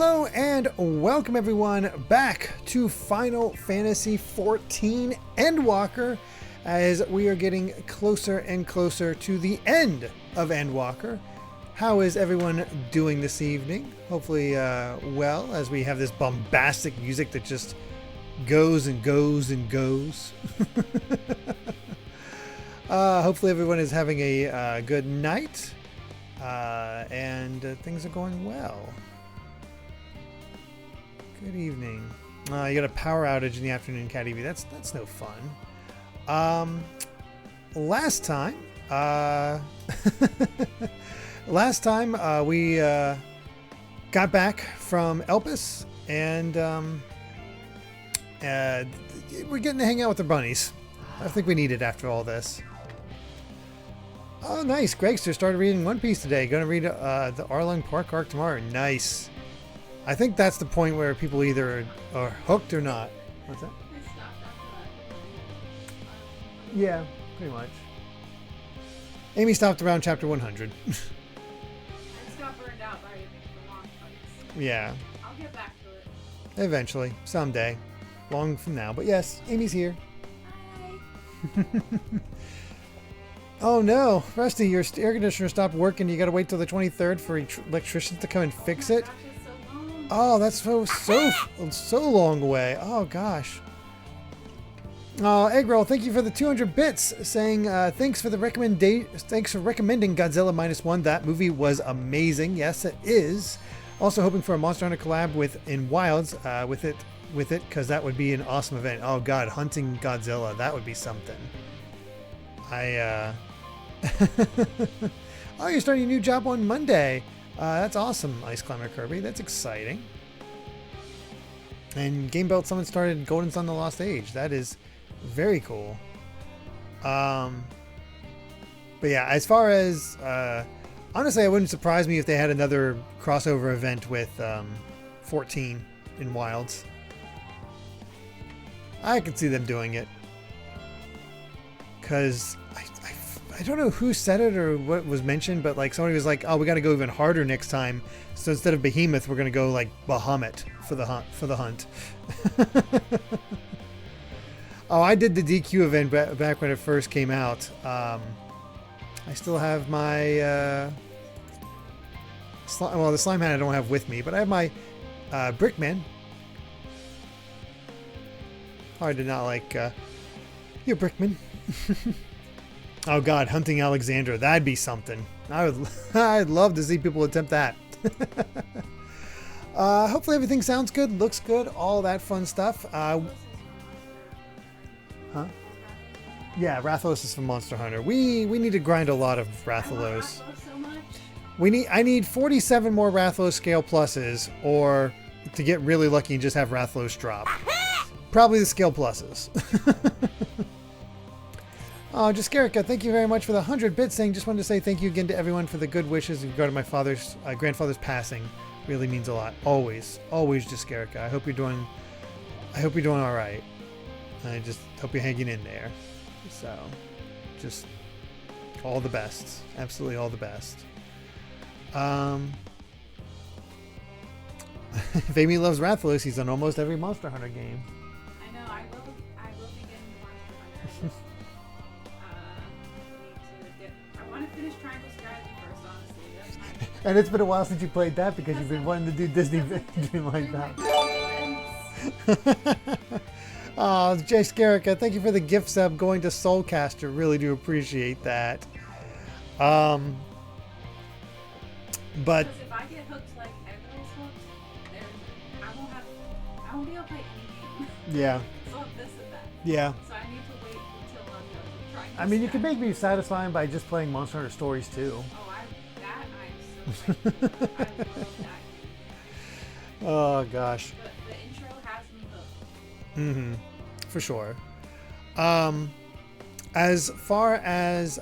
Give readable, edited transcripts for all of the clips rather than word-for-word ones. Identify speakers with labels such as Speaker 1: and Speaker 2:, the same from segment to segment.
Speaker 1: Hello and welcome everyone back to Final Fantasy XIV Endwalker, as we are getting closer and closer to the end of Endwalker. How is everyone doing this evening? Hopefully well, as we have this bombastic music that just goes and goes and goes. Hopefully everyone is having a good night and things are going well. Good evening. You got a power outage in the afternoon, Cat EV. That's no fun. Last time, we got back from Elpis, and we're getting to hang out with the bunnies. I think we need it after all this. Oh, nice. Gregster started reading One Piece today. Going to read the Arlong Park arc tomorrow. Nice. I think that's the point where people either are hooked or not. What's that? Yeah, pretty much. Amy stopped around chapter 100.
Speaker 2: I just got burned out by the long fights.
Speaker 1: Yeah.
Speaker 2: I'll get back to it.
Speaker 1: Eventually. Someday. Long from now. But yes, Amy's here.
Speaker 2: Hi.
Speaker 1: Oh no, Rusty, your air conditioner stopped working. You gotta wait till the 23rd for electricians to come and fix it.
Speaker 2: Gosh, it's so long.
Speaker 1: Oh, that's so long away. Oh gosh. Oh, Eggroll, thank you for the 200 bits, saying thanks for recommending Godzilla -1. That movie was amazing. Yes, it is. Also hoping for a Monster Hunter collab in Wilds with it, because that would be an awesome event. Oh god, hunting Godzilla, that would be something. Oh, you're starting a new job on Monday. That's awesome, Ice Climber Kirby. That's exciting. And Game Belt, someone started Golden Sun: The Lost Age. That is very cool. But yeah, as far as honestly, it wouldn't surprise me if they had another crossover event with 14 in Wilds. I could see them doing it, because I don't know who said it or what was mentioned, but like somebody was like, "Oh, we got to go even harder next time. So instead of Behemoth, we're gonna go like Bahamut for the hunt." Oh, I did the DQ event back when it first came out. I still have my the slime hat I don't have with me, but I have my Brickman. Hard to not like you, Brickman. Oh god, hunting Alexandra, that'd be something. I'd love to see people attempt that. Hopefully everything sounds good, looks good, all that fun stuff. Huh? Yeah, Rathalos is from Monster Hunter. We need to grind a lot of Rathalos. I need 47 more Rathalos scale pluses, or to get really lucky and just have Rathalos drop. Probably the scale pluses. Oh, Jaskerica, thank you very much for the 100 bits, saying just wanted to say thank you again to everyone for the good wishes in regard to my grandfather's passing. Really means a lot. Always, Jaskerica. I hope you're doing all right. I just hope you're hanging in there. So, just all the best. Absolutely all the best. If Amy loves Rathalos, he's on almost every Monster Hunter game.
Speaker 2: I know. I will be getting Monster Hunter. I want to finish Triangle Strategy first, honestly. That's my...
Speaker 1: And it's been a while since you played that because you've been wanting to do Disney like that. Oh, Jay Scarrica, thank you for the gift sub going to Soulcaster. Really do appreciate that. But
Speaker 2: Because if I get hooked like everyone's hooked, I won't be able to play any game.
Speaker 1: yeah,
Speaker 2: So this and that.
Speaker 1: yeah.
Speaker 2: So I need to wait until I'm done trying.
Speaker 1: I mean, you can make me satisfying by just playing Monster Hunter Stories too.
Speaker 2: Oh, I'm so excited. I love that.
Speaker 1: Oh gosh.
Speaker 2: But the intro has me hooked.
Speaker 1: Mm-hmm. For sure. As far as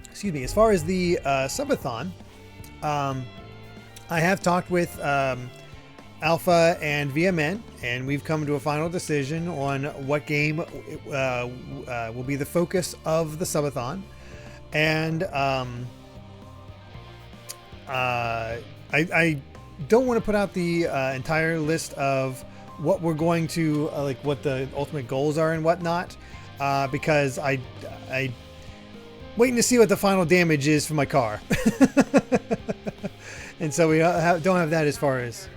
Speaker 1: excuse me, as far as the subathon, I have talked with Alpha and VMN, and we've come to a final decision on what game will be the focus of the subathon. And I don't want to put out the entire list of what we're going to like what the ultimate goals are and whatnot, because I waiting to see what the final damage is for my car. And so we don't have that as far as.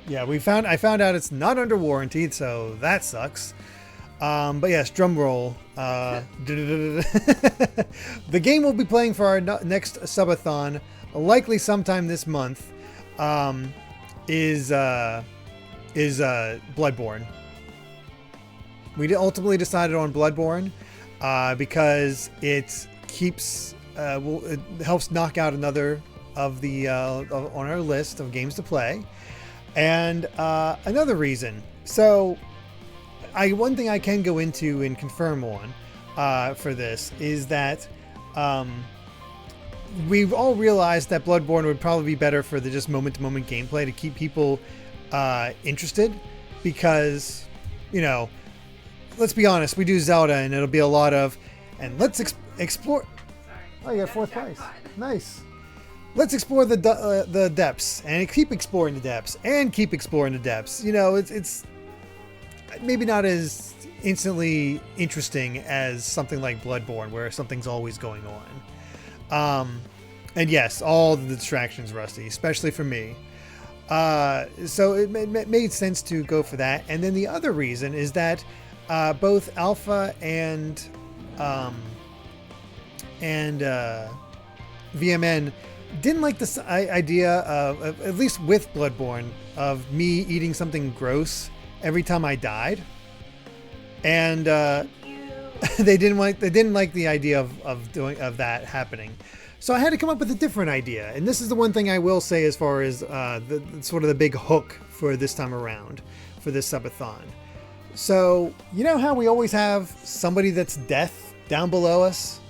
Speaker 1: Yeah, I found out it's not under warranty, so that sucks. But yes, drum roll. The game we'll be playing for our next subathon, likely sometime this month, is Bloodborne. We ultimately decided on Bloodborne because it keeps it helps knock out another of the on our list of games to play, and another reason. So, one thing I can go into and confirm on for this is that we've all realized that Bloodborne would probably be better for the just moment-to-moment gameplay to keep people interested, because, you know, let's be honest, we do Zelda and it'll be a lot of, and let's explore.
Speaker 2: Sorry.
Speaker 1: Oh, you got fourth place. Nice. Let's explore the depths and keep exploring the depths and keep exploring the depths. You know, it's maybe not as instantly interesting as something like Bloodborne, where something's always going on. And yes, all the distractions, Rusty, especially for me. So it made sense to go for that. And then the other reason is that both Alpha and VMN didn't like this idea of, at least with Bloodborne, of me eating something gross every time I died, and they didn't like the idea of that happening. So I had to come up with a different idea, and this is the one thing I will say as far as the sort of the big hook for this time around for this subathon. So you know how we always have somebody that's death down below us.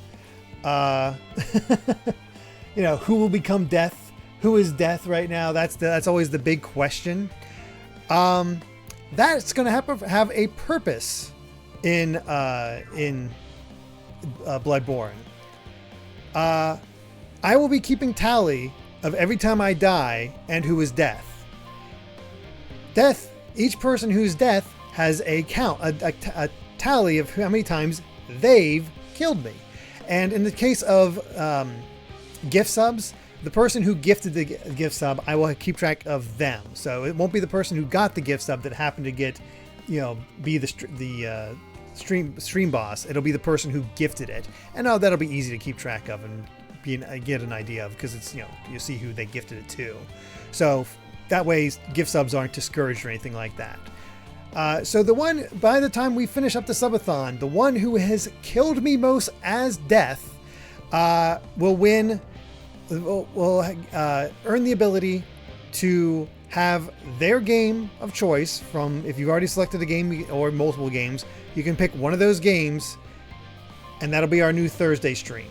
Speaker 1: You know, who will become death? Who is death right now? That's always the big question. That's going to have a purpose in Bloodborne. I will be keeping tally of every time I die and who is death. Each person who's death has a count, a tally of how many times they've killed me. And in the case of gift subs, the person who gifted the gift sub, I will keep track of them. So it won't be the person who got the gift sub that happened to get, you know, be the stream boss. It'll be the person who gifted it, and that'll be easy to keep track of and get an idea of, because it's, you know, you see who they gifted it to. So that way, gift subs aren't discouraged or anything like that. So by the time we finish up the subathon, the one who has killed me most as death will win. Will earn the ability to have their game of choice from, if you've already selected a game or multiple games, you can pick one of those games, and that'll be our new Thursday stream.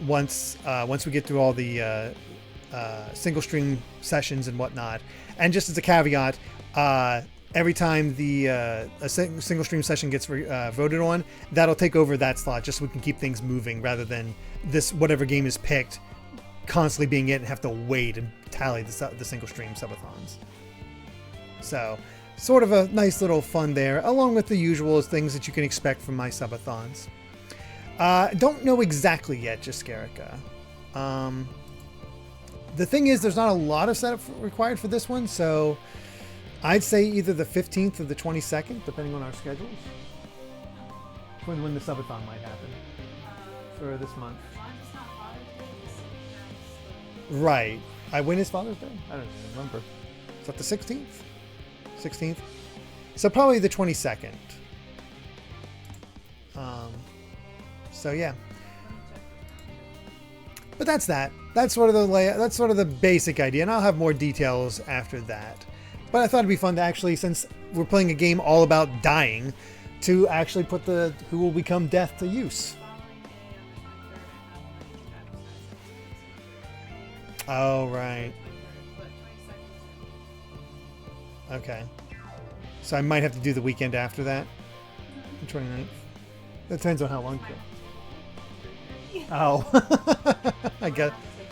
Speaker 1: Once we get through all the single stream sessions and whatnot. And just as a caveat, every time a single stream session gets voted on, that'll take over that slot, just so we can keep things moving, rather than this whatever game is picked constantly being it and have to wait and tally the single stream subathons. So sort of a nice little fun there, along with the usual things that you can expect from my subathons. Don't know exactly yet, Jaskerica. The thing is, there's not a lot of setup required for this one, so I'd say either the 15th or the 22nd, depending on our schedules, when the subathon might happen for this month.
Speaker 2: As long as it's not Father's Day, just
Speaker 1: Right. When is Father's Day? I don't even remember. Is that the 16th? 16th? So probably the 22nd. So yeah. But that's that. That's sort of the layout. That's sort of the basic idea, and I'll have more details after that. But I thought it'd be fun to actually, since we're playing a game all about dying, to actually put the who will become death to use. Oh, right. Okay. So I might have to do the weekend after that. The 29th. That depends on how long. Oh. I guess.
Speaker 2: Or have to say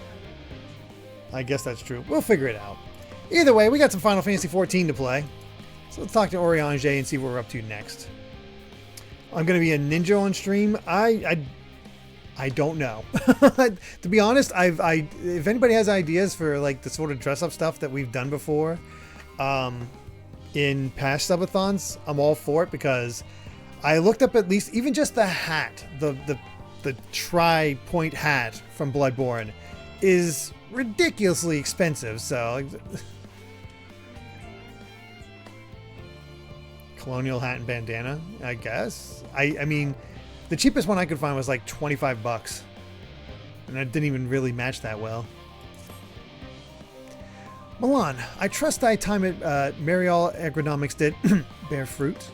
Speaker 1: I guess that's true. We'll figure it out. Either way, we got some Final Fantasy XIV to play. So let's talk to Oriange and see what we're up to next. I'm going to be a ninja on stream. I don't know. To be honest, if anybody has ideas for like the sort of dress up stuff that we've done before in past subathons, I'm all for it, because I looked up at least even just the hat, the tri-point hat from Bloodborne is ridiculously expensive. So colonial hat and bandana, I guess. I mean, the cheapest one I could find was like $25, and that didn't even really match that well. Milan, I trust thy time at Marial Agronomics did bear fruit.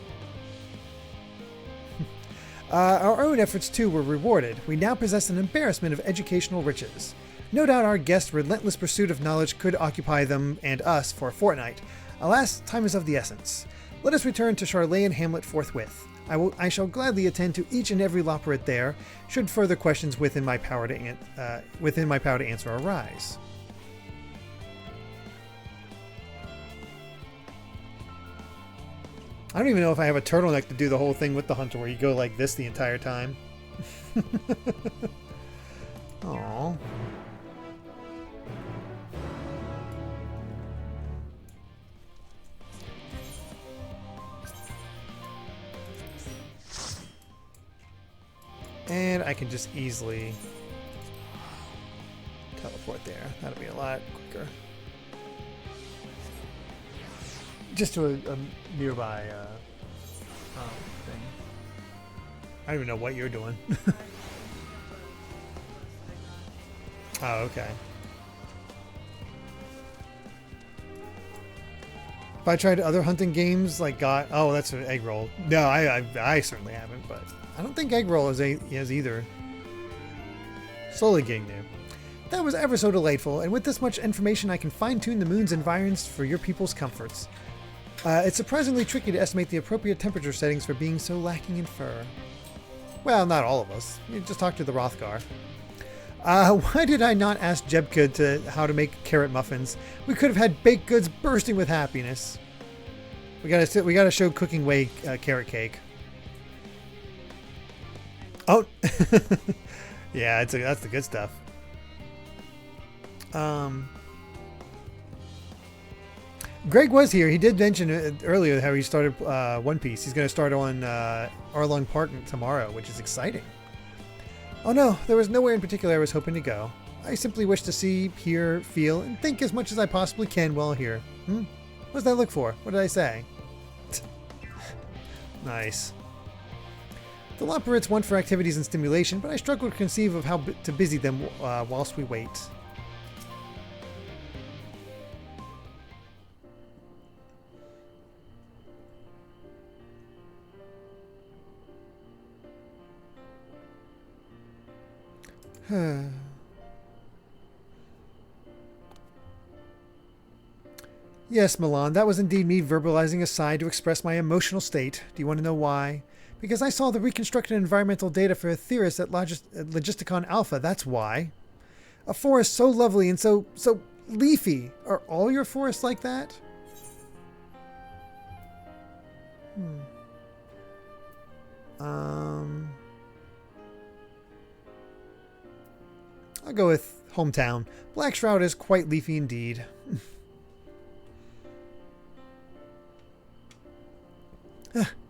Speaker 1: Our own efforts too were rewarded. We now possess an embarrassment of educational riches. No doubt our guests' relentless pursuit of knowledge could occupy them and us for a fortnight. Alas, time is of the essence. Let us return to Charley and Hamlet forthwith. I shall gladly attend to each and every Loporrit there, should further questions within my power to answer arise. I don't even know if I have a turtleneck to do the whole thing with the hunter, where you go like this the entire time. Aww. And I can just easily teleport there. That'll be a lot quicker. Just to a nearby thing. I don't even know what you're doing. Oh, okay. If I tried other hunting games like oh, that's an egg roll. No, I certainly haven't, but I don't think egg roll is either. Slowly getting there. That was ever so delightful, and with this much information I can fine-tune the moon's environs for your people's comforts. It's surprisingly tricky to estimate the appropriate temperature settings for being so lacking in fur. Well, not all of us. You just talk to the Rothgar. Why did I not ask Jebka how to make carrot muffins? We could have had baked goods bursting with happiness. We gotta show cooking way carrot cake. Oh, yeah, that's the good stuff. Greg was here. He did mention earlier how he started One Piece. He's going to start on Arlong Park tomorrow, which is exciting. Oh no, there was nowhere in particular I was hoping to go. I simply wish to see, hear, feel, and think as much as I possibly can while here. What does that look for? What did I say? Nice. The Loporrits want for activities and stimulation, but I struggle to conceive of how to busy them whilst we wait. Yes, Milan, that was indeed me verbalizing a sigh to express my emotional state. Do you want to know why? Because I saw the reconstructed environmental data for Aetheris at Logisticon Alpha, that's why. A forest so lovely and so leafy. Are all your forests like that? I'll go with hometown. Black Shroud is quite leafy indeed.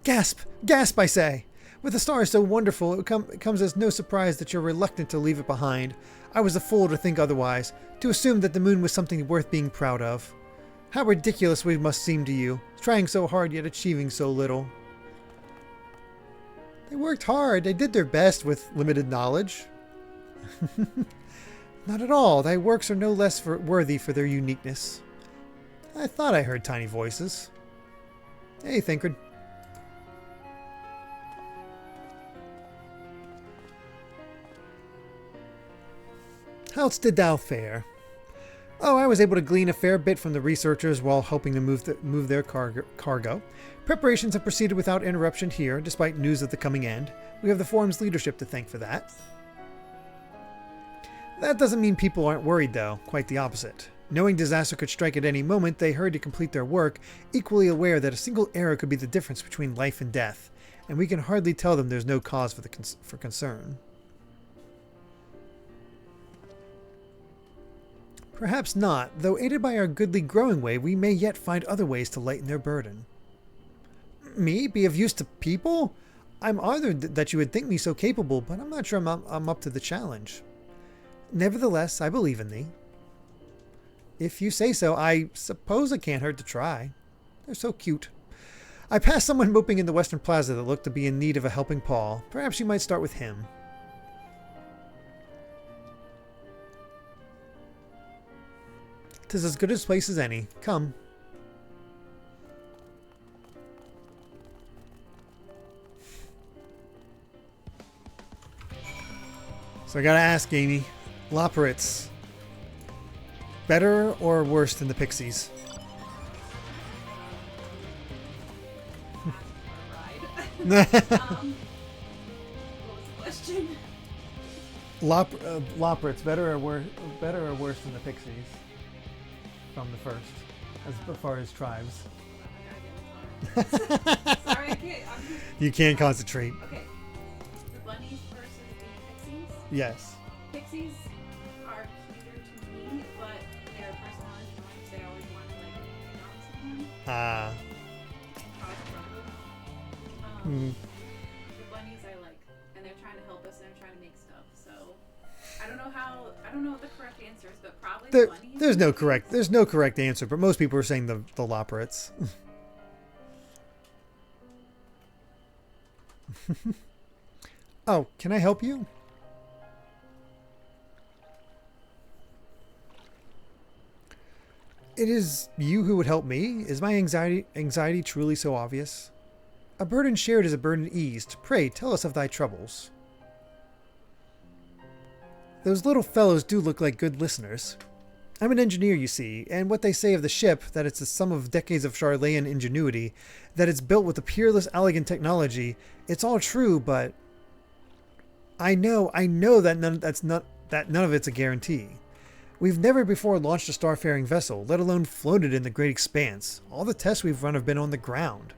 Speaker 1: Gasp! Gasp, I say! With the stars so wonderful, it comes as no surprise that you're reluctant to leave it behind. I was a fool to think otherwise, to assume that the moon was something worth being proud of. How ridiculous we must seem to you, trying so hard yet achieving so little. They worked hard. They did their best with limited knowledge. Not at all. Thy works are no less worthy for their uniqueness. I thought I heard tiny voices. Hey, Thancred. How else did thou fare? Oh, I was able to glean a fair bit from the researchers while helping them move their cargo. Preparations have proceeded without interruption here, despite news of the coming end. We have the forum's leadership to thank for that. That doesn't mean people aren't worried, though. Quite the opposite. Knowing disaster could strike at any moment, they hurry to complete their work, equally aware that a single error could be the difference between life and death, and we can hardly tell them there's no cause for concern. Perhaps not, though aided by our goodly growing way, we may yet find other ways to lighten their burden. Me? Be of use to people? I'm honored that you would think me so capable, but I'm not sure I'm up to the challenge. Nevertheless, I believe in thee. If you say so, I suppose it can't hurt to try. They're so cute. I passed someone moping in the Western Plaza that looked to be in need of a helping paw. Perhaps you might start with him. Tis as good a place as any. Come. So I gotta ask, Amy, Loporrits, better or worse than the Pixies?
Speaker 2: What was the question?
Speaker 1: Loporrits, better or worse than the Pixies from the first, as far as tribes.
Speaker 2: Sorry, I can't.
Speaker 1: You can't concentrate.
Speaker 2: Okay. The bunnies versus the pixies.
Speaker 1: Yes.
Speaker 2: Pixies are cuter to me, but their personality wise, they always want to like hang out with someone. Cause trouble. The bunnies I like, and they're trying to help us and they're trying to make stuff. So I don't know what the correct answer is, but probably the bunnies.
Speaker 1: There's no correct answer, but most people are saying the Loporrits. Oh, can I help you? It is you who would help me? Is my anxiety truly so obvious? A burden shared is a burden eased. Pray, tell us of thy troubles. Those little fellows do look like good listeners. I'm an engineer, you see, and what they say of the ship, that it's the sum of decades of Charlayan ingenuity, that it's built with a peerless, elegant technology, it's all true, but I know that none of it's a guarantee. We've never before launched a starfaring vessel, let alone flown it in the great expanse. All the tests we've run have been on the ground.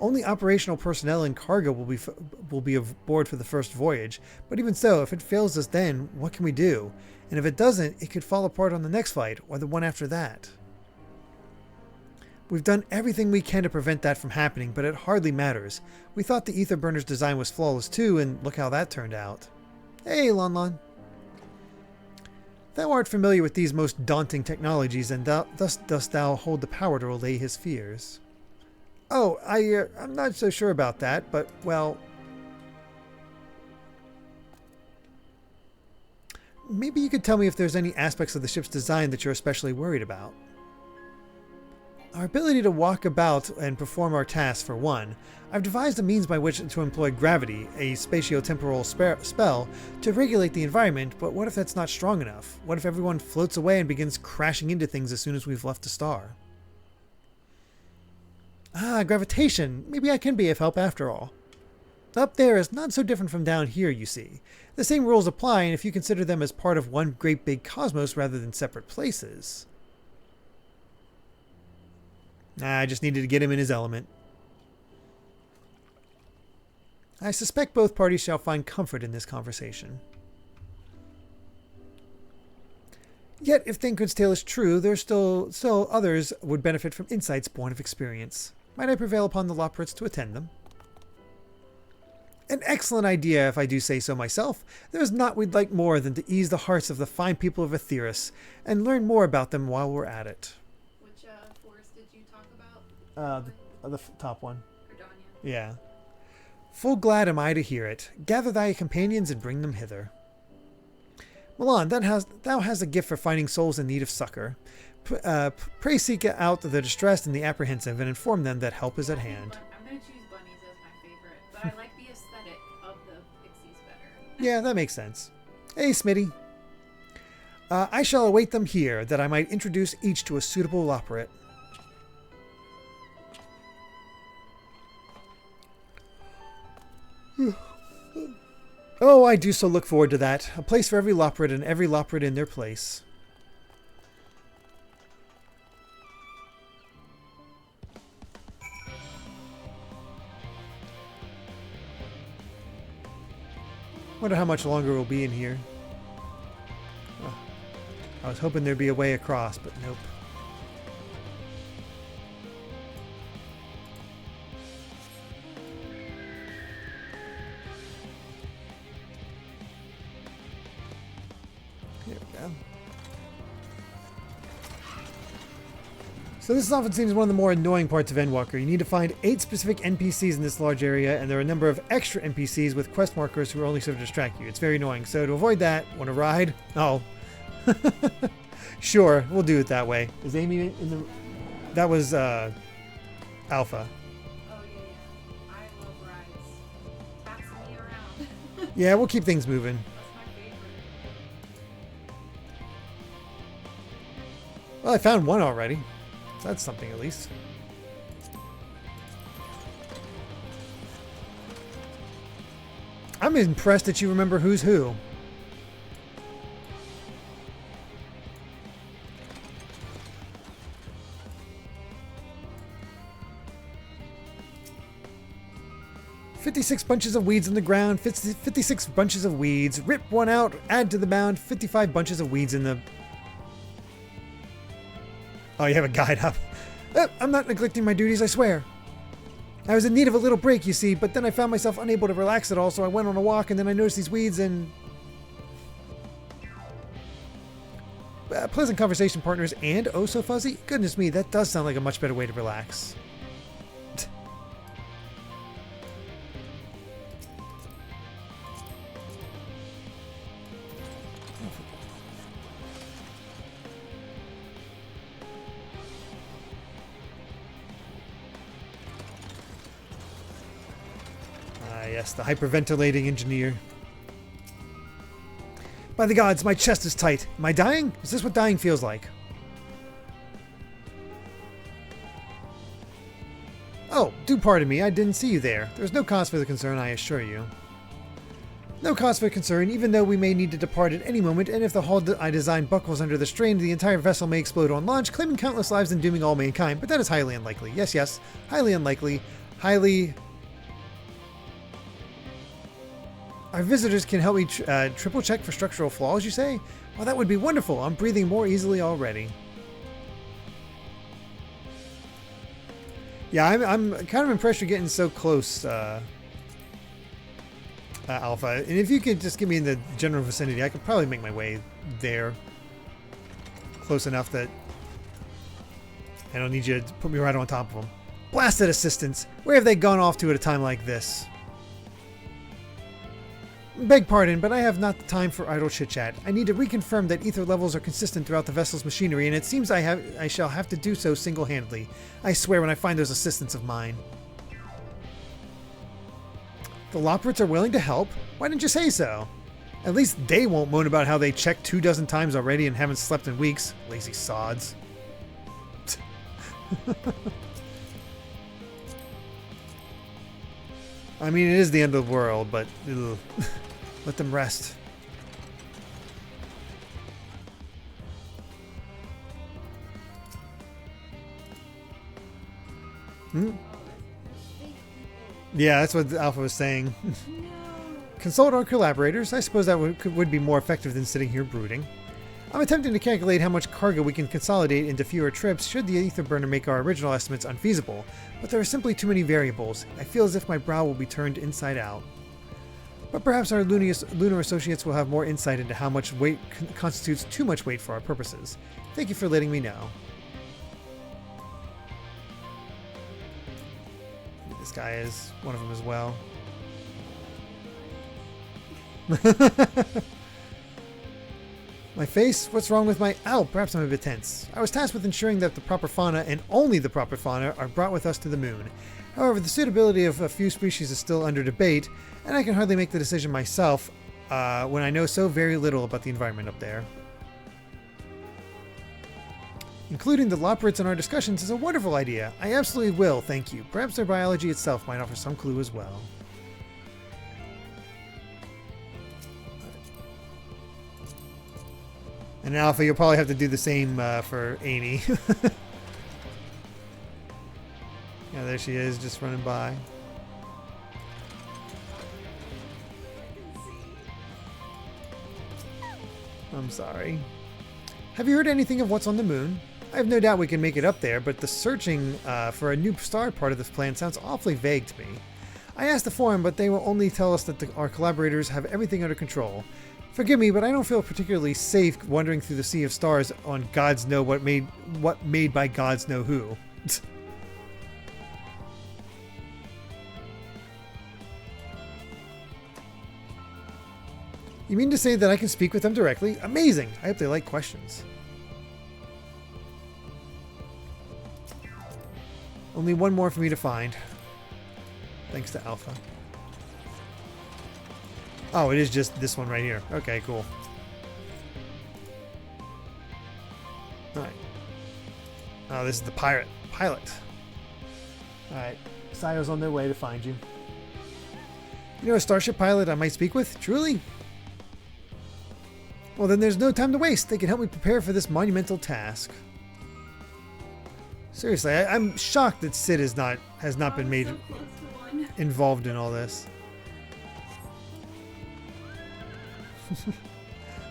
Speaker 1: Only operational personnel and cargo will be aboard for the first voyage, but even so, if it fails us then, what can we do? And if it doesn't, it could fall apart on the next flight, or the one after that. We've done everything we can to prevent that from happening, but it hardly matters. We thought the ether burner's design was flawless too, and look how that turned out. Hey, Lon Lon. Thou art familiar with these most daunting technologies, and thus dost thou hold the power to allay his fears. Oh, I'm not so sure about that, but, well... Maybe you could tell me if there's any aspects of the ship's design that you're especially worried about. Our ability to walk about and perform our tasks, for one. I've devised a means by which to employ gravity, a spatio-temporal spell, to regulate the environment, but what if that's not strong enough? What if everyone floats away and begins crashing into things as soon as we've left the star? Ah, gravitation. Maybe I can be of help after all. Up there is not so different from down here, you see. The same rules apply, and if you consider them as part of one great big cosmos rather than separate places... I just needed to get him in his element. I suspect both parties shall find comfort in this conversation. Yet, if Thancred's tale is true, there are still others would benefit from insights born of experience. Might I prevail upon the Loporrits to attend them? An excellent idea, if I do say so myself. There is naught we'd like more than to ease the hearts of the fine people of Aetheris, and learn more about them while we're at it.
Speaker 2: Which forest did you talk about?
Speaker 1: The top one.
Speaker 2: Cardania.
Speaker 1: Yeah. Full glad am I to hear it. Gather thy companions and bring them hither. Milan, thou hast a gift for finding souls in need of succor. Pray seek out the distressed and the apprehensive, and inform them that help is at hand.
Speaker 2: I'm going to choose bunnies as my favorite, but I like the aesthetic of the pixies better.
Speaker 1: Yeah, that makes sense. Hey, Smitty. I shall await them here, that I might introduce each to a suitable Loporrit. Oh, I do so look forward to that. A place for every Loprid and every Loprid in their place. Wonder how much longer we'll be in here. Oh, I was hoping there'd be a way across, but nope. Here we go. So this often seems one of the more annoying parts of Endwalker. You need to find 8 specific NPCs in this large area, and there are a number of extra NPCs with quest markers who are only serve to distract you. It's very annoying. So to avoid that, want to ride? Oh. Sure, we'll do it that way. Is Amy in the... That was, Alpha.
Speaker 2: Oh, yeah. I love rides. Taxi me around.
Speaker 1: Yeah, we'll keep things moving.
Speaker 2: That's my favorite.
Speaker 1: Well, I found one already. So that's something at least. I'm impressed that you remember who's who. "56 bunches of weeds on the ground, 56 bunches of weeds. Rip one out, add to the mound, 55 bunches of weeds in the..." Oh, you have a guide up. I'm not neglecting my duties, I swear. I was in need of a little break, you see, but then I found myself unable to relax at all, so I went on a walk, and then I noticed these weeds and... pleasant conversation partners and oh so fuzzy? Goodness me, that does sound like a much better way to relax. Yes, the hyperventilating engineer. By the gods, my chest is tight. Am I dying? Is this what dying feels like? Oh, do pardon me, I didn't see you there. There's no cause for the concern, I assure you. No cause for concern, even though we may need to depart at any moment, and if the hull I designed buckles under the strain, the entire vessel may explode on launch, claiming countless lives and dooming all mankind, but that is highly unlikely. Yes, yes, highly unlikely. Highly... Our visitors can help me triple check for structural flaws, you say? Well, that would be wonderful. I'm breathing more easily already. Yeah, I'm kind of impressed you're getting so close, Alpha. And if you could just get me in the general vicinity, I could probably make my way there. Close enough that I don't need you to put me right on top of them. Blasted assistants! Where have they gone off to at a time like this? Beg pardon, but I have not the time for idle chit-chat. I need to reconfirm that ether levels are consistent throughout the vessel's machinery, and it seems I shall have to do so single-handedly. I swear when I find those assistants of mine. The Loprits are willing to help? Why didn't you say so? At least they won't moan about how they checked 24 times already and haven't slept in weeks. Lazy sods. I mean, it is the end of the world, but... ugh. Let them rest. Hmm? Yeah, that's what Alpha was saying.
Speaker 2: No.
Speaker 1: Consult our collaborators. I suppose that would be more effective than sitting here brooding. I'm attempting to calculate how much cargo we can consolidate into fewer trips should the ether burner make our original estimates unfeasible, but there are simply too many variables. I feel as if my brow will be turned inside out. But perhaps our lunar associates will have more insight into how much weight constitutes too much weight for our purposes. Thank you for letting me know. This guy is one of them as well. My face? What's wrong with my... Ow, perhaps I'm a bit tense. I was tasked with ensuring that the proper fauna, and only the proper fauna, are brought with us to the moon. However, the suitability of a few species is still under debate, and I can hardly make the decision myself when I know so very little about the environment up there. Including the Loprits in our discussions is a wonderful idea. I absolutely will, thank you. Perhaps their biology itself might offer some clue as well. And Alpha, you'll probably have to do the same for Amy. Yeah, there she is, just running by. I'm sorry. Have you heard anything of what's on the moon? I have no doubt we can make it up there, but the searching for a new star part of this plan sounds awfully vague to me. I asked the forum, but they will only tell us that our collaborators have everything under control. Forgive me, but I don't feel particularly safe wandering through the sea of stars on gods know what made by gods know who. You mean to say that I can speak with them directly? Amazing! I hope they like questions. Only one more for me to find. Thanks to Alpha. Oh, it is just this one right here. Okay, cool. Alright. Oh, this is the pilot. Alright. Sayo's on their way to find you. You know a starship pilot I might speak with? Truly? Well, then there's no time to waste. They can help me prepare for this monumental task. Seriously, I'm shocked that Sid has not been made involved in all this.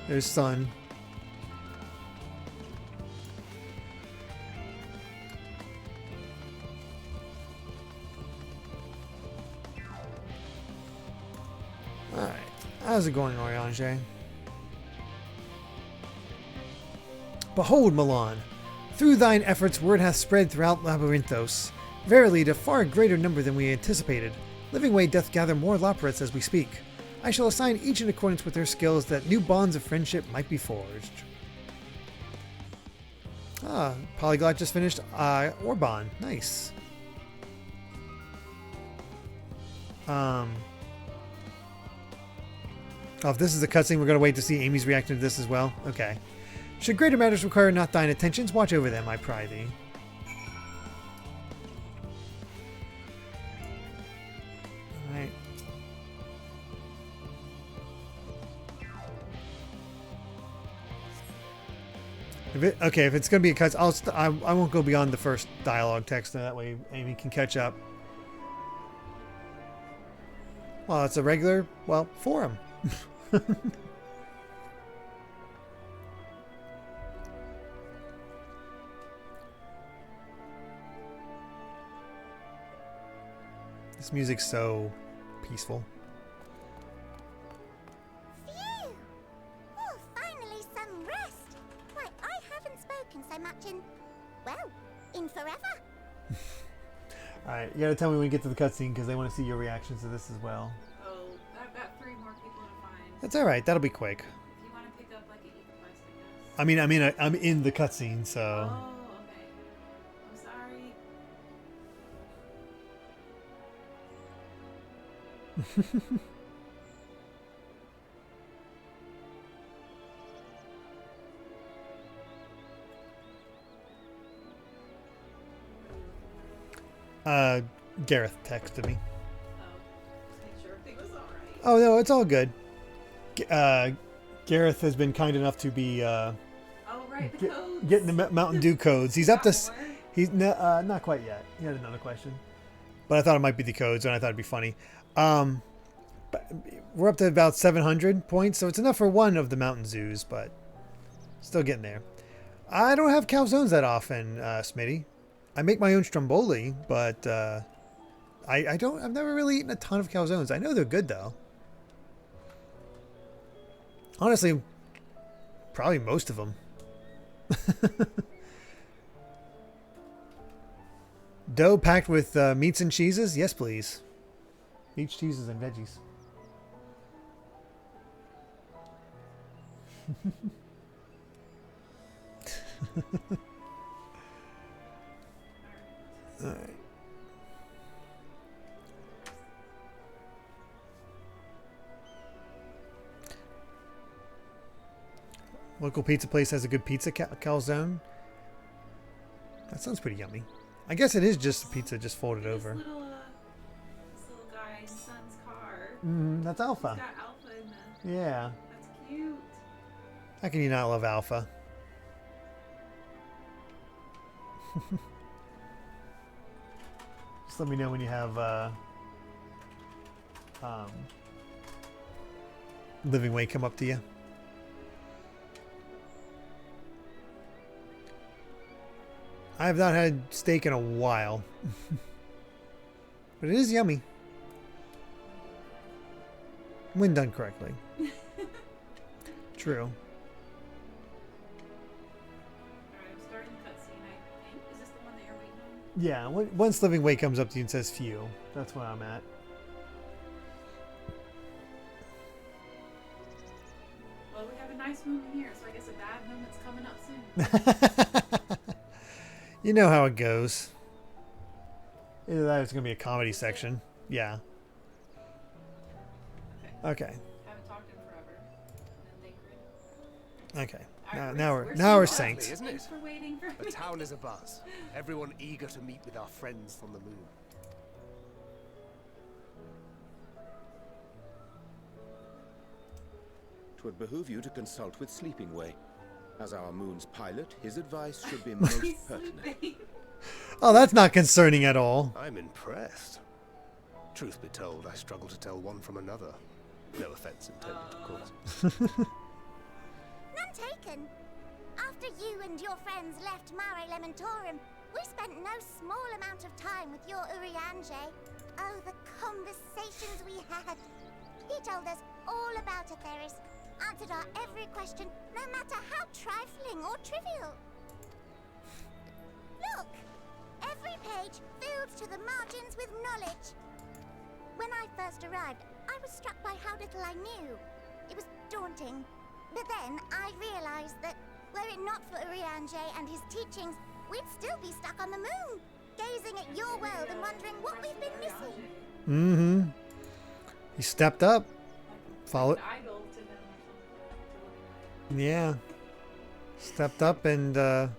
Speaker 1: There's Sun. Alright. How's it going, Oriange? Behold, Milan. Through thine efforts word hath spread throughout Labyrinthos. Verily, to far greater number than we anticipated. Living Way doth gather more Loporrits as we speak. I shall assign each in accordance with their skills that new bonds of friendship might be forged. Ah, Polyglot just finished Orban. Nice. Oh, if this is a cutscene, we're going to wait to see Amy's reaction to this as well? Okay. Should greater matters require not thine attentions, watch over them, I pry thee. Alright. Okay, if it's going to be a cutscene, I won't go beyond the first dialogue text, so that way Amy can catch up. Well, it's a regular, well, forum. This music's so peaceful.
Speaker 3: Phew! Oh, finally some rest. Why, I haven't spoken so much in, well, in forever.
Speaker 1: Alright, you gotta tell me when you get to the cutscene because they want to see your reactions to this as well.
Speaker 2: Oh, I've got 3 more people to find.
Speaker 1: That's alright, that'll be quick.
Speaker 2: If you want to pick up like an quest, I guess.
Speaker 1: I'm in the cutscene, so...
Speaker 2: Oh, okay. I'm sorry.
Speaker 1: Gareth texted me.
Speaker 2: Just make sure everything was alright.
Speaker 1: Oh no, it's all good. Gareth has been kind enough to be
Speaker 2: Oh, right, the codes.
Speaker 1: getting the Mountain Dew codes. He's up to
Speaker 2: Got more?
Speaker 1: he's not quite yet. He had another question, but I thought it might be the codes, and I thought it'd be funny. But we're up to about 700 points, so it's enough for one of the mountain zoos, but still getting there. I don't have calzones that often, Smitty. I make my own stromboli, but I've never really eaten a ton of calzones. I know they're good though. Honestly, probably most of them. Dough packed with meats and cheeses? Yes, please. Meats, cheeses, and veggies. All right. Local pizza place has a good pizza calzone. That sounds pretty yummy. I guess it is just pizza just folded over.
Speaker 2: This little guy in Son's car.
Speaker 1: That's Alpha.
Speaker 2: It's got Alpha in the...
Speaker 1: Yeah.
Speaker 2: That's cute.
Speaker 1: How can you not love Alpha? Just let me know when you have Living Way come up to you. I have not had steak in a while. But it is yummy. When done correctly. True.
Speaker 2: Alright, I'm starting the cutscene, I think. Is this the one that you're waiting on?
Speaker 1: Yeah, once Living Way comes up to you and says few, that's where I'm at.
Speaker 2: Well, we have a nice moment here, so I guess a bad moment's coming up soon.
Speaker 1: You know how it goes. Either that or it's going to be a comedy section. Yeah. Okay.
Speaker 2: Haven't talked in forever. And then
Speaker 1: Okay.
Speaker 2: Alright,
Speaker 1: Now
Speaker 2: we're
Speaker 1: we're
Speaker 2: so
Speaker 1: synced.
Speaker 2: lovely,
Speaker 4: Isn't it?
Speaker 2: Thanks for waiting for
Speaker 4: The
Speaker 2: me.
Speaker 4: town is abuzz. Everyone eager to meet with our friends on the moon.
Speaker 5: Twould behoove you to consult with Sleeping Way. As our moon's pilot, his advice should be most
Speaker 2: He's
Speaker 5: pertinent.
Speaker 2: sleeping.
Speaker 1: Oh, that's not concerning at all.
Speaker 4: I'm impressed. Truth be told, I struggle to tell one from another. No offense intended, of course.
Speaker 3: None taken. After you and your friends left Mare Elementorum, we spent no small amount of time with your Urianger. Oh, the conversations we had. He told us all about Atheris, answered our every question, no matter how trifling or trivial. Look! Every page filled to the margins with knowledge. When I first arrived, I was struck by how little I knew. It was daunting. But then I realized that were it not for Urianger and his teachings, we'd still be stuck on the moon, gazing at your world and wondering what we've been missing.
Speaker 1: Mm-hmm. He stepped up. Follow it.
Speaker 2: An idol to him or something.
Speaker 1: Yeah. Stepped up and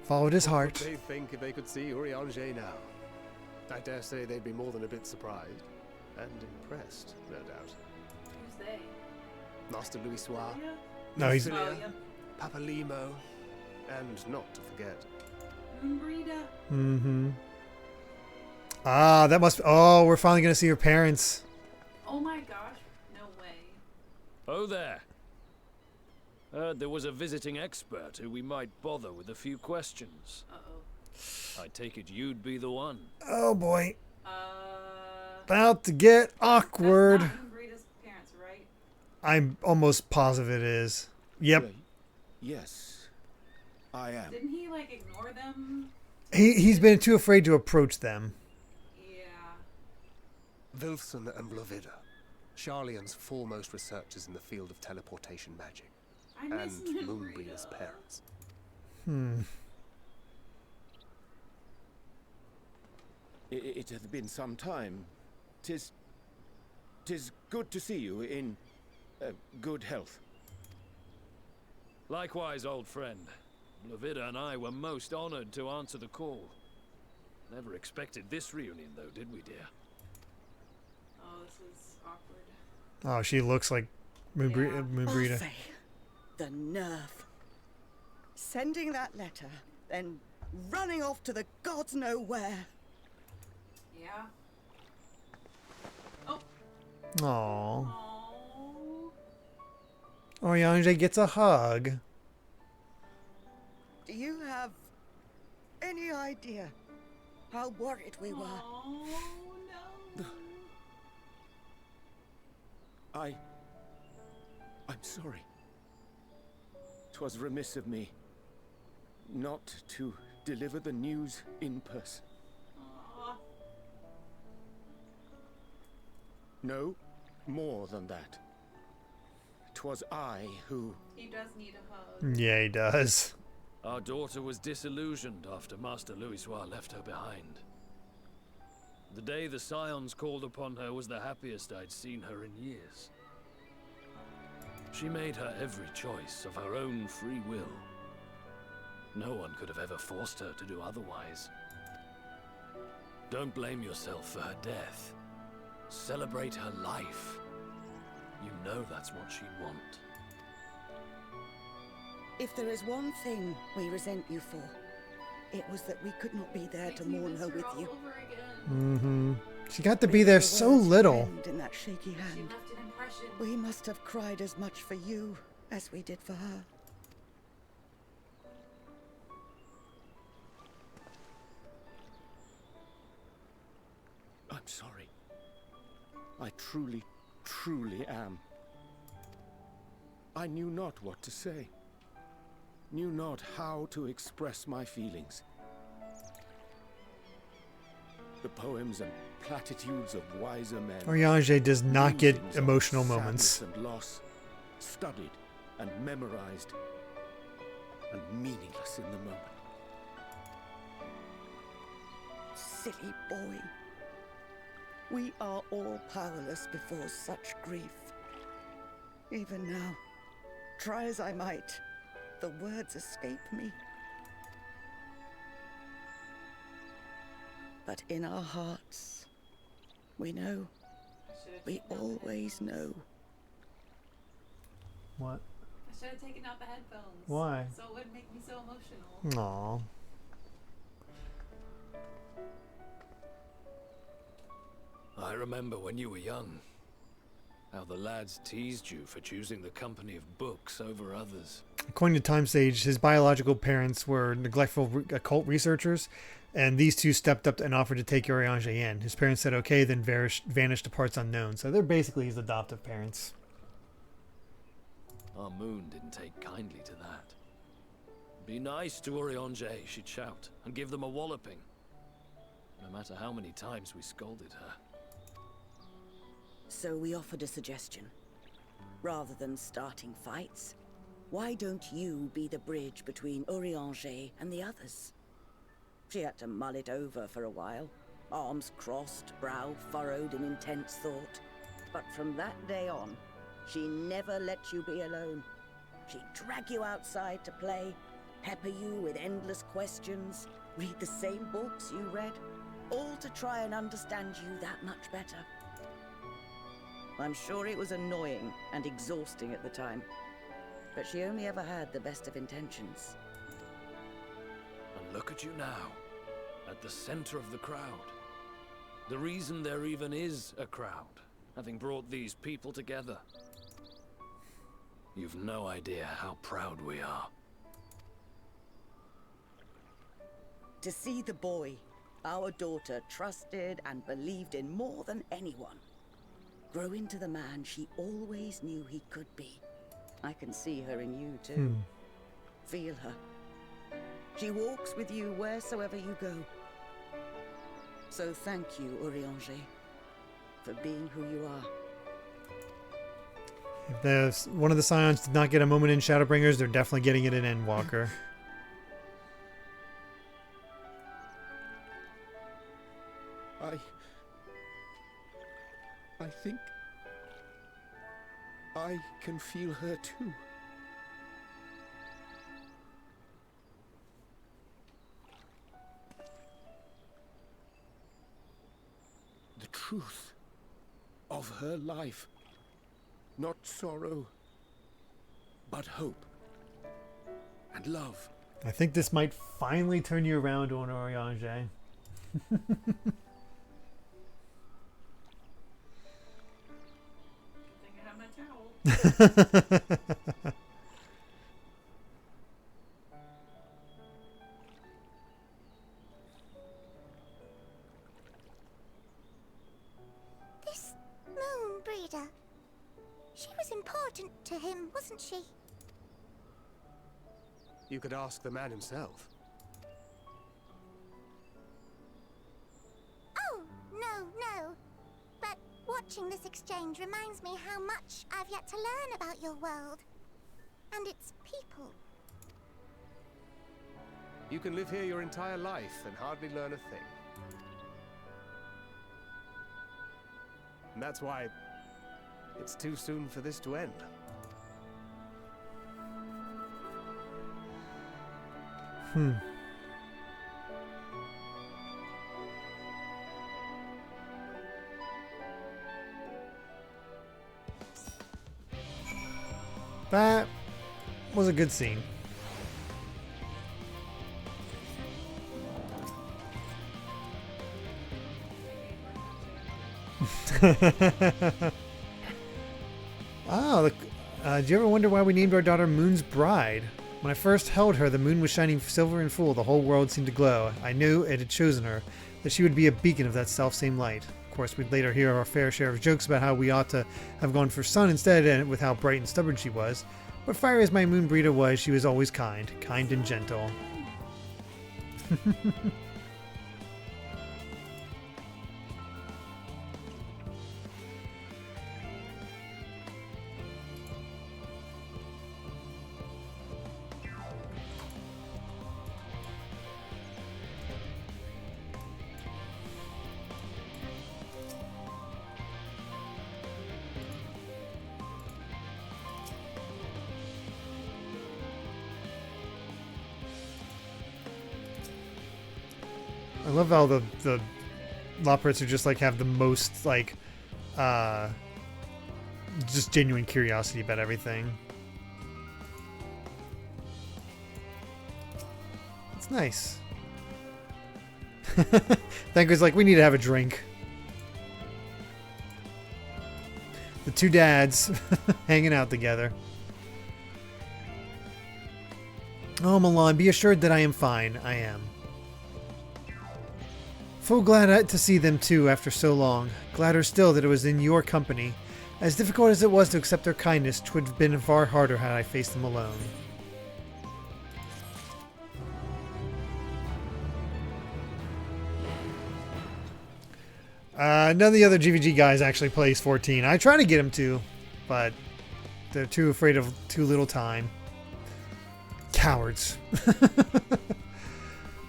Speaker 1: followed his
Speaker 4: What
Speaker 1: heart.
Speaker 4: would they think if they could see Urianger now? I dare say they'd be more than a bit surprised. And impressed, no doubt.
Speaker 2: Who's they?
Speaker 4: Master Louis Soir,
Speaker 2: Yeah.
Speaker 1: No, he's
Speaker 2: Oh, yeah.
Speaker 4: Papa Limo, and not to forget,
Speaker 2: Moonbreeder.
Speaker 1: Mm-hmm. Ah, that must oh, we're finally gonna see her parents.
Speaker 2: Oh my gosh. No way.
Speaker 6: Oh there. Heard there was a visiting expert who we might bother with a few questions.
Speaker 2: Uh-oh.
Speaker 6: I take it you'd be the one.
Speaker 1: Oh boy.
Speaker 2: Uh...
Speaker 1: About to get awkward.
Speaker 2: That's not Moonbreeder's parents, right?
Speaker 1: I'm almost positive it is. Yep.
Speaker 5: Yes, I am.
Speaker 2: Didn't he, like, ignore them?
Speaker 1: He's been too afraid to approach them.
Speaker 2: Yeah.
Speaker 4: Wilson and Blovida, Charlian's foremost researchers in the field of teleportation magic,
Speaker 2: I miss
Speaker 4: and
Speaker 2: Moonbreeder.
Speaker 4: Moonbreeder's parents.
Speaker 5: It hath been some time. Tis good to see you in good health.
Speaker 6: Likewise, old friend. Blovida and I were most honored to answer the call. Never expected this reunion, though, did we, dear?
Speaker 2: Oh, this is awkward.
Speaker 1: Oh, she looks like Moonbreeder.
Speaker 7: Orphe, the nerve. Sending that letter, then running off to the gods know where.
Speaker 2: Yeah. Oh.
Speaker 1: Aww.
Speaker 2: Oh.
Speaker 1: Urianger gets a hug.
Speaker 7: Do you have any idea how worried we were?
Speaker 2: Oh, no.
Speaker 5: I'm sorry. 'Twas remiss of me not to deliver the news in person.
Speaker 2: Aw.
Speaker 5: No, more than that. 'Twas I who...
Speaker 2: He does need a hug.
Speaker 1: Yeah, he does.
Speaker 6: Our daughter was disillusioned after Master Louis Soir left her behind. The day the Scions called upon her was the happiest I'd seen her in years. She made her every choice of her own free will. No one could have ever forced her to do otherwise. Don't blame yourself for her death. Celebrate her life. You know that's what she'd want.
Speaker 7: If there is one thing we resent you for, it was that we could not be there to mourn her with you.
Speaker 1: Mm-hmm. She got to be there so little.
Speaker 7: In that shaky hand.
Speaker 2: Left an impression.
Speaker 7: We must have cried as much for you as we did for her.
Speaker 5: I'm sorry. I truly, truly am. I knew not what to say. Knew not how to express my feelings. The poems and platitudes of wiser men.
Speaker 1: Oriange does not get
Speaker 5: musings of
Speaker 1: emotional
Speaker 5: sadness
Speaker 1: moments.
Speaker 5: and loss, studied and memorized, and meaningless in the moment.
Speaker 7: Silly boy. We are all powerless before such grief. Even now, try as I might, the words escape me. But in our hearts, we know. We always know.
Speaker 1: What?
Speaker 2: I should have taken out the headphones.
Speaker 1: Why?
Speaker 2: So it wouldn't make me so emotional.
Speaker 1: Aw.
Speaker 6: I remember when you were young, how the lads teased you for choosing the company of books over others.
Speaker 1: According to Time Sage, his biological parents were neglectful occult researchers, and these two stepped up and offered to take Oriange in. His parents said okay, then vanished to parts unknown. So they're basically his adoptive parents.
Speaker 6: Our moon didn't take kindly to that. Be nice to Oriange, she'd shout, and give them a walloping. No matter how many times we scolded her.
Speaker 7: So we offered a suggestion. Rather than starting fights, why don't you be the bridge between Oriange and the others? She had to mull it over for a while, arms crossed, brow furrowed in intense thought. But from that day on, she never let you be alone. She'd drag you outside to play, pepper you with endless questions, read the same books you read, all to try and understand you that much better. I'm sure it was annoying and exhausting at the time, but she only ever had the best of intentions.
Speaker 6: And look at you now, at the center of the crowd. The reason there even is a crowd, having brought these people together. You've no idea how proud we are.
Speaker 7: To see the boy, our daughter, trusted and believed in more than anyone, grow into the man she always knew he could be. I can see her in you too. Feel her. She walks with you wheresoever you go. So thank you, Oriange, for being who you are.
Speaker 1: If one of the Scions did not get a moment in Shadowbringers, they're definitely getting it in Endwalker.
Speaker 5: I think I can feel her too. The truth of her life. Not sorrow, but hope and love.
Speaker 1: I think this might finally turn you around on Oriange.
Speaker 2: I have my towel.
Speaker 3: This moon breeder. She was important to him, wasn't she?
Speaker 4: You could ask the man himself.
Speaker 3: Oh, no. But watching this exchange reminds me how much I've yet to learn about your world. And its people.
Speaker 4: You can live here your entire life and hardly learn a thing. And that's why it's too soon for this to end.
Speaker 1: That was a good scene. Oh, look, do you ever wonder why we named our daughter Moon's Bride? When I first held her, the moon was shining silver and full. The whole world seemed to glow. I knew it had chosen her, that she would be a beacon of that self-same light. Of course, we'd later hear our fair share of jokes about how we ought to have gone for sun instead, and with how bright and stubborn she was. But fiery as my moon breeder was, she was always kind and gentle. I love how the Loprits are just like have the most like just genuine curiosity about everything. It's nice. Thanker's like, we need to have a drink. The two dads hanging out together. Oh, Milan, be assured that I am fine. I am. Full glad to see them too after so long. Gladder still that it was in your company. As difficult as it was to accept their kindness, 'twould have been far harder had I faced them alone. None of the other GVG guys actually plays 14. I try to get them to, but they're too afraid of too little time. Cowards.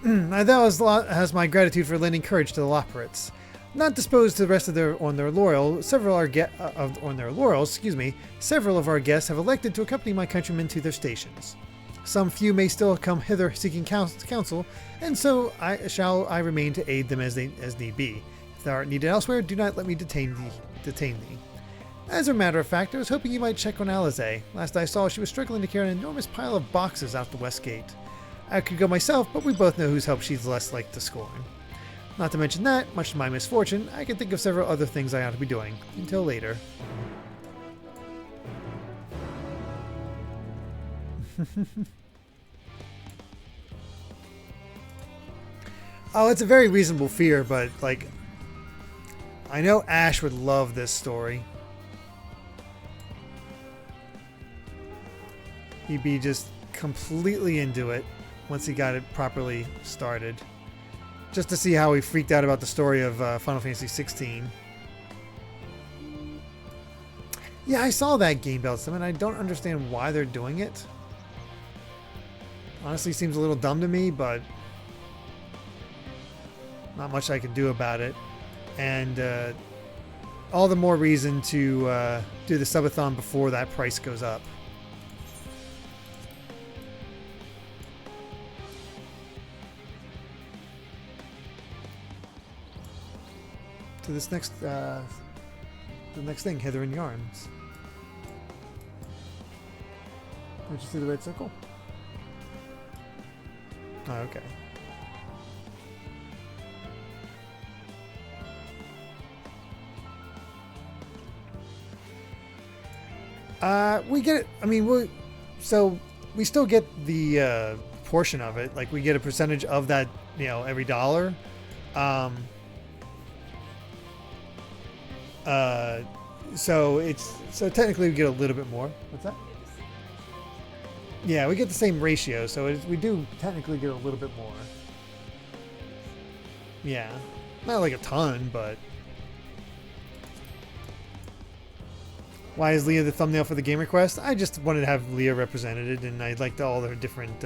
Speaker 1: That has my gratitude for lending courage to the Loprits. Not disposed to the rest of on their laurels, several of our guests have elected to accompany my countrymen to their stations. Some few may still come hither seeking counsel, and so I remain to aid them as need be. If thou art needed elsewhere, do not let me detain thee. As a matter of fact, I was hoping you might check on Alize. Last I saw, she was struggling to carry an enormous pile of boxes out the west gate. I could go myself, but we both know whose help she's less like to scorn. Not to mention that, much to my misfortune, I can think of several other things I ought to be doing. Until later. Oh, it's a very reasonable fear, but, like, I know Ash would love this story. He'd be just completely into it once he got it properly started. Just to see how he freaked out about the story of Final Fantasy XVI. Yeah, I saw that game belt and I don't understand why they're doing it. Honestly, seems a little dumb to me, but not much I can do about it. And all the more reason to do the subathon before that price goes up. To this next, the next thing, Hither and Yarns. Did you see the red circle? Oh, okay. We get it. I mean, we still get the portion of it. Like, we get a percentage of that, you know, every dollar. So technically we get a little bit more. What's that? Yeah, we get the same ratio, so we do technically get a little bit more. Yeah, not like a ton, but why is Leah the thumbnail for the game request? I just wanted to have Leah represented, and I liked all their different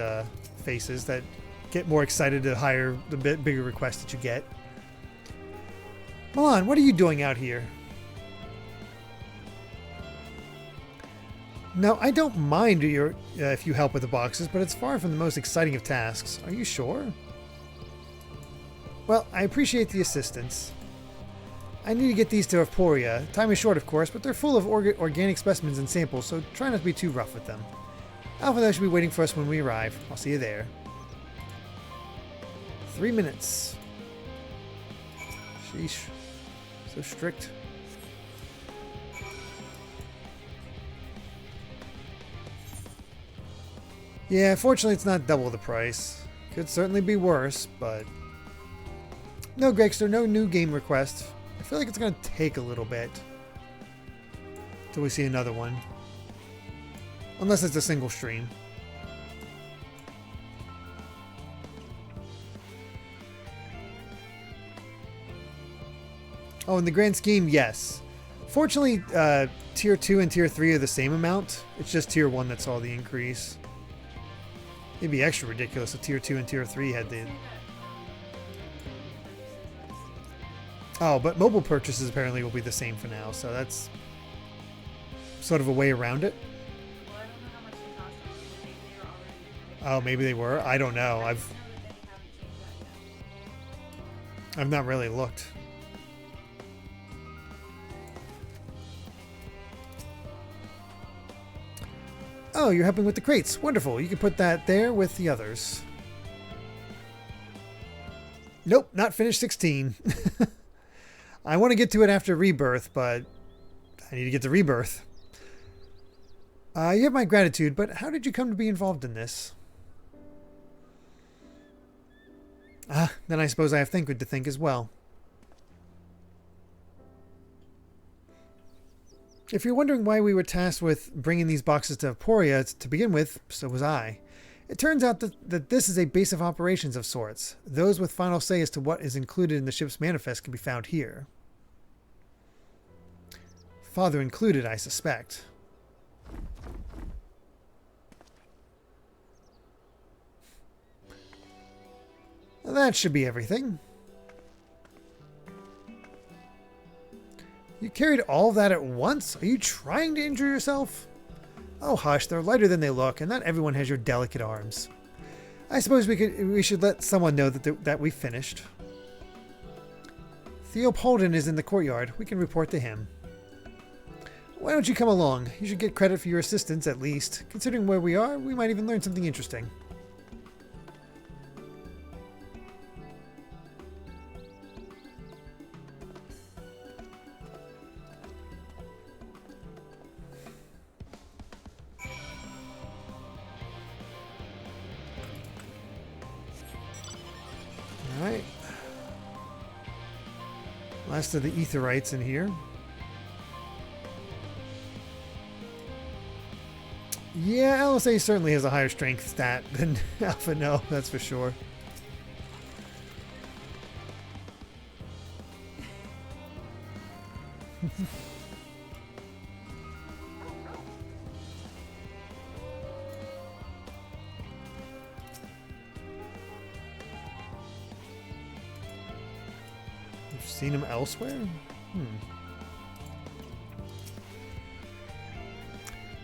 Speaker 1: faces that get more excited the higher, the bit bigger request that you get. Milan, what are you doing out here? No, I don't mind if you help with the boxes, but it's far from the most exciting of tasks. Are you sure? Well, I appreciate the assistance. I need to get these to Euphoria. Time is short, of course, but they're full of organic specimens and samples, so try not to be too rough with them. Alpha should be waiting for us when we arrive. I'll see you there. 3 minutes. Sheesh. So strict. Yeah, fortunately it's not double the price. Could certainly be worse, but... No, Gregster, no new game request. I feel like it's going to take a little bit till we see another one. Unless it's a single stream. Oh, in the grand scheme, yes. Fortunately, Tier 2 and Tier 3 are the same amount. It's just Tier 1 that saw the increase. It'd be extra ridiculous if Tier 2 and Tier 3 had the... Oh, but mobile purchases apparently will be the same for now, so that's sort of a way around it.
Speaker 2: Well, I don't know how much they cost. Maybe they were already.
Speaker 1: Oh, maybe they were. I don't know.
Speaker 2: I just know that they haven't changed that yet.
Speaker 1: I've not really looked. Oh, you're helping with the crates. Wonderful. You can put that there with the others. Nope, not finished 16. I want to get to it after Rebirth, but I need to get to Rebirth. You have my gratitude, but how did you come to be involved in this? Then I suppose I have Thancred to thank as well. If you're wondering why we were tasked with bringing these boxes to Emporia to begin with, so was I. It turns out that this is a base of operations of sorts. Those with final say as to what is included in the ship's manifest can be found here. Father included, I suspect. That should be everything. You carried all that at once? Are you trying to injure yourself? Oh hush, they're lighter than they look, and not everyone has your delicate arms. I suppose we should let someone know that we finished. Theo Polden is in the courtyard. We can report to him. Why don't you come along? You should get credit for your assistance at least. Considering where we are, we might even learn something interesting. Alright. Last of the Aetherites in here. Yeah, LSA certainly has a higher strength stat than Alpha No, that's for sure. You've seen him elsewhere?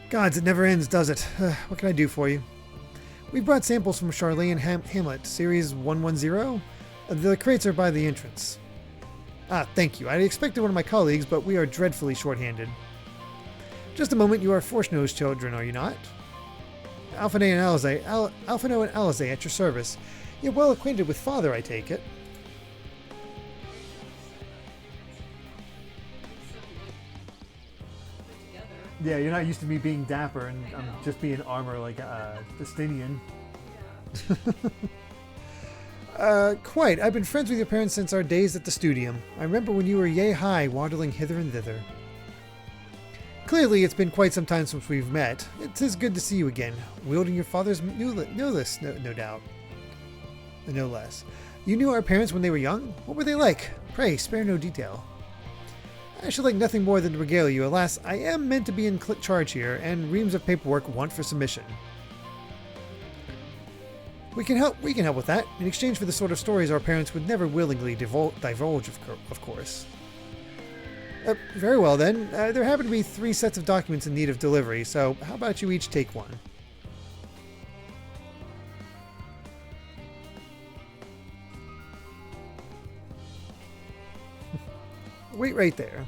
Speaker 1: Gods, it never ends, does it? What can I do for you? We brought samples from Charlene Hamlet, Series 110. The crates are by the entrance. Ah, thank you. I expected one of my colleagues, but we are dreadfully short-handed. Just a moment, you are Force-Nosed children, are you not? Alphino and Alizé at your service. You're well acquainted with Father, I take it. Yeah, you're not used to me being dapper, and I'm just being armor like Justinian. Quite. I've been friends with your parents since our days at the studium. I remember when you were yay high, waddling hither and thither. Clearly, it's been quite some time since we've met. It is good to see you again, wielding your father's no doubt. No less. You knew our parents when they were young? What were they like? Pray, spare no detail. I should like nothing more than to regale you. Alas, I am meant to be in charge here, and reams of paperwork want for submission. We can help with that, in exchange for the sort of stories our parents would never willingly divulge, of course. Very well then. There happen to be 3 sets of documents in need of delivery, so how about you each take one? Wait right there.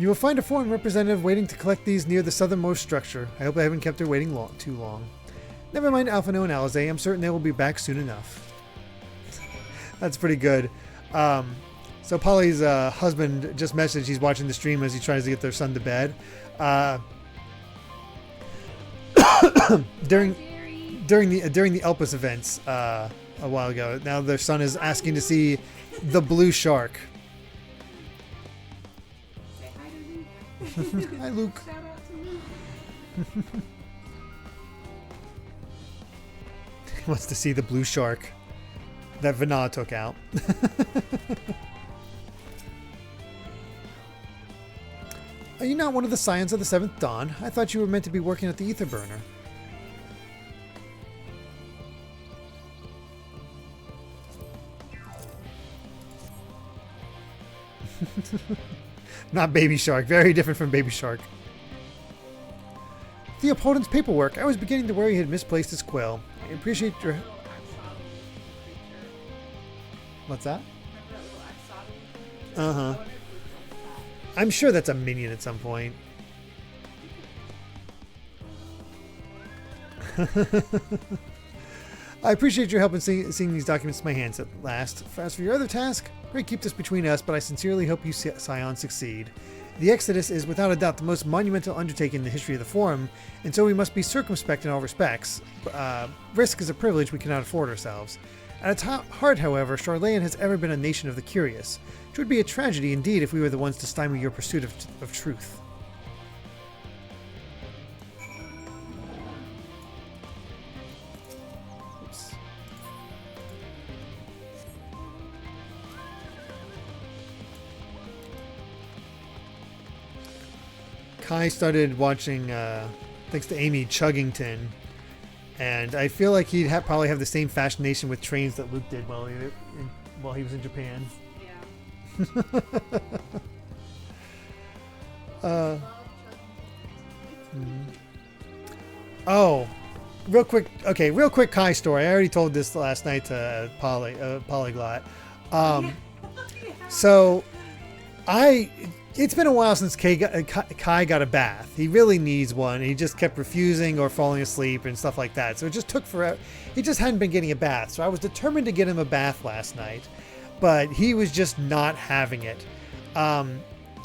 Speaker 1: You will find a foreign representative waiting to collect these near the southernmost structure. I hope I haven't kept her waiting too long. Never mind Alphino and Alize. I'm certain they will be back soon enough. That's pretty good. So Polly's husband just messaged he's watching the stream as he tries to get their son to bed. During the Elpis events a while ago. Now their son is asking to see the blue shark.
Speaker 2: Say hi to Luke.
Speaker 1: Hi, Luke.
Speaker 2: Shout out to Luke.
Speaker 1: He wants to see the blue shark that Venat took out. Are you not one of the Scions of the Seventh Dawn? I thought you were meant to be working at the Ether Burner. Not Baby Shark. Very different from Baby Shark. The opponent's paperwork. I was beginning to worry he had misplaced his quill. I appreciate your...
Speaker 2: Little axolotl creature.
Speaker 1: What's that?
Speaker 2: Remember that little axolotl creature?
Speaker 1: Uh-huh.
Speaker 2: I wonder if Luke wants
Speaker 1: I'm sure that's a minion at some point. I appreciate your help in seeing these documents in my hands at last. As for your other task, great, keep this between us, but I sincerely hope you Scions succeed. The Exodus is without a doubt the most monumental undertaking in the history of the Forum, and so we must be circumspect in all respects. Risk is a privilege we cannot afford ourselves. At its heart, however, Charlayan has ever been a nation of the curious, which would be a tragedy indeed if we were the ones to stymie your pursuit of truth. Oops. Kai started watching, thanks to Amy, Chuggington. And I feel like he'd probably have the same fascination with trains that Luke did while he was in Japan.
Speaker 2: Yeah.
Speaker 1: Oh, real quick Kai story. I already told this last night to Polyglot. So it's been a while since Kai got a bath. He really needs one. He just kept refusing or falling asleep and stuff like that. So it just took forever. He just hadn't been getting a bath. So I was determined to get him a bath last night, but he was just not having it.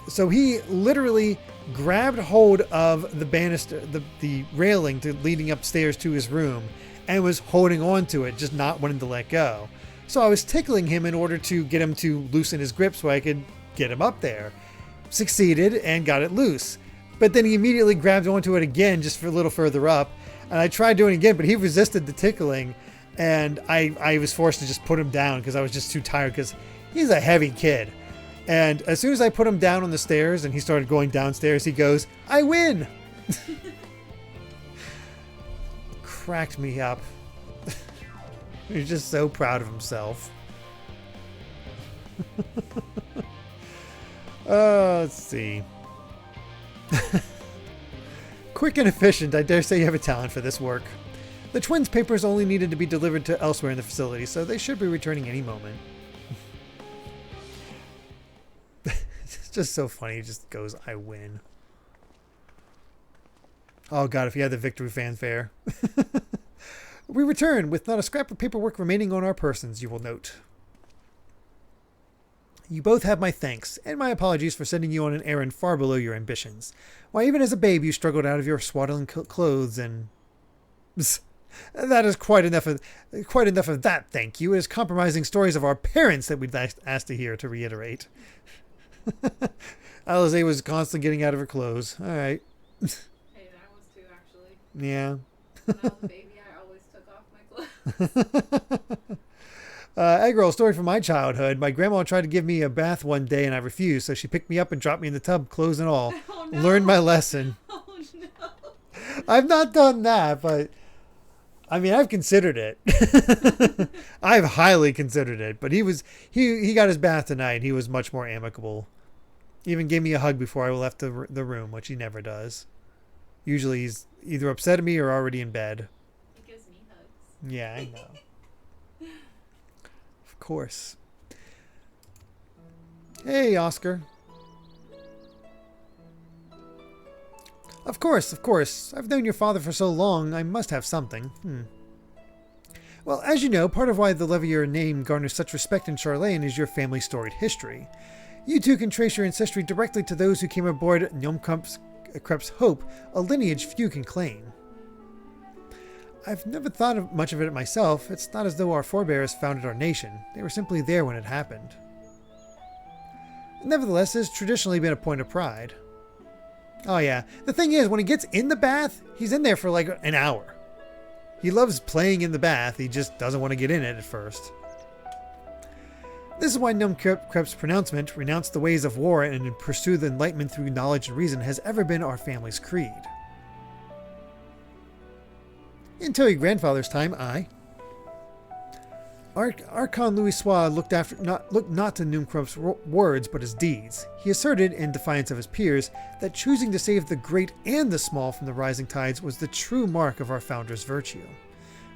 Speaker 1: So he literally grabbed hold of the banister, the railing leading upstairs to his room, and was holding on to it, just not wanting to let go. So I was tickling him in order to get him to loosen his grip so I could get him up there. Succeeded and got it loose. But then he immediately grabbed onto it again just for a little further up. And I tried doing it again, but he resisted the tickling. And I was forced to just put him down because I was just too tired because he's a heavy kid. And as soon as I put him down on the stairs and he started going downstairs, he goes, "I win!" Cracked me up. He's just so proud of himself. Let's see. Quick and efficient. I dare say you have a talent for this work. The twins' papers only needed to be delivered to elsewhere in the facility, so they should be returning any moment. It's just so funny. He just goes, "I win." Oh god, if he had the victory fanfare. We return with not a scrap of paperwork remaining on our persons, you will note. You both have my thanks, and my apologies for sending you on an errand far below your ambitions. Why, even as a babe you struggled out of your swaddling clothes and... That is quite enough of that, thank you. It is compromising stories of our parents that we'd asked to hear, to reiterate. Alize was constantly getting out of her clothes. Alright.
Speaker 2: Hey, I was too, actually.
Speaker 1: Yeah.
Speaker 2: When I was a baby, I always took off my clothes.
Speaker 1: Egg roll, story from my childhood. My grandma tried to give me a bath one day and I refused, so she picked me up and dropped me in the tub, clothes and all.
Speaker 2: Oh, no.
Speaker 1: Learned my lesson.
Speaker 2: Oh, no.
Speaker 1: I've not done that, but I mean, I've considered it. I've highly considered it, but he got his bath tonight. He was much more amicable. He even gave me a hug before I left the room, which he never does. Usually he's either upset at me or already in bed.
Speaker 2: He gives me hugs.
Speaker 1: Yeah, I know. Of course. Hey, Oscar. Of course, of course. I've known your father for so long, I must have something. Well, as you know, part of why the Levier name garners such respect in Charlene is your family's storied history. You too can trace your ancestry directly to those who came aboard Krep's Hope, a lineage few can claim. I've never thought of much of it myself. It's not as though our forebears founded our nation. They were simply there when it happened. Nevertheless, it has traditionally been a point of pride. Oh yeah, the thing is, when he gets in the bath, he's in there for like an hour. He loves playing in the bath, he just doesn't want to get in it at first. This is why Krep's pronouncement, renounce the ways of war and pursue the enlightenment through knowledge and reason, has ever been our family's creed. Until your grandfather's time, Archon Louis Sois looked not to Numkrup's words, but his deeds. He asserted, in defiance of his peers, that choosing to save the great and the small from the rising tides was the true mark of our founder's virtue.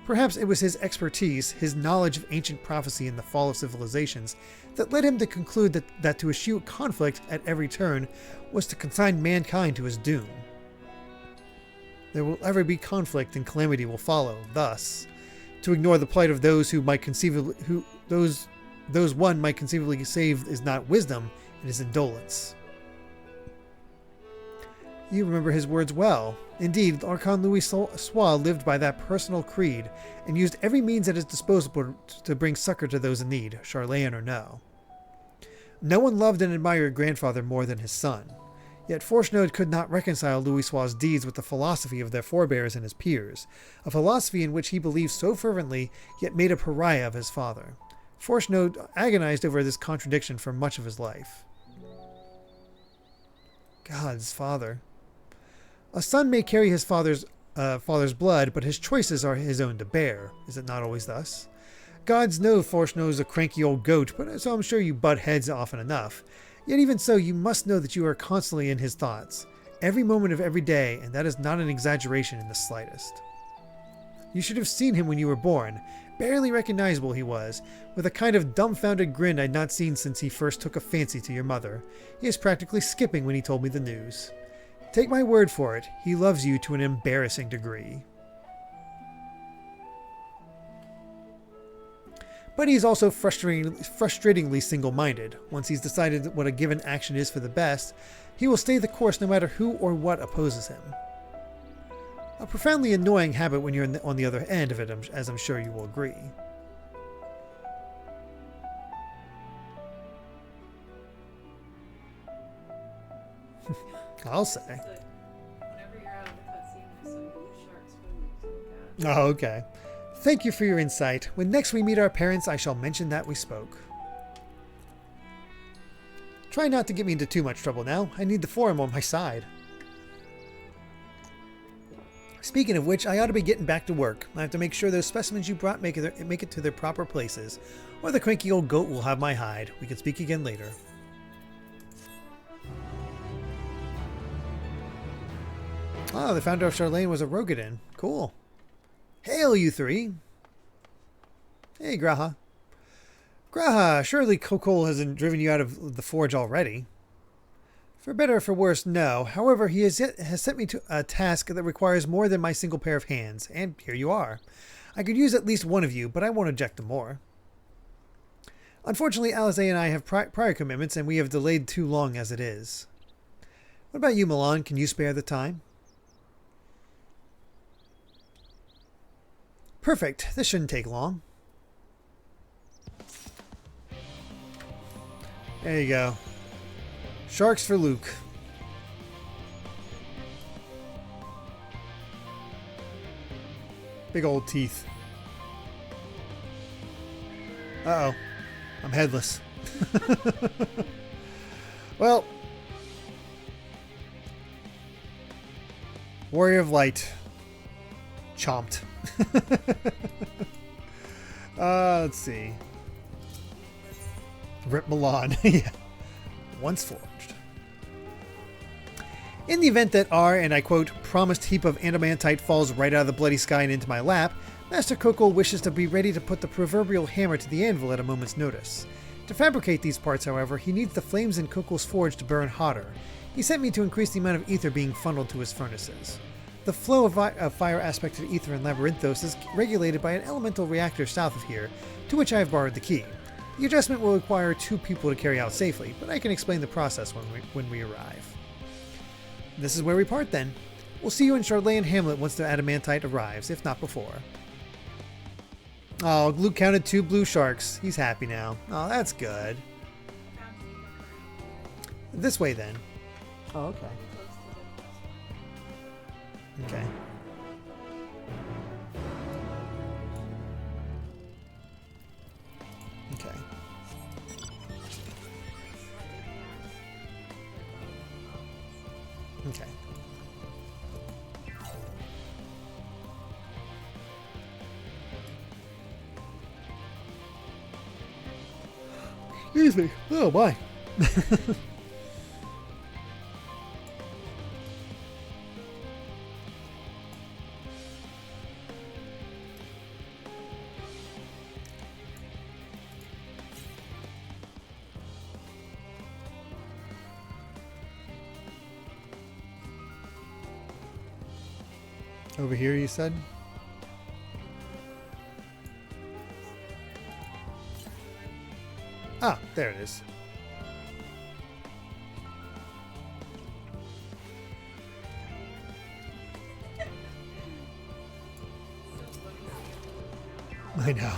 Speaker 1: Perhaps it was his expertise, his knowledge of ancient prophecy and the fall of civilizations, that led him to conclude that to eschew conflict at every turn was to consign mankind to his doom. There will ever be conflict and calamity will follow. Thus, to ignore the plight of those one might conceivably save is not wisdom, it is indolence. You remember his words well. Indeed, Archon Louis Sois lived by that personal creed and used every means at his disposal to bring succor to those in need, Charlayan or no. No one loved and admired your grandfather more than his son. Yet Forchnode could not reconcile Louis Sois' deeds with the philosophy of their forebears and his peers, a philosophy in which he believed so fervently, yet made a pariah of his father. Forchnode agonized over this contradiction for much of his life. God's father. A son may carry his father's blood, but his choices are his own to bear. Is it not always thus? Gods know Forchnode's a cranky old goat, but so I'm sure you butt heads often enough. Yet even so, you must know that you are constantly in his thoughts, every moment of every day, and that is not an exaggeration in the slightest. You should have seen him when you were born. Barely recognizable he was, with a kind of dumbfounded grin I'd not seen since he first took a fancy to your mother. He is practically skipping when he told me the news. Take my word for it, he loves you to an embarrassing degree. But he's also frustratingly single-minded. Once he's decided what a given action is for the best, he will stay the course no matter who or what opposes him. A profoundly annoying habit when you're on the other end of it, as I'm sure you will agree. I'll say.
Speaker 2: Whenever you're out of the cutscene, there's some blue shark's food to look at.
Speaker 1: Oh, okay. Thank you for your insight. When next we meet our parents, I shall mention that we spoke. Try not to get me into too much trouble now. I need the forum on my side. Speaking of which, I ought to be getting back to work. I have to make sure those specimens you brought make it to their proper places, or the cranky old goat will have my hide. We can speak again later. Oh, the founder of Charlene was a Rogadin. Cool. Hail, you three. Hey, Graha. Graha, surely Kokol hasn't driven you out of the forge already. For better or for worse, no. However, he has sent me to a task that requires more than my single pair of hands, and here you are. I could use at least one of you, but I won't object to more. Unfortunately, Alize and I have prior commitments, and we have delayed too long as it is. What about you, Milan? Can you spare the time? Perfect. This shouldn't take long. There you go. Sharks for Luke. Big old teeth. Uh-oh. I'm headless. Well. Warrior of Light. Chomped. Let's see. Rip Milan. Yeah. Once forged. In the event that our, and I quote, promised heap of adamantite falls right out of the bloody sky and into my lap, Master Kokol wishes to be ready to put the proverbial hammer to the anvil at a moment's notice. To fabricate these parts, however, he needs the flames in Kokol's forge to burn hotter. He sent me to increase the amount of ether being funneled to his furnaces. The flow of fire aspect of ether in Labyrinthos is regulated by an elemental reactor south of here, to which I have borrowed the key. The adjustment will require 2 people to carry out safely, but I can explain the process when we arrive. This is where we part then. We'll see you in Charlayan Hamlet once the adamantite arrives, if not before. Oh, Luke counted 2 blue sharks. He's happy now. Oh, that's good. This way then. Oh, okay. Okay. Okay. Okay. Excuse me. Oh, my. Over here, you said? Ah, there it is. I know.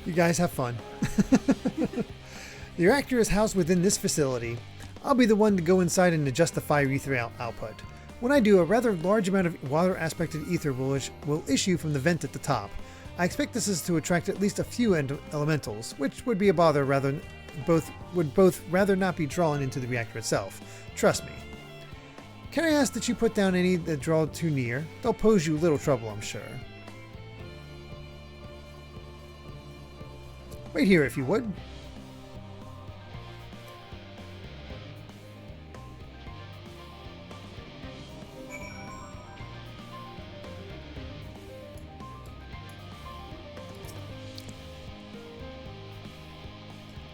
Speaker 1: You guys have fun. The reactor is housed within this facility. I'll be the one to go inside and adjust the fire ether output. When I do, a rather large amount of water aspected ether will issue from the vent at the top. I expect this is to attract at least a few elementals, which would be a bother would both rather not be drawn into the reactor itself. Trust me. Can I ask that you put down any that draw too near? They'll pose you little trouble, I'm sure. Wait here if you would.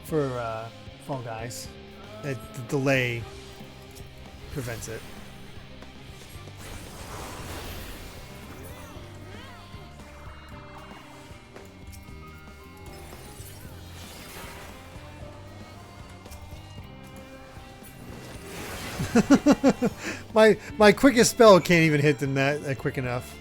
Speaker 1: For Fall Guys, the delay prevents it. my quickest spell can't even hit them that quick enough.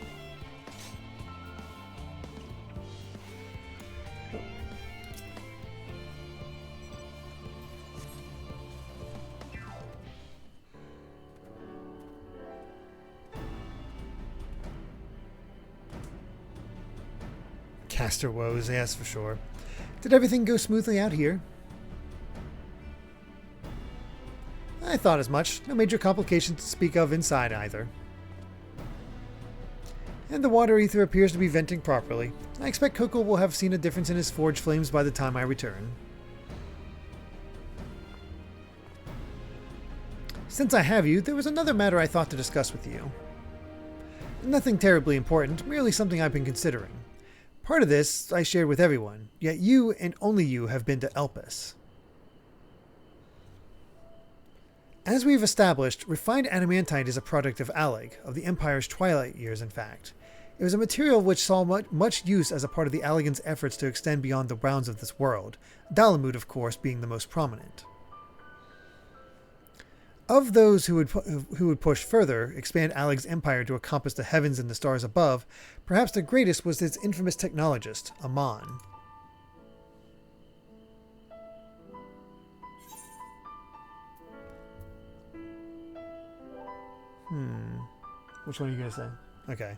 Speaker 1: Caster woes, yes, for sure. Did everything go smoothly out here? I thought as much. No major complications to speak of inside either. And the water ether appears to be venting properly. I expect Coco will have seen a difference in his forge flames by the time I return. Since I have you, there was another matter I thought to discuss with you. Nothing terribly important, merely something I've been considering. Part of this I shared with everyone, yet you and only you have been to Elpis. As we've established, refined adamantite is a product of Alleg, of the Empire's twilight years in fact. It was a material which saw much use as a part of the Allegans' efforts to extend beyond the bounds of this world, Dalamud of course being the most prominent. Of those who would push further, expand Alleg's empire to encompass the heavens and the stars above, perhaps the greatest was its infamous technologist, Amon. Which one are you going to say? Okay.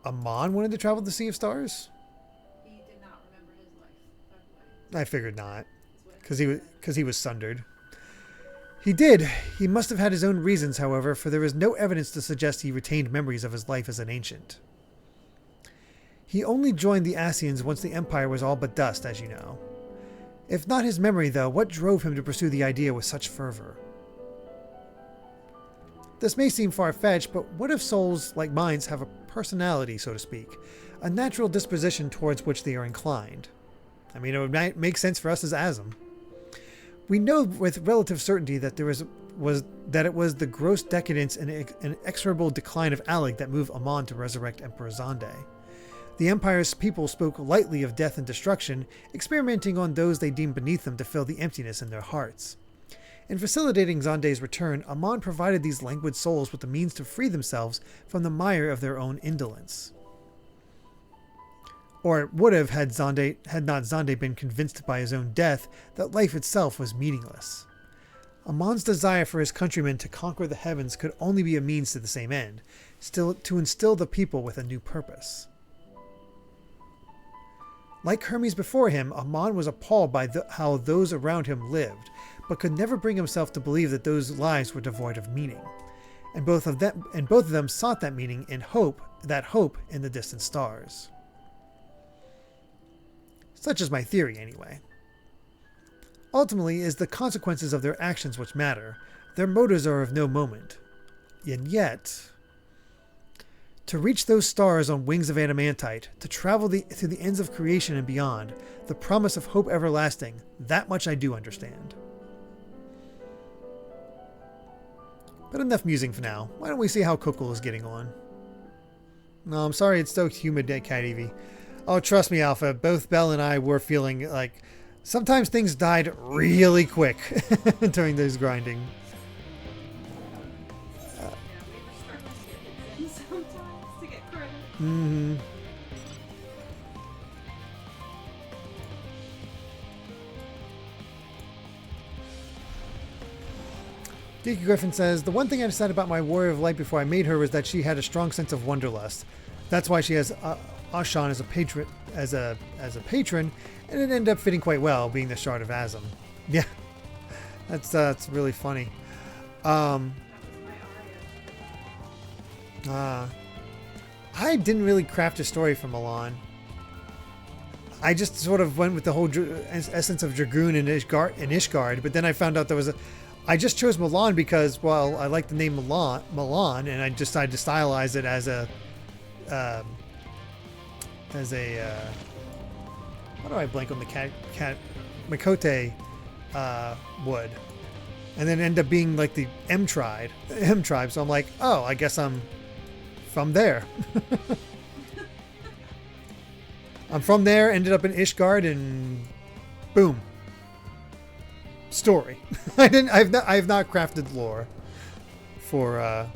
Speaker 1: Amon wanted to travel the Sea of Stars?
Speaker 2: He did not remember his life, by the way.
Speaker 1: I figured not. Because he was sundered. He did. He must have had his own reasons, however, for there is no evidence to suggest he retained memories of his life as an ancient. He only joined the Ascians once the Empire was all but dust, as you know. If not his memory, though, what drove him to pursue the idea with such fervor? This may seem far-fetched, but what if souls like mine have a personality, so to speak, a natural disposition towards which they are inclined? I mean, it would make sense for us as Asm. We know with relative certainty that it was the gross decadence and inexorable decline of Alec that moved Amon to resurrect Emperor Zonde. The Empire's people spoke lightly of death and destruction, experimenting on those they deemed beneath them to fill the emptiness in their hearts. In facilitating Zonde's return, Amon provided these languid souls with the means to free themselves from the mire of their own indolence. Or it would have had not Zonde been convinced by his own death that life itself was meaningless. Amon's desire for his countrymen to conquer the heavens could only be a means to the same end, still to instill the people with a new purpose. Like Hermes before him, Amon was appalled by how those around him lived, but could never bring himself to believe that those lives were devoid of meaning. And both of them sought that meaning in hope in the distant stars. Such is my theory, anyway. Ultimately, it is the consequences of their actions which matter. Their motives are of no moment. And yet, to reach those stars on wings of adamantite, to travel to the ends of creation and beyond, the promise of hope everlasting, that much I do understand. But enough musing for now. Why don't we see how Kukul is getting on? No, I'm sorry it's so humid at Cat Evie. Oh, trust me, Alpha. Both Belle and I were feeling like sometimes things died really quick during those grinding.
Speaker 2: Yeah, we were struggling to get hits in sometimes to get credit.
Speaker 1: Mm-hmm. Geeky Griffin says, the one thing I decided about my Warrior of Light before I made her was that she had a strong sense of wanderlust. That's why she has Ashan as a patron, and it ended up fitting quite well, being the Shard of Asm. Yeah, that's really funny.
Speaker 2: That was my Arya.
Speaker 1: I didn't really craft a story for Milan. I just sort of went with the whole essence of Dragoon and Ishgard, but then I found out I just chose Milan because, well, I like the name Milan, and I decided to stylize it as a how do I blank on the cat Makote wood, and then end up being like the M tribe. So I'm like, oh, I guess I'm from there. I'm from there. Ended up in Ishgard, and boom. Story. I have not crafted lore for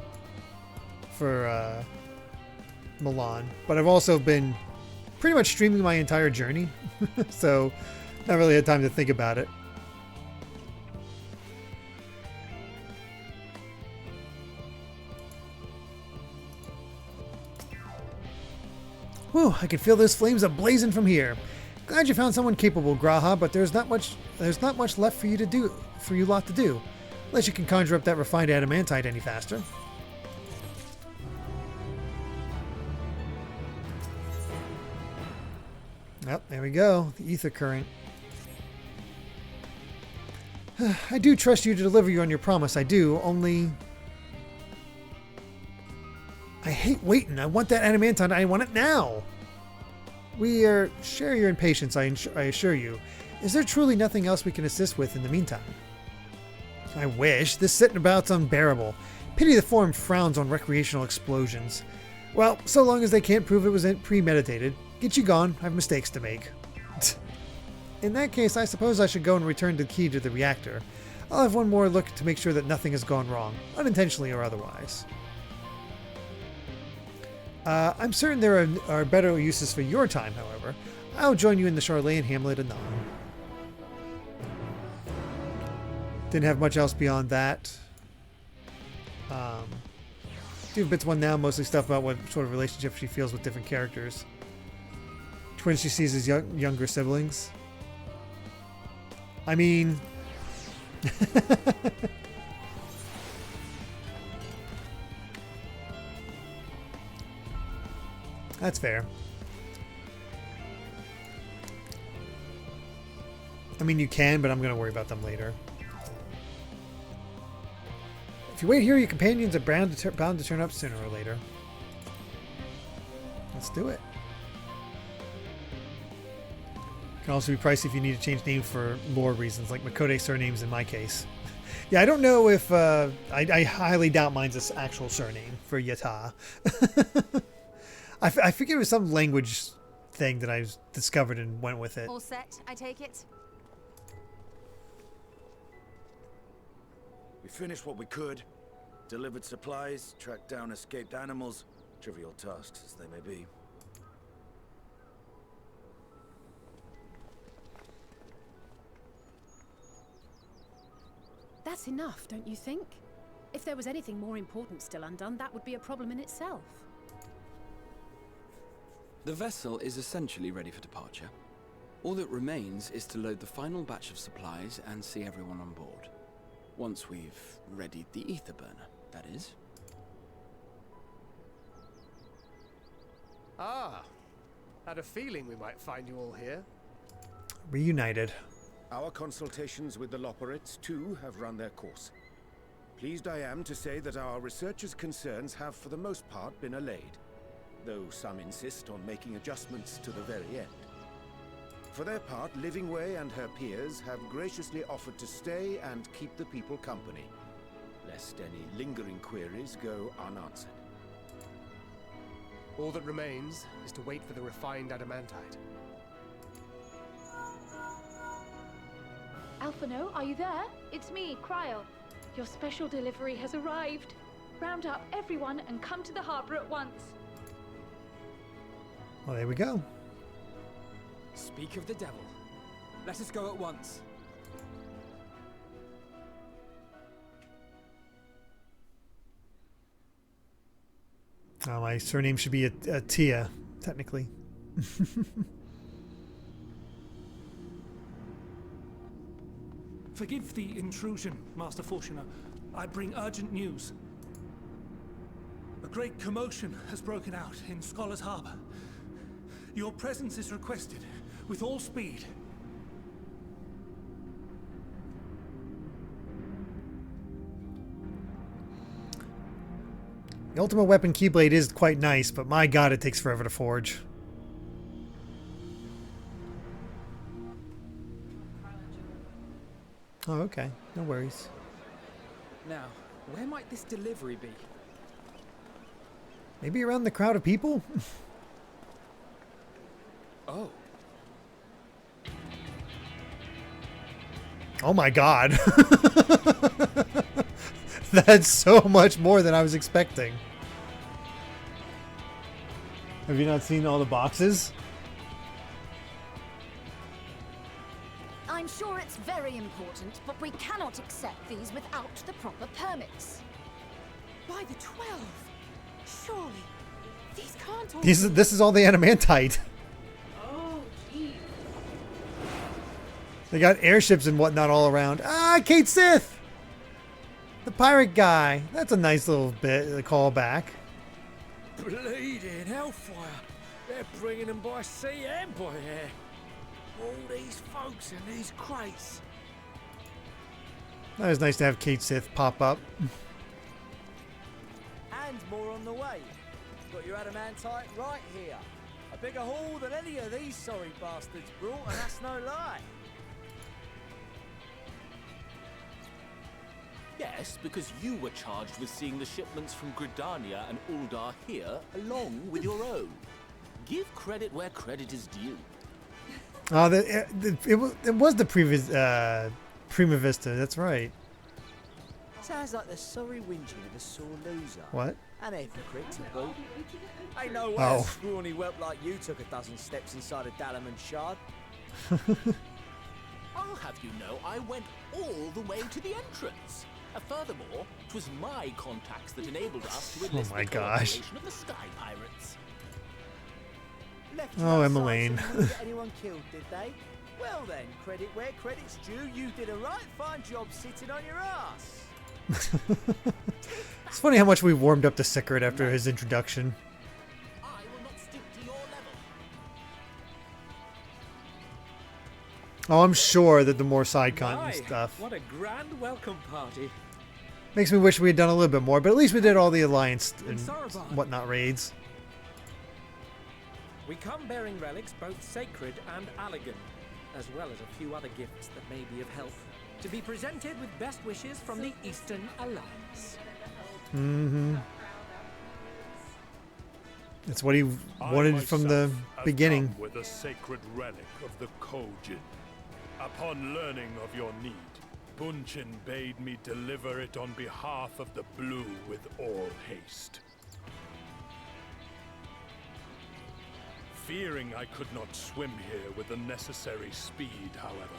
Speaker 1: Milan, but I've also been pretty much streaming my entire journey, so not really had time to think about it. Whew, I can feel those flames ablazing from here. Glad you found someone capable, Graha, but there's not much left for you lot to do, unless you can conjure up that refined adamantite any faster. Yep, there we go. The ether current. I do trust you to deliver you on your promise, I do, only I hate waiting. I want that adamantite. I want it now. Share your impatience, I assure you. Is there truly nothing else we can assist with in the meantime? I wish. This sitting about's unbearable. Pity the forum frowns on recreational explosions. Well, so long as they can't prove it was premeditated. Get you gone. I have mistakes to make. In that case, I suppose I should go and return the key to the reactor. I'll have one more look to make sure that nothing has gone wrong, unintentionally or otherwise. I'm certain there are better uses for your time, however. I'll join you in the Charlayan hamlet anon. Didn't have much else beyond that. Do bits one now, mostly stuff about what sort of relationship she feels with different characters. Twins she sees as younger siblings. I mean... That's fair. I mean, you can, but I'm going to worry about them later. If you wait here, your companions are bound to turn up sooner or later. Let's do it. Can also be pricey if you need to change name for lore reasons, like Makode surnames in my case. Yeah, I don't know if... I highly doubt mine's this actual surname for Yata. I figured it was some language thing that I discovered and went with it.
Speaker 8: All set, I take it?
Speaker 9: We finished what we could. Delivered supplies, tracked down escaped animals. Trivial tasks as they may be.
Speaker 10: That's enough, don't you think? If there was anything more important still undone, that would be a problem in itself.
Speaker 11: The vessel is essentially ready for departure. All that remains is to load the final batch of supplies and see everyone on board. Once we've readied the ether burner, that is.
Speaker 4: Ah, had a feeling we might find you all here.
Speaker 1: Reunited.
Speaker 5: Our consultations with the Loperates, too, have run their course. Pleased I am to say that our researchers' concerns have for the most part been allayed, though some insist on making adjustments to the very end. For their part, Livingway and her peers have graciously offered to stay and keep the people company, lest any lingering queries go unanswered.
Speaker 4: All that remains is to wait for the refined adamantite.
Speaker 12: Alphino, are you there? It's me, Cryo. Your special delivery has arrived. Round up everyone and come to the harbor at once.
Speaker 1: Well, there we go.
Speaker 13: Speak of the devil. Let us go at once.
Speaker 1: Oh, my surname should be a Tia, technically.
Speaker 14: Forgive the intrusion, Master Fortuner. I bring urgent news. A great commotion has broken out in Scholar's Harbor. Your presence is requested, with all speed.
Speaker 1: The ultimate weapon Keyblade is quite nice, but my god, it takes forever to forge. Oh, okay. No worries.
Speaker 13: Now, where might this delivery be?
Speaker 1: Maybe around the crowd of people?
Speaker 13: Oh.
Speaker 1: Oh my god. That's so much more than I was expecting. Have you not seen all the boxes?
Speaker 8: I'm sure it's very important, but we cannot accept these without the proper permits.
Speaker 10: By the 12! Surely, these can't all...
Speaker 1: This is all the adamantite.
Speaker 12: Oh, geez.
Speaker 1: They got airships and whatnot all around. Ah, Kate Sith! The pirate guy. That's a nice little bit of a callback.
Speaker 9: Bleeding hellfire. They're bringing them by sea and by air. All these folks in these crates.
Speaker 1: That was nice to have Kate Sith pop up.
Speaker 15: And more on the way. Got your adamantite right here. A bigger haul than any of these sorry bastards brought, and that's no lie.
Speaker 16: Yes, because you were charged with seeing the shipments from Gridania and Uldar here, along with your own. Give credit where credit is due.
Speaker 1: Oh, it was the previous Prima Vista. That's right.
Speaker 15: Sounds like the sorry whinging of a sore loser.
Speaker 1: What?
Speaker 15: An hypocrite to boot. Ain't no way
Speaker 1: Oh.
Speaker 15: a scrawny whelp like you took a dozen steps inside a Dalaman shard.
Speaker 16: I'll have you know I went all the way to the entrance. Furthermore, 'twas my contacts that enabled us to enlist
Speaker 1: my
Speaker 16: the
Speaker 1: gosh.
Speaker 16: cooperation of the Sky Pirates.
Speaker 15: Left
Speaker 1: Oh,
Speaker 15: you outside
Speaker 1: Emmeline.
Speaker 15: so you wouldn't get anyone killed, did they? Well then, credit where credit's due. You did a right fine job sitting on your ass.
Speaker 1: It's funny how much we warmed up to Secret after his introduction.
Speaker 16: I will not stoop to your level.
Speaker 1: Oh, I'm sure that the more side content
Speaker 15: My,
Speaker 1: stuff
Speaker 15: what a grand welcome party.
Speaker 1: makes me wish we had done a little bit more, but at least we did all the Alliance and
Speaker 15: Sarabar.
Speaker 1: whatnot raids.
Speaker 15: We come bearing relics both sacred and elegant, as well as a few other gifts that may be of help, to be presented with best wishes from the Eastern Alliance.
Speaker 1: Mm-hmm. That's what he wanted from the beginning.
Speaker 17: Come with a sacred relic of the Kojin. Upon learning of your need, Bunchin bade me deliver it on behalf of the Blue with all haste. Fearing I could not swim here with the necessary speed, however,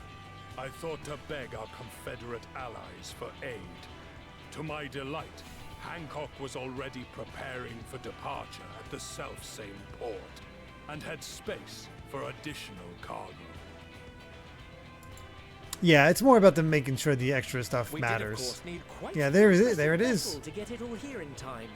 Speaker 17: I thought to beg our Confederate allies for aid. To my delight, Hancock was already preparing for departure at the self-same port, and had space for additional cargo.
Speaker 1: Yeah, it's more about them making sure the extra stuff
Speaker 15: We
Speaker 1: matters.
Speaker 15: did, of course, need quite
Speaker 1: Yeah,
Speaker 15: a
Speaker 1: there
Speaker 15: impressive
Speaker 1: it is.
Speaker 15: vessel to get it all here in time.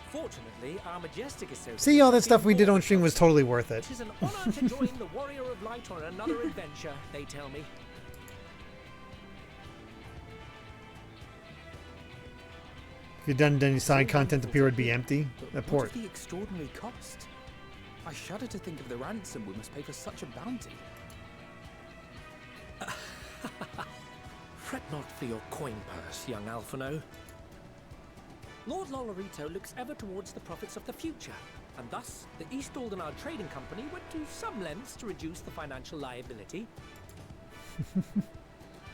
Speaker 15: Fortunately, our majestic associate.
Speaker 1: See, all that stuff we did on stream was totally worth it.
Speaker 15: It is an honor to join the Warrior of Light on another adventure, they tell me.
Speaker 1: If you'd done any side content, the pier would be empty. The
Speaker 11: What
Speaker 1: port.
Speaker 11: of the extraordinary cost? I shudder to think of the ransom we must pay for such a bounty.
Speaker 15: Fret not for your coin purse, young Alphino. Lord Lolorito looks ever towards the profits of the future, and thus the East Aldenar Trading Company went to some lengths to reduce the financial liability.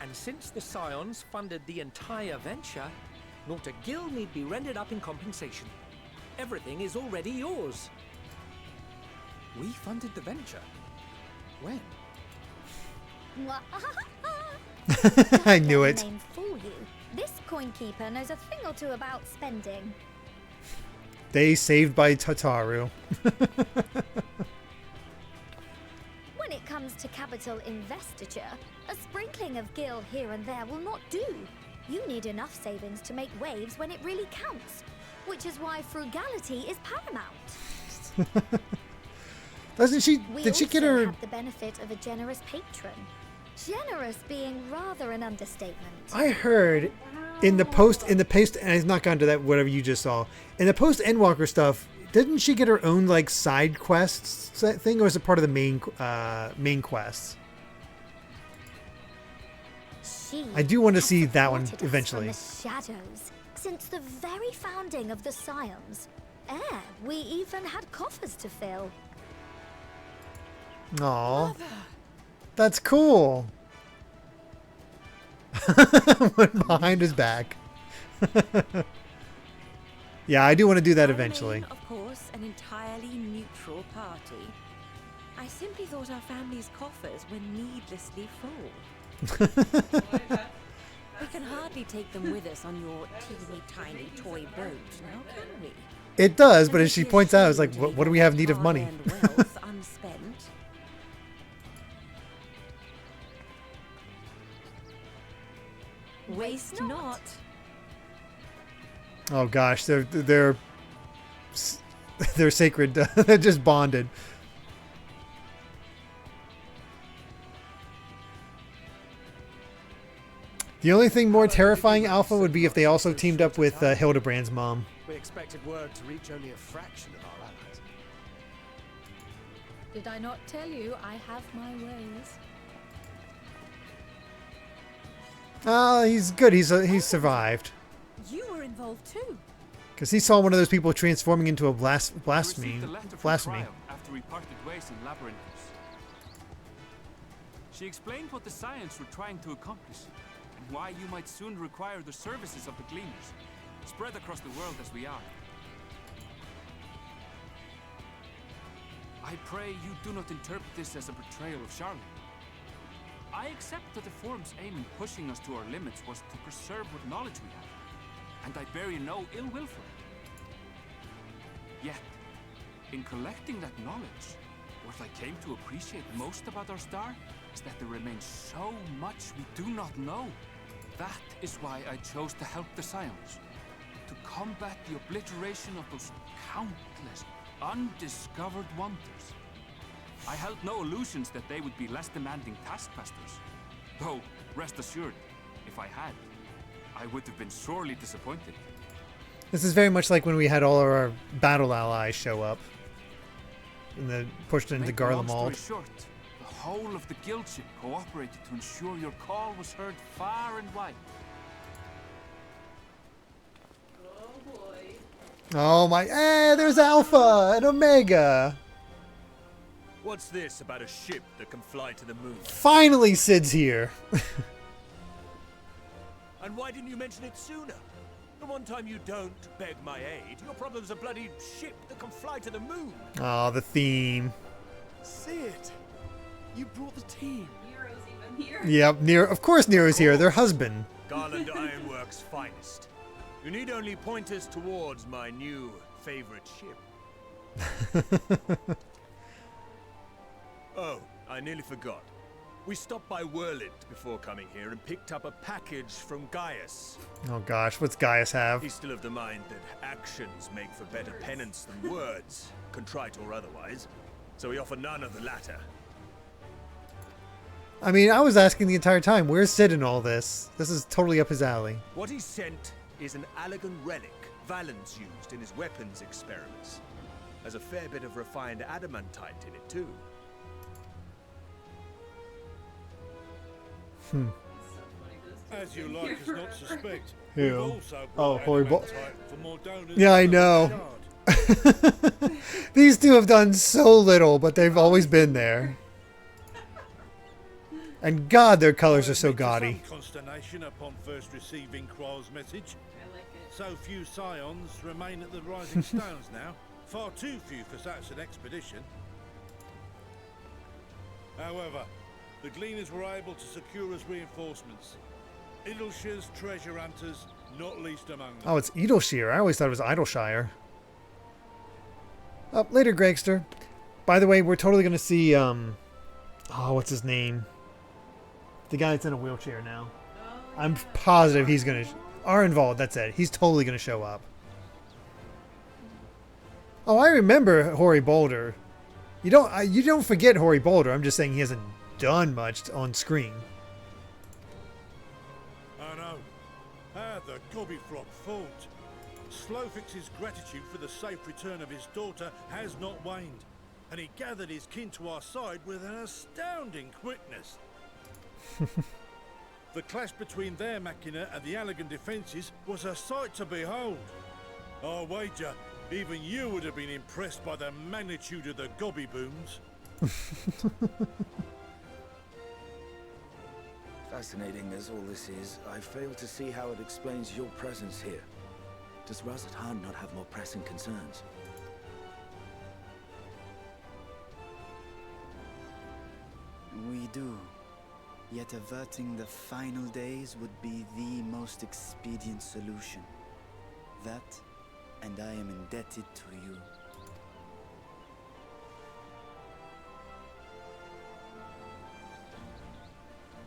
Speaker 15: And since the Scions funded the entire venture, not a gill need be rendered up in compensation. Everything is already yours.
Speaker 11: We funded the venture. When?
Speaker 1: I knew it.
Speaker 3: Name fool you. This coin keeper knows a thing or two about spending.
Speaker 1: They saved by Tataru.
Speaker 3: When it comes to capital investiture, a sprinkling of gil here and there will not do. You need enough savings to make waves when it really counts, which is why frugality is paramount.
Speaker 1: Doesn't she?
Speaker 3: We
Speaker 1: Did she get
Speaker 3: also
Speaker 1: her?
Speaker 3: have the benefit of a generous patron. Generous being rather an understatement.
Speaker 1: I heard in the post, and it's not gone to that. Whatever you just saw in the post Endwalker stuff. Didn't she get her own like side quests thing, or is it part of the main quests? I do want to see that one eventually.
Speaker 3: From the shadows. Since the very founding of the Scions. We even had coffers to fill.
Speaker 1: Aw. That's cool. Went behind his back. Yeah, I do want to do that eventually.
Speaker 18: Remain, of course, an entirely neutral party. I simply thought our family's coffers were needlessly full. We can hardly take them with us on your teeny tiny toy boat, now can we?
Speaker 1: It does, but as she points out, it's like, what do we have need of money?
Speaker 18: Wealth unspent. Waste not.
Speaker 1: Oh gosh, they're sacred. They're just bonded. The only thing more terrifying, Alpha, would be if they also teamed up with Hildebrand's mom.
Speaker 4: We expected word to reach only a fraction of our allies.
Speaker 10: Did I not tell you I have my ways?
Speaker 1: Oh, he's good. He's survived.
Speaker 10: You were involved too.
Speaker 1: Because he saw one of those people transforming into a blasphemy.
Speaker 19: Received a letter from Cryo after we parted ways in Labyrinthus. She explained what the Scions were trying to accomplish, and why you might soon require the services of the Gleaners, spread across the world as we are. I pray you do not interpret this as a betrayal of Charlotte. I accept that the Forum's aim in pushing us to our limits was to preserve what knowledge we have, and I bear you no ill will for it. Yet, in collecting that knowledge, what I came to appreciate most about our star is that there remains so much we do not know. That is why I chose to help the Scions, to combat the obliteration of those countless Undiscovered wonders. I held no illusions that they would be less demanding taskmasters. Though, rest assured, if I had, I would have been sorely disappointed.
Speaker 1: This is very much like when we had all of our battle allies show up. And then pushed into
Speaker 19: Make a long
Speaker 1: Garlemald.
Speaker 19: story short, the whole of the guildship cooperated to ensure your call was heard far and wide.
Speaker 1: Oh my, there's Alpha and Omega.
Speaker 9: What's this about a ship that can fly to the moon?
Speaker 1: Finally, Sid's here.
Speaker 9: And why didn't you mention it sooner? The one time you don't beg my aid, your problem's a bloody ship that can fly to the moon.
Speaker 1: Oh, the theme.
Speaker 9: Sid, you brought the team.
Speaker 2: Nero's even here.
Speaker 1: Yep, of course Nero's here, their husband.
Speaker 9: Garland Ironworks' finest. You need only point us towards my new favorite ship. Oh, I nearly forgot. We stopped by Whirlwind before coming here and picked up a package from Gaius.
Speaker 1: Oh gosh, what's Gaius have?
Speaker 9: He's still of the mind that actions make for better penance than words, contrite or otherwise. So we offer none of the latter.
Speaker 1: I mean, I was asking the entire time, where's Sid in all this? This is totally up his alley.
Speaker 9: What he sent is an Allegan relic Valens used in his weapons experiments. There's a fair bit of refined adamantite in it too.
Speaker 20: As you like us not suspect.
Speaker 1: Who? Oh, horrible. Yeah, I know. These two have done so little, but they've always been there. And God, their colors are so gaudy.
Speaker 20: Some consternation upon first receiving Kryl's message. So few scions remain at the Rising Stones now. Far too few for such an expedition. However, the Gleaners were able to secure us reinforcements. Idleshire's treasure hunters, not least among them.
Speaker 1: Oh, it's Idleshire. I always thought it was Idleshire. Up later, Gregster. By the way, we're totally going to see, oh, what's his name? The guy that's in a wheelchair now. I'm positive he's going to... Arenvald, that's it. He's totally going to show up. Oh, I remember Hoary Boulder. You don't forget Hoary Boulder. I'm just saying he hasn't done much on screen.
Speaker 20: I know. The Gobbyfrog thought. Slowfix's gratitude for the safe return of his daughter has not waned, and he gathered his kin to our side with an astounding quickness. The clash between their machina and the Allegan defences was a sight to behold. I wager even you would have been impressed by the magnitude of the gobby booms.
Speaker 5: Fascinating as all this is, I fail to see how it explains your presence here. Does Razat not have more pressing concerns?
Speaker 21: We do. Yet averting the final days would be the most expedient solution. That, and I am indebted to you.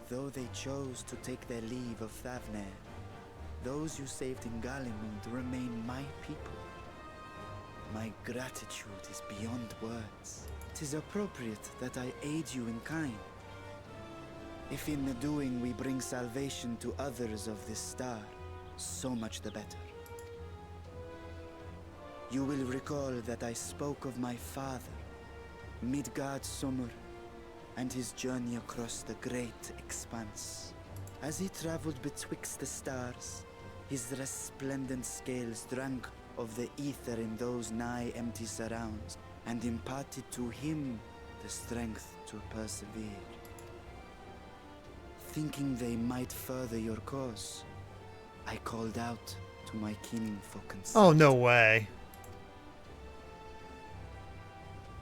Speaker 21: Though they chose to take their leave of Thavnair, those you saved in Garlemald remain my people. My gratitude is beyond words. 'Tis appropriate that I aid you in kind. If in the doing we bring salvation to others of this star, so much the better. You will recall that I spoke of my father, Midgard Summer, and his journey across the great expanse. As he traveled betwixt the stars, his resplendent scales drank of the ether in those nigh empty surrounds, and imparted to him the strength to persevere. Thinking they might further your cause, I called out to my kin for consent.
Speaker 1: Oh, no way.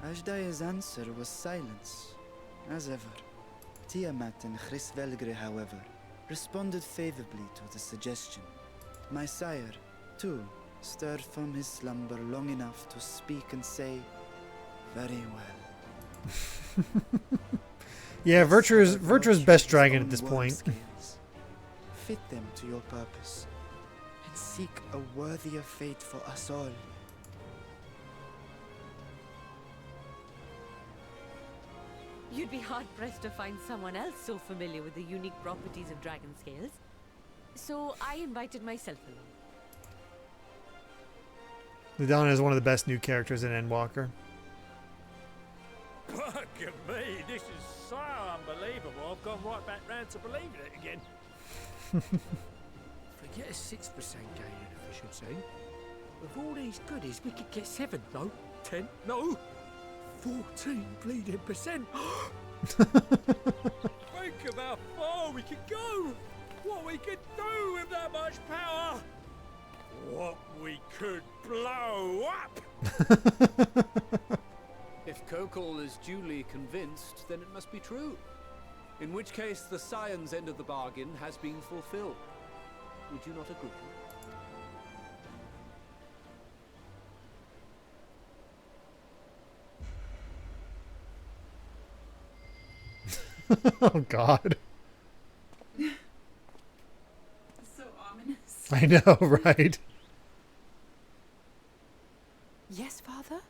Speaker 21: Ashdaya's answer was silence, as ever. Tiamat and Hrisvelgre, however, responded favorably to the suggestion. My sire, too, stirred from his slumber long enough to speak and say, "Very well."
Speaker 1: Yeah, Virtue's best dragon at this point.
Speaker 21: Fit them to your purpose, and seek a worthier fate for us all.
Speaker 18: You'd be hard-pressed to find someone else so familiar with the unique properties of dragon scales. So I invited myself along.
Speaker 1: Ludana is one of the best new characters in Endwalker.
Speaker 9: Fuck me, this is so unbelievable. I've gone right back round to believing it again. Forget a 6% gain in efficiency. With all these goodies, we could get 7, no, 10, no, 14 bleeding percent. Think of how far we could go. What we could do with that much power. What we could blow up.
Speaker 4: If Kokol is duly convinced, then it must be true. In which case, the science end of the bargain has been fulfilled. Would you not agree?
Speaker 1: Oh, God.
Speaker 2: So ominous.
Speaker 1: I know, right?
Speaker 10: Yes, Father?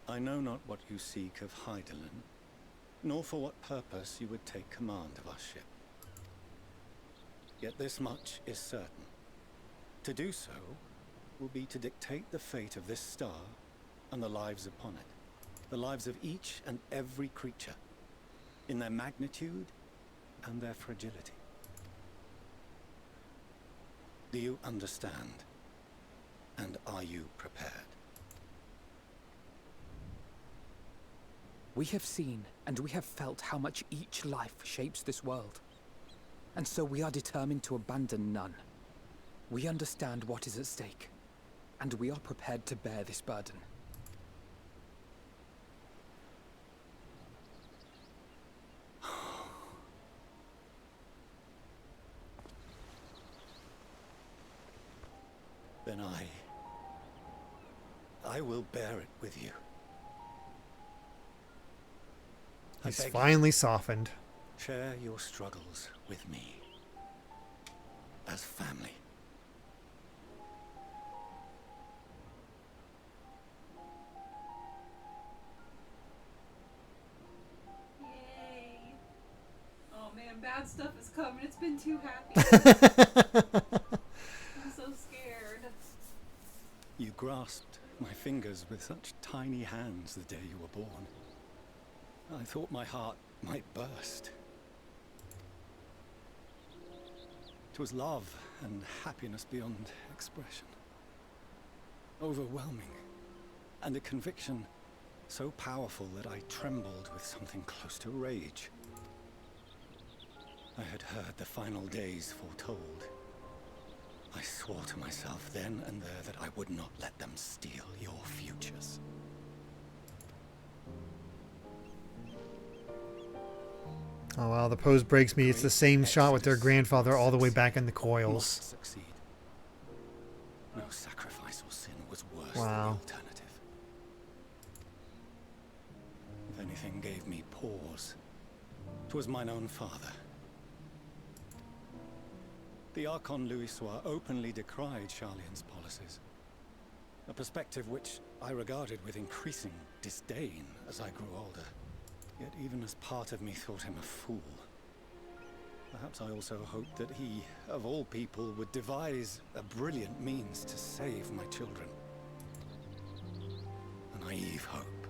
Speaker 6: I know not what you seek of Hydaelyn, nor for what purpose you would take command of our ship. Yet this much is certain. To do so will be to dictate the fate of this star and the lives upon it. The lives of each and every creature, in their magnitude and their fragility. Do you understand? And are you prepared?
Speaker 13: We have seen and we have felt how much each life shapes this world. And so we are determined to abandon none. We understand what is at stake, and we are prepared to bear this burden.
Speaker 6: Then I will bear it with you.
Speaker 1: He's finally softened.
Speaker 6: Share your struggles with me. As family.
Speaker 2: Yay. Oh man, bad stuff is coming. It's been too happy. I'm so scared.
Speaker 6: You grasped my fingers with such tiny hands the day you were born. I thought my heart might burst. It was love and happiness beyond expression. Overwhelming. And a conviction so powerful that I trembled with something close to rage. I had heard the final days foretold. I swore to myself then and there that I would not let them steal your futures.
Speaker 1: Oh wow, the pose breaks me. It's the same shot with their grandfather all the way back in the coils.
Speaker 6: Succeed. No sacrifice or sin was worse
Speaker 1: Wow.
Speaker 6: than the alternative. If anything gave me pause, 'twas mine own father. The Archon Louisois openly decried Charlian's policies, a perspective which I regarded with increasing disdain as I grew older. Yet even as part of me thought him a fool. Perhaps I also hoped that he, of all people, would devise a brilliant means to save my children. A naive hope,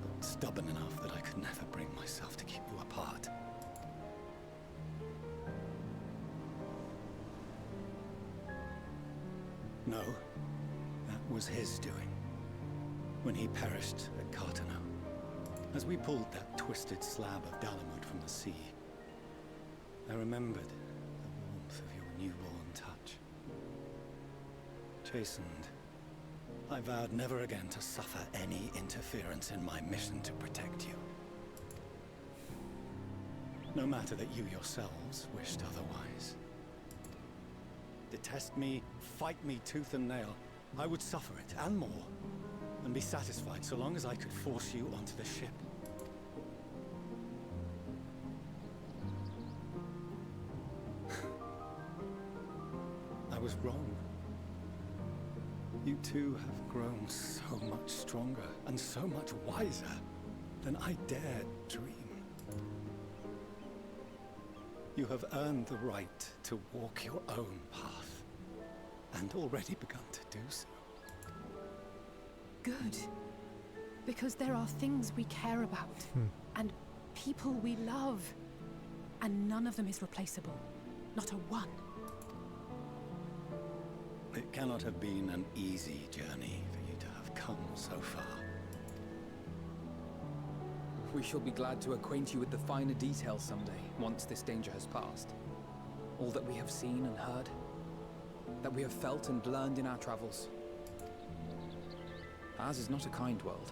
Speaker 6: but stubborn enough that I could never bring myself to keep you apart. No, that was his doing, when he perished at Cartano. As we pulled that twisted slab of Dalamud from the sea, I remembered the warmth of your newborn touch. Chastened, I vowed never again to suffer any interference in my mission to protect you. No matter that you yourselves wished otherwise. Detest me, fight me tooth and nail, I would suffer it, and more, and be satisfied so long as I could force you onto the ship. I was wrong. You two have grown so much stronger and so much wiser than I dared dream. You have earned the right to walk your own path, and already begun to do so.
Speaker 10: Good. Because there are things we care about, and people we love, and none of them is replaceable. Not a one.
Speaker 6: It cannot have been an easy journey for you to have come so far.
Speaker 13: We shall be glad to acquaint you with the finer details someday, once this danger has passed. All that we have seen and heard, that we have felt and learned in our travels. Ours is not a kind world,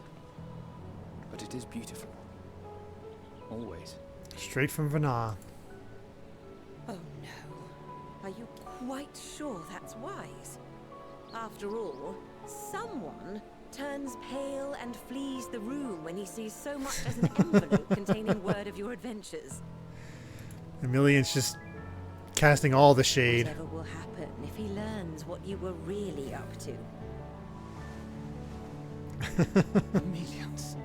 Speaker 13: but it is beautiful. Always.
Speaker 1: Straight from Venat.
Speaker 18: Oh no. Are you quite sure that's wise? After all, someone turns pale and flees the room when he sees so much as an envelope containing word of your adventures.
Speaker 1: Emilian's just casting all the shade.
Speaker 18: Whatever will happen if he learns what you were really up to?
Speaker 6: Millions.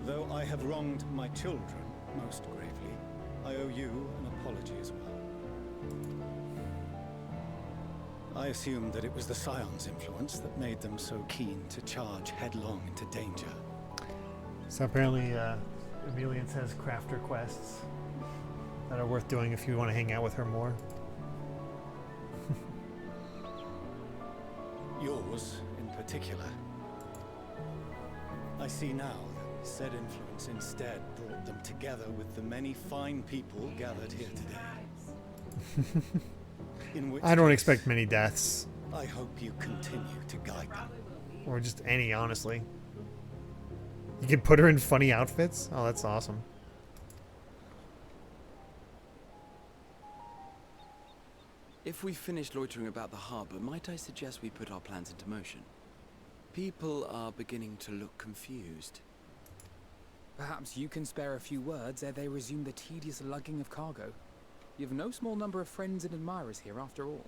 Speaker 6: Though I have wronged my children most gravely, I owe you an apology as well. I assumed that it was the Scion's influence that made them so keen to charge headlong into danger.
Speaker 1: So apparently, Emilian has crafter quests that are worth doing if you want to hang out with her more.
Speaker 6: Yours, in particular. I see now that said influence instead brought them together with the many fine people gathered here today. In which
Speaker 1: I don't expect many deaths.
Speaker 6: I hope you continue to guide them.
Speaker 1: Or just any, honestly. You can put her in funny outfits? Oh, that's awesome.
Speaker 11: If we've finished loitering about the harbor, might I suggest we put our plans into motion? People are beginning to look confused.
Speaker 13: Perhaps you can spare a few words ere they resume the tedious lugging of cargo. You have no small number of friends and admirers here after all.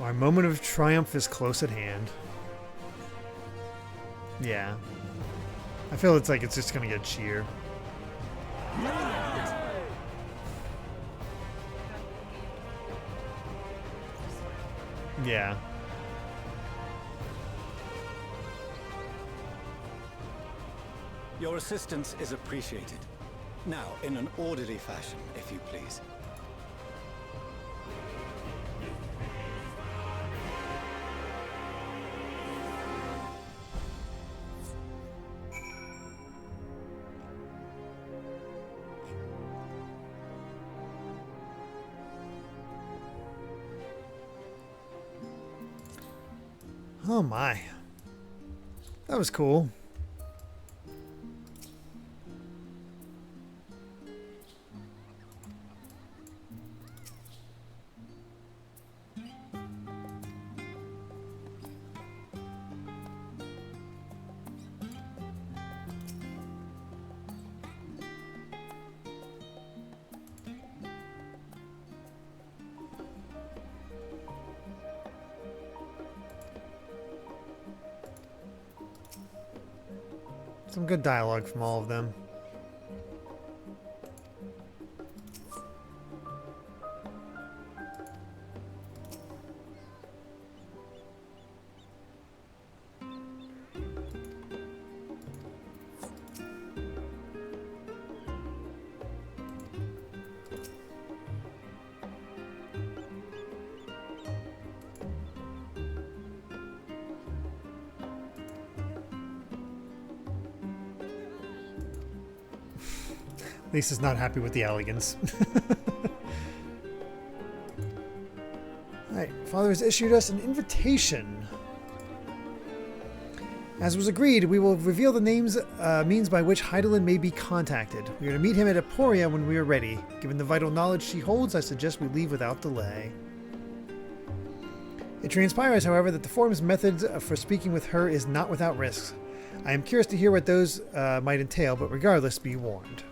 Speaker 1: Our moment of triumph is close at hand. Yeah. I feel it's like it's just gonna get cheer. Yeah.
Speaker 6: Your assistance is appreciated. Now, in an orderly fashion, if you please.
Speaker 1: Oh my. That was cool. Some good dialogue from all of them. Lisa's not happy with the elegance. Alright, Father has issued us an invitation. As was agreed, we will reveal the means by which Hydaelyn may be contacted. We are to meet him at Aporia when we are ready. Given the vital knowledge she holds, I suggest we leave without delay. It transpires, however, that the Forum's methods for speaking with her is not without risks. I am curious to hear what those might entail, but regardless, be warned.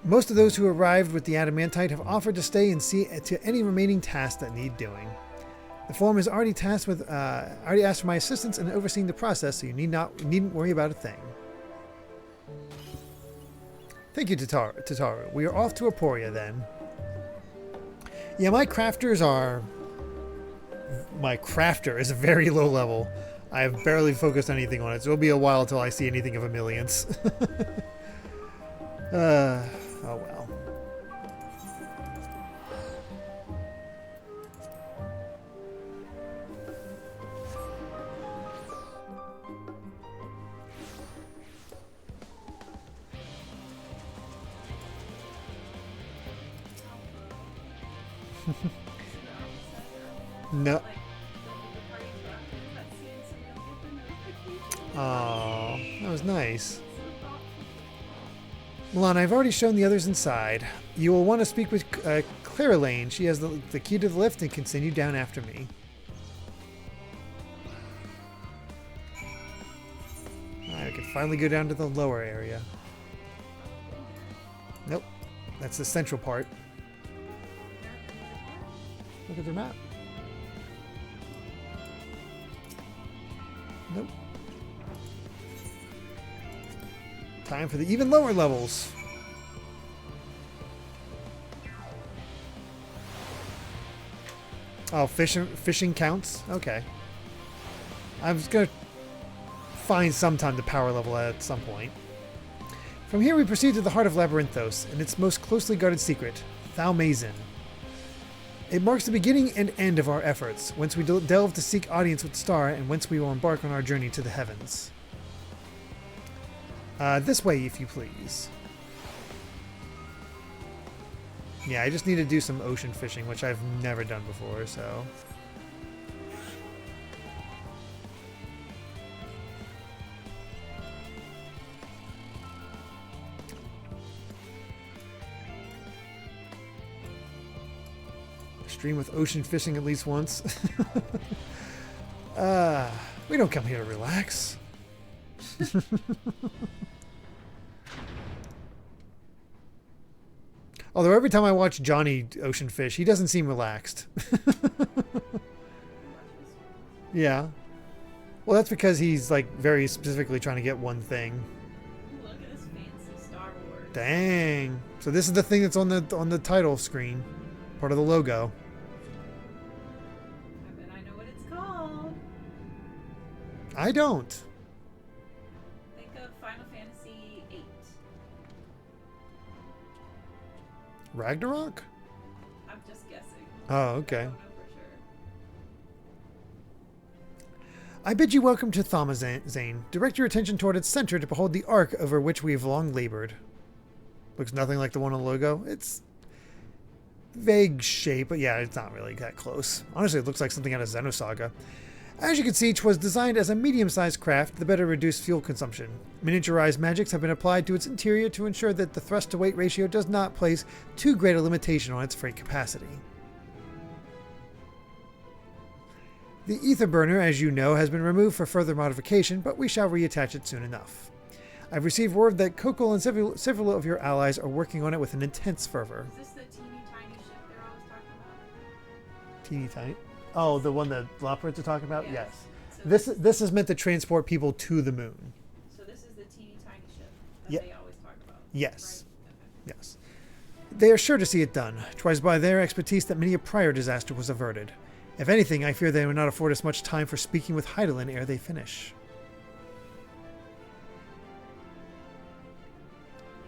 Speaker 1: Most of those who arrived with the adamantite have offered to stay and see to any remaining tasks that need doing. The Forum is already tasked with, already asked for my assistance in overseeing the process, so you needn't worry about a thing. Thank you, Tataru. We are off to Aporia then. Yeah, my crafter is a very low level. I have barely focused anything on it, so it'll be a while until I see anything of Emilian's. Oh well. No. Oh, that was nice. Milan, I've already shown the others inside. You will want to speak with Clara Lane. She has the key to the lift and can send you down after me. I can finally go down to the lower area. Nope. That's the central part. Look at their map. Nope. Time for the even lower levels. Oh, fishing counts? Okay. I was going to find some time to power level at some point. From here we proceed to the heart of Labyrinthos and its most closely guarded secret, Thalmazin. It marks the beginning and end of our efforts, whence we delve to seek audience with the star and whence we will embark on our journey to the heavens. This way, if you please. Yeah, I just need to do some ocean fishing, which I've never done before, so... Stream with ocean fishing at least once. We don't come here to relax. Although every time I watch Johnny ocean fish, he doesn't seem relaxed. Yeah. Well, that's because he's like very specifically trying to get one thing.
Speaker 2: Look at this fancy Star Wars.
Speaker 1: Dang. So this is the thing that's on the title screen, part of the logo.
Speaker 2: I bet I know what it's called.
Speaker 1: I don't.
Speaker 2: Think of Final Fantasy VIII.
Speaker 1: Ragnarok?
Speaker 2: I'm just guessing.
Speaker 1: Oh, okay.
Speaker 2: I don't know for sure.
Speaker 1: I bid you welcome to Thalmazin. Direct your attention toward its center to behold the arc over which we have long labored. Looks nothing like the one on the logo. It's vague shape, but yeah, it's not really that close. Honestly, it looks like something out of Xenosaga. As you can see, 'twas designed as a medium-sized craft, the better reduce fuel consumption. Miniaturized magics have been applied to its interior to ensure that the thrust-to-weight ratio does not place too great a limitation on its freight capacity. The ether burner, as you know, has been removed for further modification, but we shall reattach it soon enough. I've received word that Kokol and several of your allies are working on it with an intense fervor.
Speaker 2: Is this the teeny tiny ship they're always talking about?
Speaker 1: Teeny tiny? Oh, the one that Loppers are talking about?
Speaker 2: Yes.
Speaker 1: Yes.
Speaker 2: So
Speaker 1: This is meant to transport people to the moon.
Speaker 2: So this is the teeny tiny ship that
Speaker 1: Yeah.
Speaker 2: they always talk about.
Speaker 1: Yes.
Speaker 2: Right? Okay.
Speaker 1: Yes. They are sure to see it done. 'Twas by their expertise that many a prior disaster was averted. If anything, I fear they will not afford us much time for speaking with Hydaelyn ere they finish.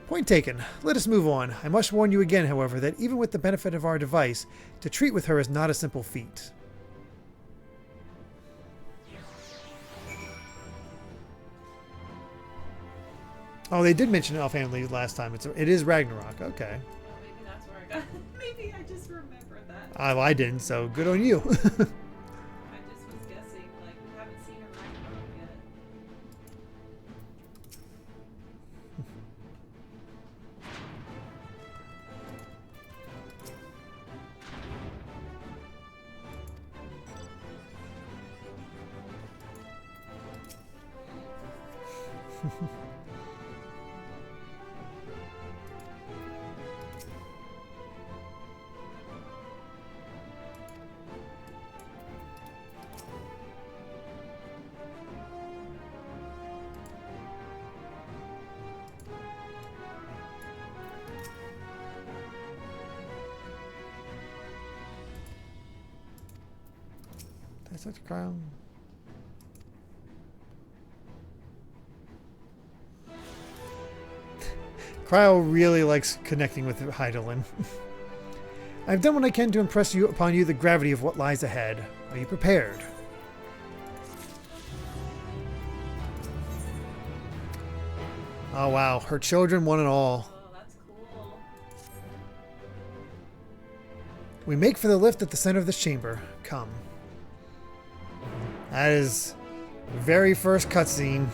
Speaker 1: Point taken. Let us move on. I must warn you again, however, that even with the benefit of our device, to treat with her is not a simple feat. Oh, they did mention Elf Family last time. It is Ragnarok. Okay.
Speaker 2: Well, maybe that's where I got. Maybe I just remembered that.
Speaker 1: Well, I didn't, so good on you.
Speaker 2: I just was guessing. Like, we haven't seen a Ragnarok yet.
Speaker 1: That's such a crown. Cryo really likes connecting with Heidelin. I've done what I can to impress upon you the gravity of what lies ahead. Are you prepared? Oh wow, her children won it all.
Speaker 2: Oh, that's cool.
Speaker 1: We make for the lift at the center of this chamber. Come. That is the very first cutscene.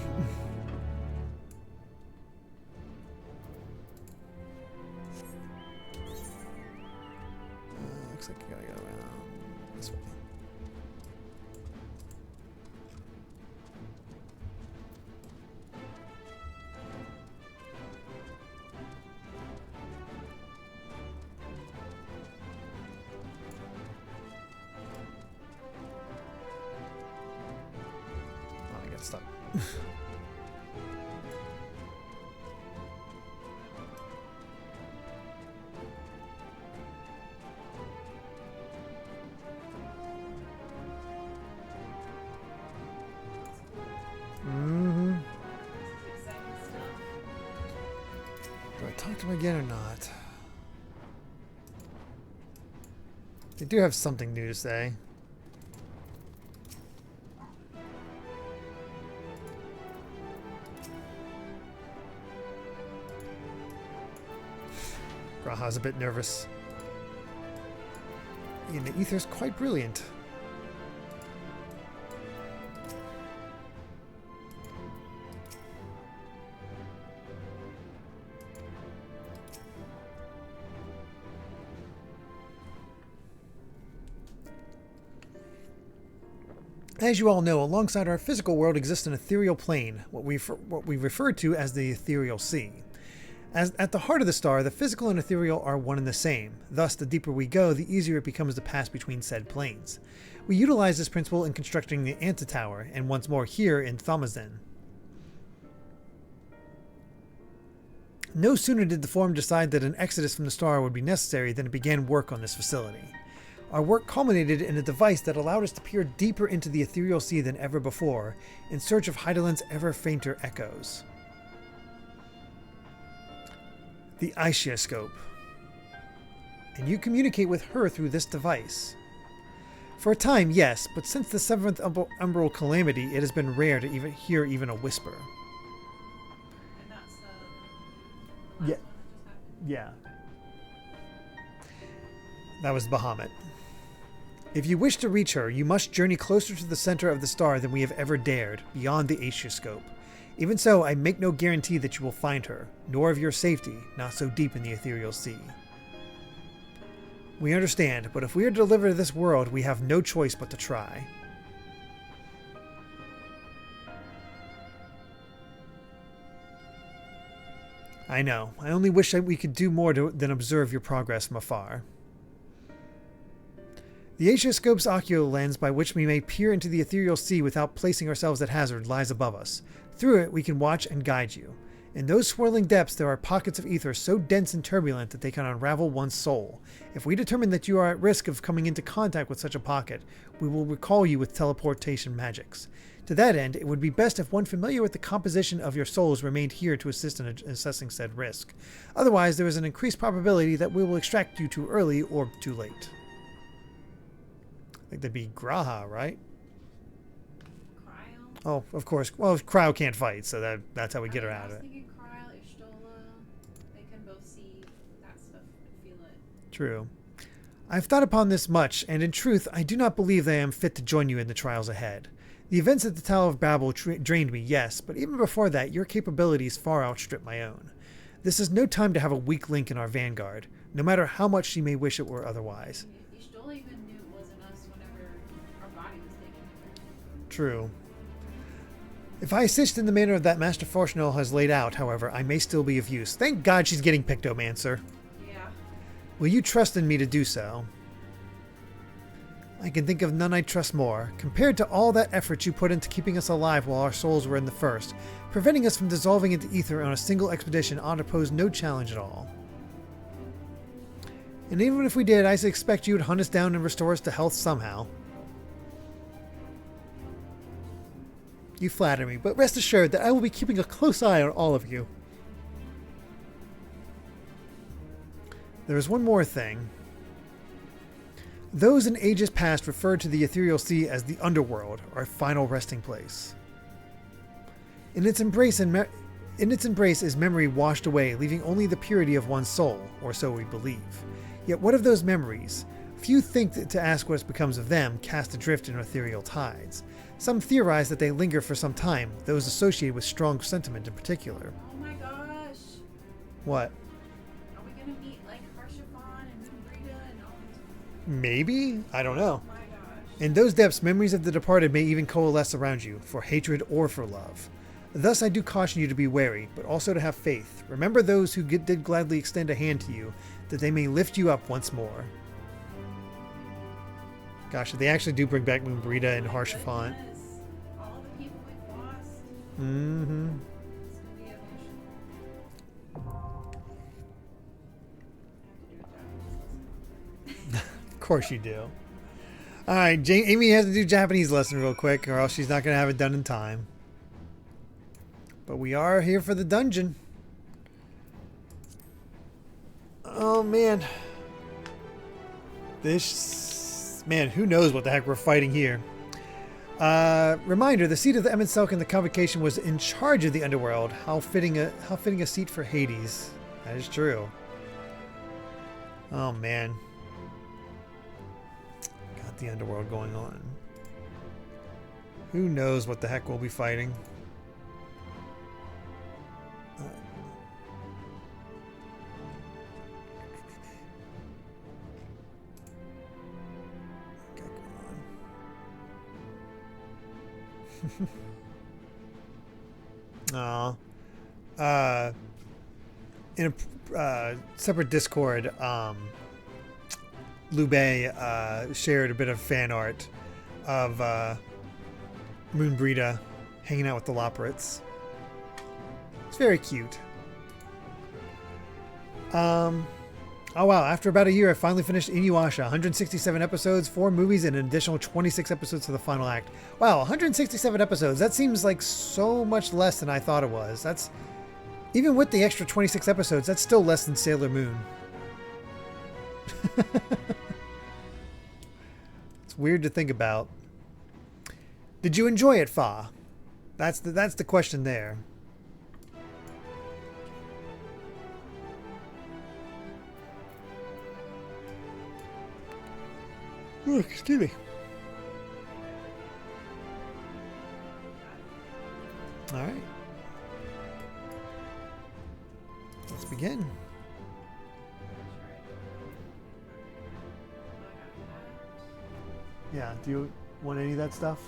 Speaker 1: Looks like you gotta go around this way. Oh, I got stuck. Mm-hmm.
Speaker 2: Exciting stuff.
Speaker 1: Do I talk to him again or not? They do have something new to say. Graha's a bit nervous. And the ether's quite brilliant. As you all know, alongside our physical world exists an ethereal plane, what we refer to as the ethereal sea. As at the heart of the star, the physical and ethereal are one and the same. Thus, the deeper we go, the easier it becomes to pass between said planes. We utilize this principle in constructing the Antitower, and once more here in Thamazen. No sooner did the Forum decide that an exodus from the star would be necessary than it began work on this facility. Our work culminated in a device that allowed us to peer deeper into the ethereal sea than ever before, in search of Heidelin's ever fainter echoes. The Ischiascope. And you communicate with her through this device. For a time, yes, but since the 7th Umbral Calamity, it has been rare to even hear even a whisper.
Speaker 2: And that's the
Speaker 1: Yeah.
Speaker 2: last one that just happened.
Speaker 1: Yeah. That was Bahamut. If you wish to reach her, you must journey closer to the center of the star than we have ever dared, beyond the Ischiascope. Even so, I make no guarantee that you will find her, nor of your safety, not so deep in the ethereal sea. We understand, but if we are to deliver this world, we have no choice but to try. I know. I only wish that we could do more than observe your progress from afar. The Aetioscope's ocular lens by which we may peer into the ethereal sea without placing ourselves at hazard lies above us. Through it, we can watch and guide you. In those swirling depths, there are pockets of ether so dense and turbulent that they can unravel one's soul. If we determine that you are at risk of coming into contact with such a pocket, we will recall you with teleportation magics. To that end, it would be best if one familiar with the composition of your souls remained here to assist in assessing said risk. Otherwise, there is an increased probability that we will extract you too early or too late. I think that'd be Graha, right?
Speaker 2: Cryo.
Speaker 1: Oh, of course. Well, Cryo can't fight, so that's how we get her out of it.
Speaker 2: I was thinking Cryo.
Speaker 1: True. I've thought upon this much, and in truth, I do not believe that I am fit to join you in the trials ahead. The events at the Tower of Babel drained me, yes, but even before that, your capabilities far outstrip my own. This is no time to have a weak link in our vanguard, no matter how much she may wish it were otherwise.
Speaker 2: You still even knew it wasn't us whenever our body was taken over.
Speaker 1: True. If I assist in the manner that Master Fortunal has laid out, however, I may still be of use. Thank God she's getting Pictomancer.
Speaker 2: Yeah.
Speaker 1: Will you trust in me to do so? I can think of none I trust more. Compared to all that effort you put into keeping us alive while our souls were in the first, preventing us from dissolving into ether on a single expedition ought to pose no challenge at all. And even if we did, I expect you would hunt us down and restore us to health somehow. You flatter me, but rest assured that I will be keeping a close eye on all of you. There is one more thing. Those in ages past referred to the ethereal sea as the underworld, our final resting place. In its embrace is memory washed away, leaving only the purity of one's soul, or so we believe. Yet what of those memories? Few think that to ask what becomes of them, cast adrift in ethereal tides. Some theorize that they linger for some time, those associated with strong sentiment in particular.
Speaker 2: Oh my gosh.
Speaker 1: What?
Speaker 2: Are we gonna meet like Harshaphon and Brita and all these?
Speaker 1: Maybe? I don't know.
Speaker 2: Oh my gosh.
Speaker 1: In those depths, memories of the departed may even coalesce around you, for hatred or for love. Thus I do caution you to be wary, but also to have faith. Remember those who did gladly extend a hand to you, that they may lift you up once more. Gosh, if they actually do bring back Moonbrita and Harshaphon.
Speaker 2: All the people we've lost.
Speaker 1: Mm-hmm.
Speaker 2: It's gonna be emotional.
Speaker 1: Of course you do. Alright, Amy has to do Japanese lesson real quick, or else she's not going to have it done in time. But we are here for the dungeon. Oh, man. Man, who knows what the heck we're fighting here. Reminder, the seat of the Emenselk in the convocation was in charge of the underworld. How fitting a seat for Hades. That is true. Oh, man. Got the underworld going on. Who knows what the heck we'll be fighting. In a separate Discord, Lube shared a bit of fan art of Moonbrita hanging out with the Loporits. It's very cute. Oh wow, after about a year I finally finished Inuyasha. 167 episodes, 4 movies, and an additional 26 episodes to the final act. Wow, 167 episodes. That seems like so much less than I thought it was. That's, even with the extra 26 episodes, that's still less than Sailor Moon. It's weird to think about. Did you enjoy it, Fa? That's the question there. Ooh, excuse me. All right. Let's begin. Yeah, do you want any of that stuff?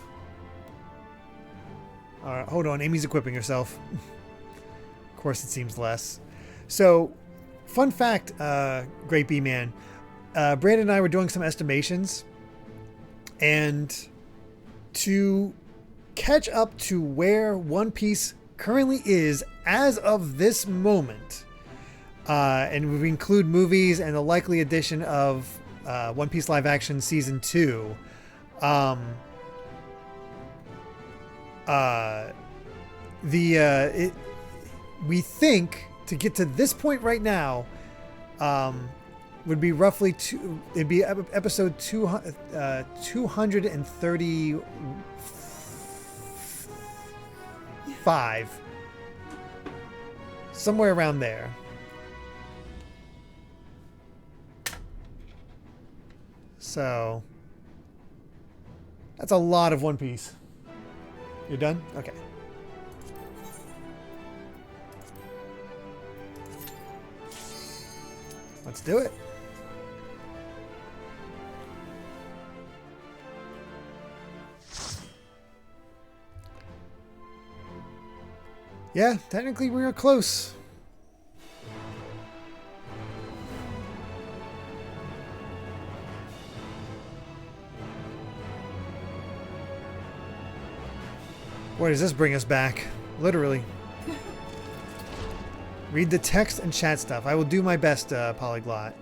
Speaker 1: All right, hold on. Amy's equipping herself. Of course, it seems less. So, fun fact, Great B-Man. Brandon and I were doing some estimations, and to catch up to where One Piece currently is as of this moment, and we include movies and the likely addition of One Piece live action season 2, we think to get to this point right now, would be roughly it'd be episode 235, somewhere around there. So that's a lot of One Piece. You're done? Okay. Let's do it. Yeah, technically we are close. Where does this bring us back? Literally. Read the text and chat stuff. I will do my best, Polyglot.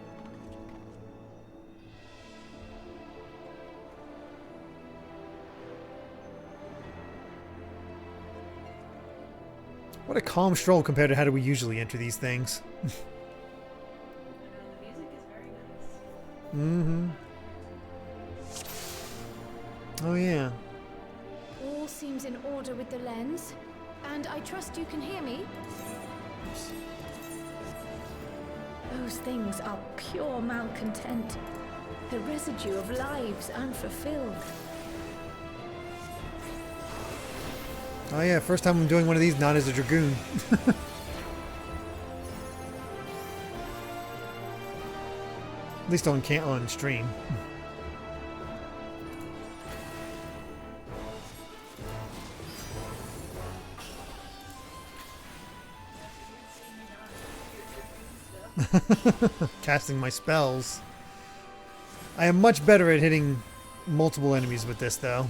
Speaker 1: What a calm stroll compared to how do we usually enter these things. Mm-hmm. Oh, yeah.
Speaker 12: All seems in order with the lens, and I trust you can hear me. Those things are pure malcontent, the residue of lives unfulfilled.
Speaker 1: Oh yeah, first time I'm doing one of these not as a Dragoon. At least on stream. Casting my spells. I am much better at hitting multiple enemies with this though.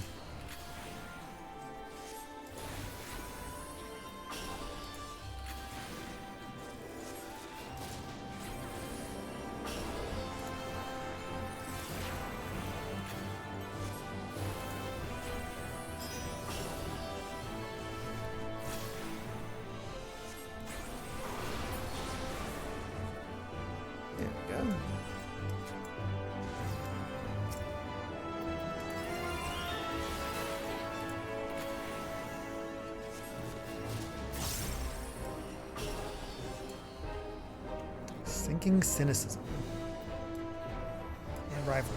Speaker 1: Sinking cynicism and rivalry.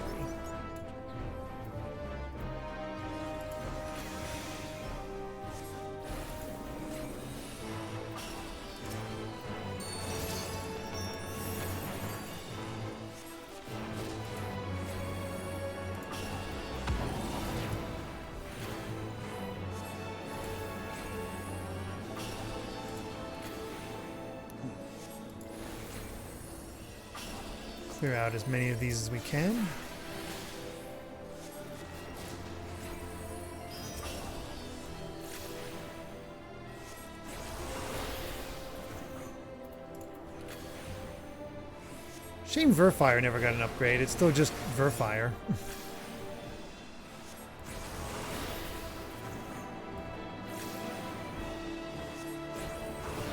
Speaker 1: Clear out as many of these as we can. Shame Verfire never got an upgrade. It's still just Verfire.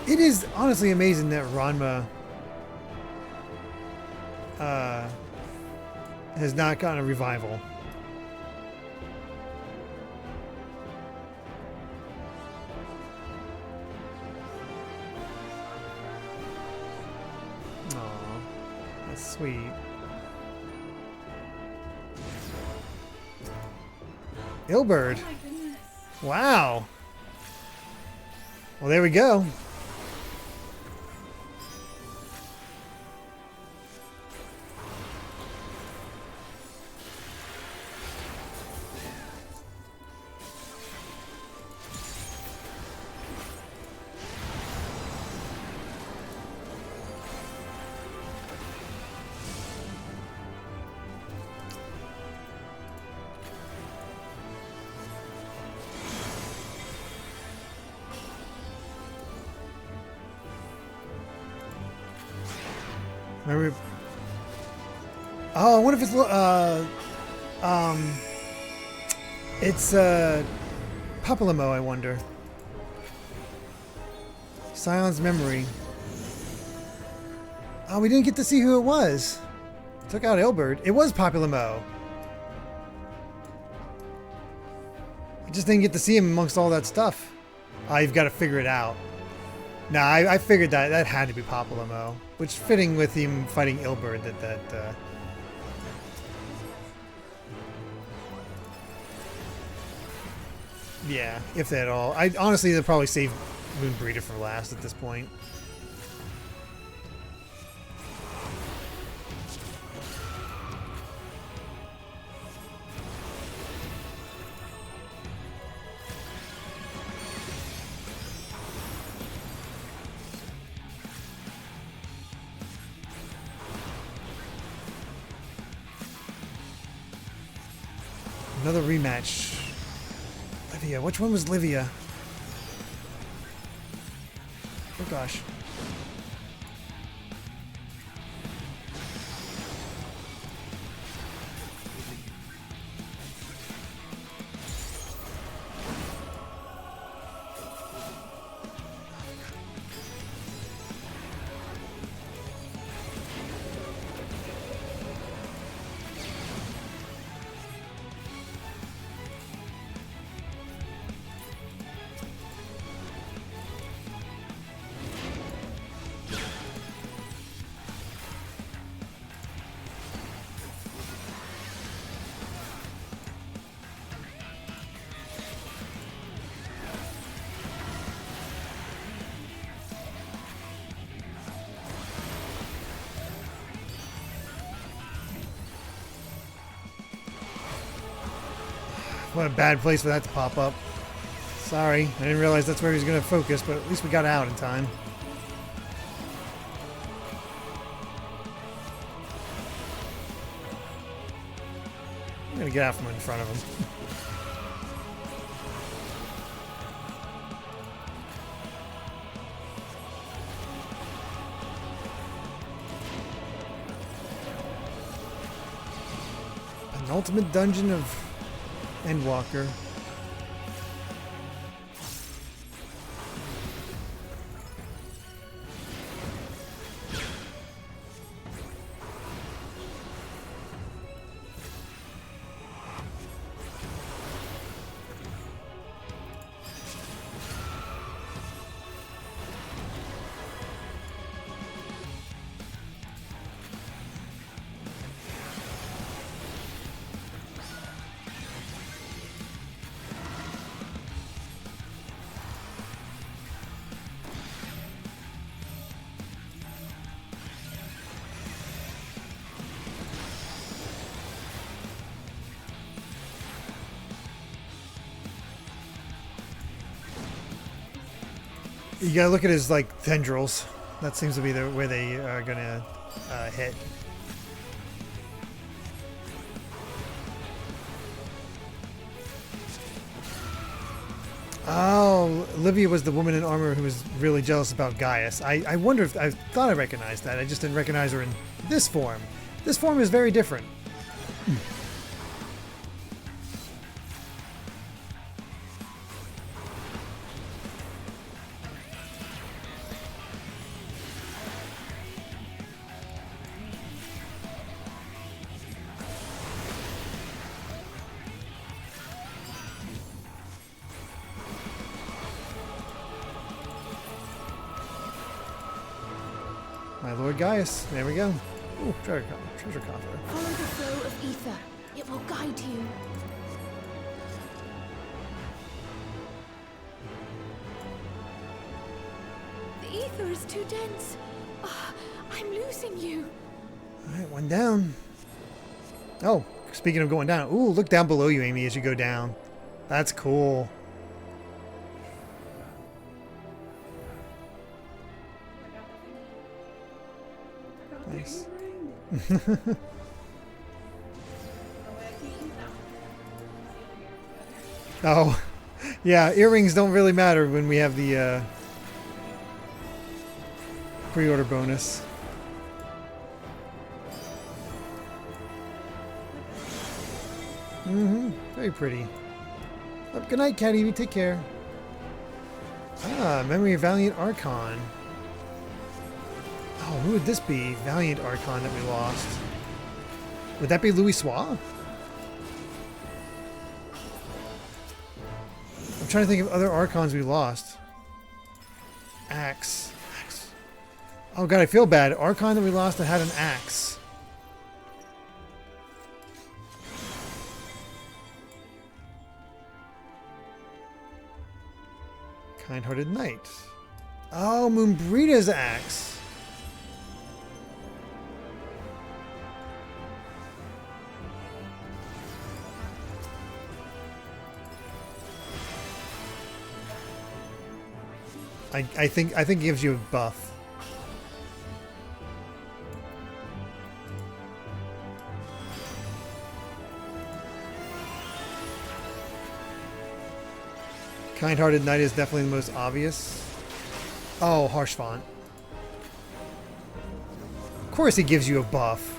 Speaker 1: It is honestly amazing that Ranma has not gotten a revival. Aw, that's sweet. Ilberd.
Speaker 2: Oh my goodness.
Speaker 1: Wow. Well, there we go. Maybe. Oh, I wonder if it's Papillamo, I wonder. Scion's memory. Oh, we didn't get to see who it was. Took out Ilberd. It was Papillamo. I just didn't get to see him amongst all that stuff. You've got to figure it out. Nah, I figured that had to be Papillamo, which fitting with him fighting Ilberd. Yeah, if at all. I honestly, they'll probably save Moonbreeder for last at this point. Another rematch. Livia. Which one was Livia? Oh gosh. What a bad place for that to pop up. Sorry, I didn't realize that's where he was going to focus, but at least we got out in time. I'm going to get out from in front of him. Penultimate dungeon of Endwalker. You gotta look at his, like, tendrils. That seems to be the where they are gonna hit. Oh, Livia was the woman in armor who was really jealous about Gaius. I wonder if... I thought I recognized that. I just didn't recognize her in this form. This form is very different. My Lord Gaius. There we go. Ooh, treasure coffer.
Speaker 10: Follow the flow of ether. It will guide you. The ether is too dense. Oh, I'm losing you.
Speaker 1: Alright, one down. Oh, speaking of going down. Ooh, look down below you, Amy, as you go down. That's cool. Nice. Oh, yeah, earrings don't really matter when we have the pre-order bonus. Very pretty. Oh, good night, Cat Evie. Take care. Ah, Memory of Valiant Archon. Oh, who would this be? Valiant Archon that we lost. Would that be Louis Soir? I'm trying to think of other Archons we lost. Axe. Oh god, I feel bad. Archon that we lost that had an axe. Kind-hearted knight. Oh, Moonbreeda's axe. I think it gives you a buff. Kind-hearted knight is definitely the most obvious. Oh, harsh font. Of course he gives you a buff.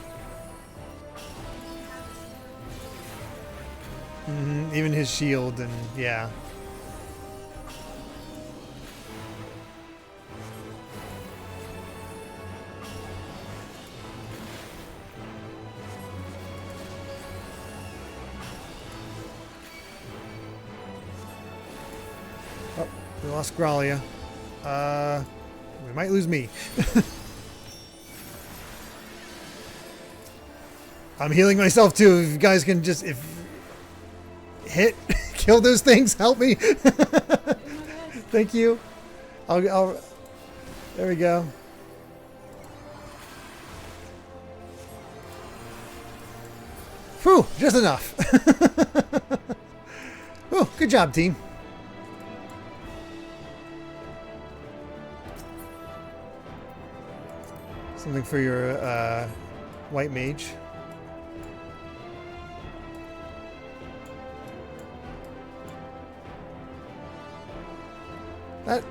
Speaker 1: Even his shield and yeah. Oh, we lost Gralia. We might lose me. I'm healing myself too. If you guys can just hit, kill those things, help me. Thank you. I'll. There we go. Whew, just enough. Whew, good job, team. Something for your white mage. That.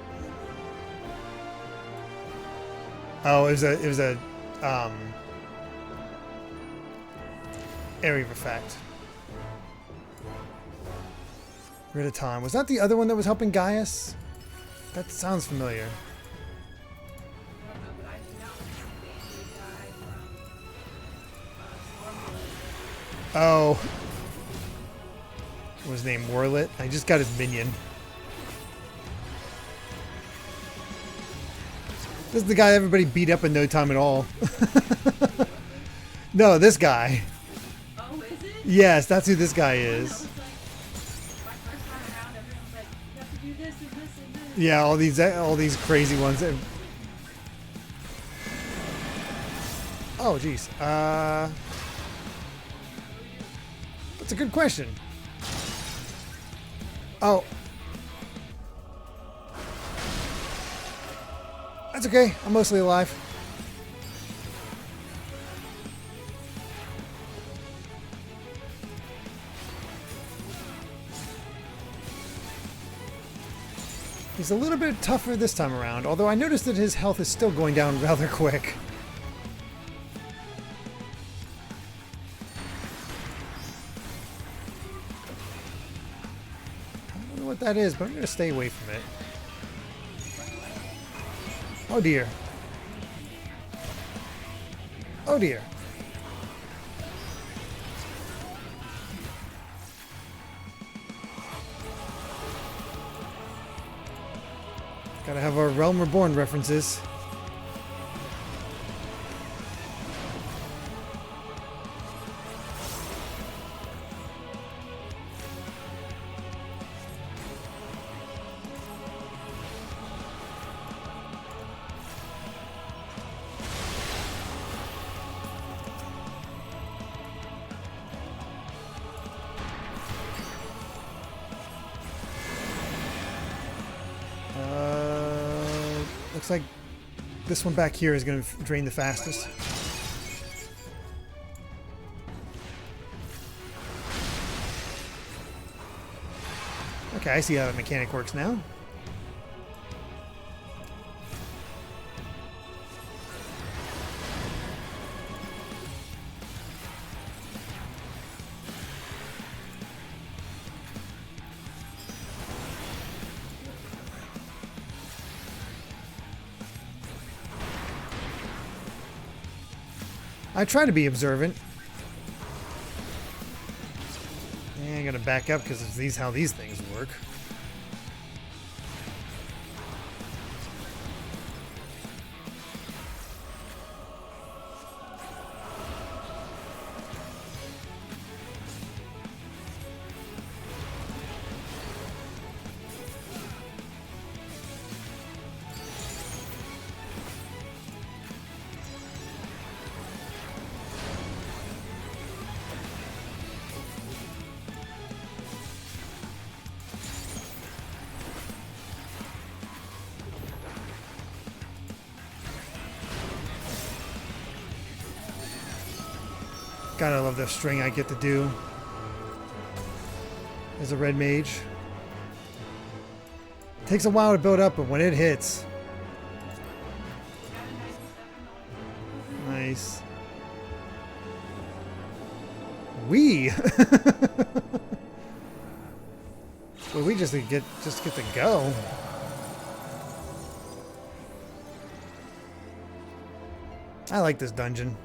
Speaker 1: Oh, it was a area of effect. Rid of time. Was that the other one that was helping Gaius? That sounds familiar. Oh. What was his name? Warlet? I just got his minion. This is the guy everybody beat up in no time at all. No, this guy.
Speaker 2: Oh, is it?
Speaker 1: Yes, that's who this guy is. Yeah, all these crazy ones. Oh, jeez. That's a good question. Oh. That's okay. I'm mostly alive. He's a little bit tougher this time around, although I noticed that his health is still going down rather quick. I don't know what that is, but I'm going to stay away from it. Oh dear. Oh dear. Gotta have our Realm Reborn references. Looks like this one back here is going to drain the fastest. Okay, I see how that mechanic works now. I try to be observant. And I'm gonna back up because it's how these things work. Gotta love the string I get to do as a red mage. Takes a while to build up, but when it hits... Nice. We. Well, we just get to go. I like this dungeon.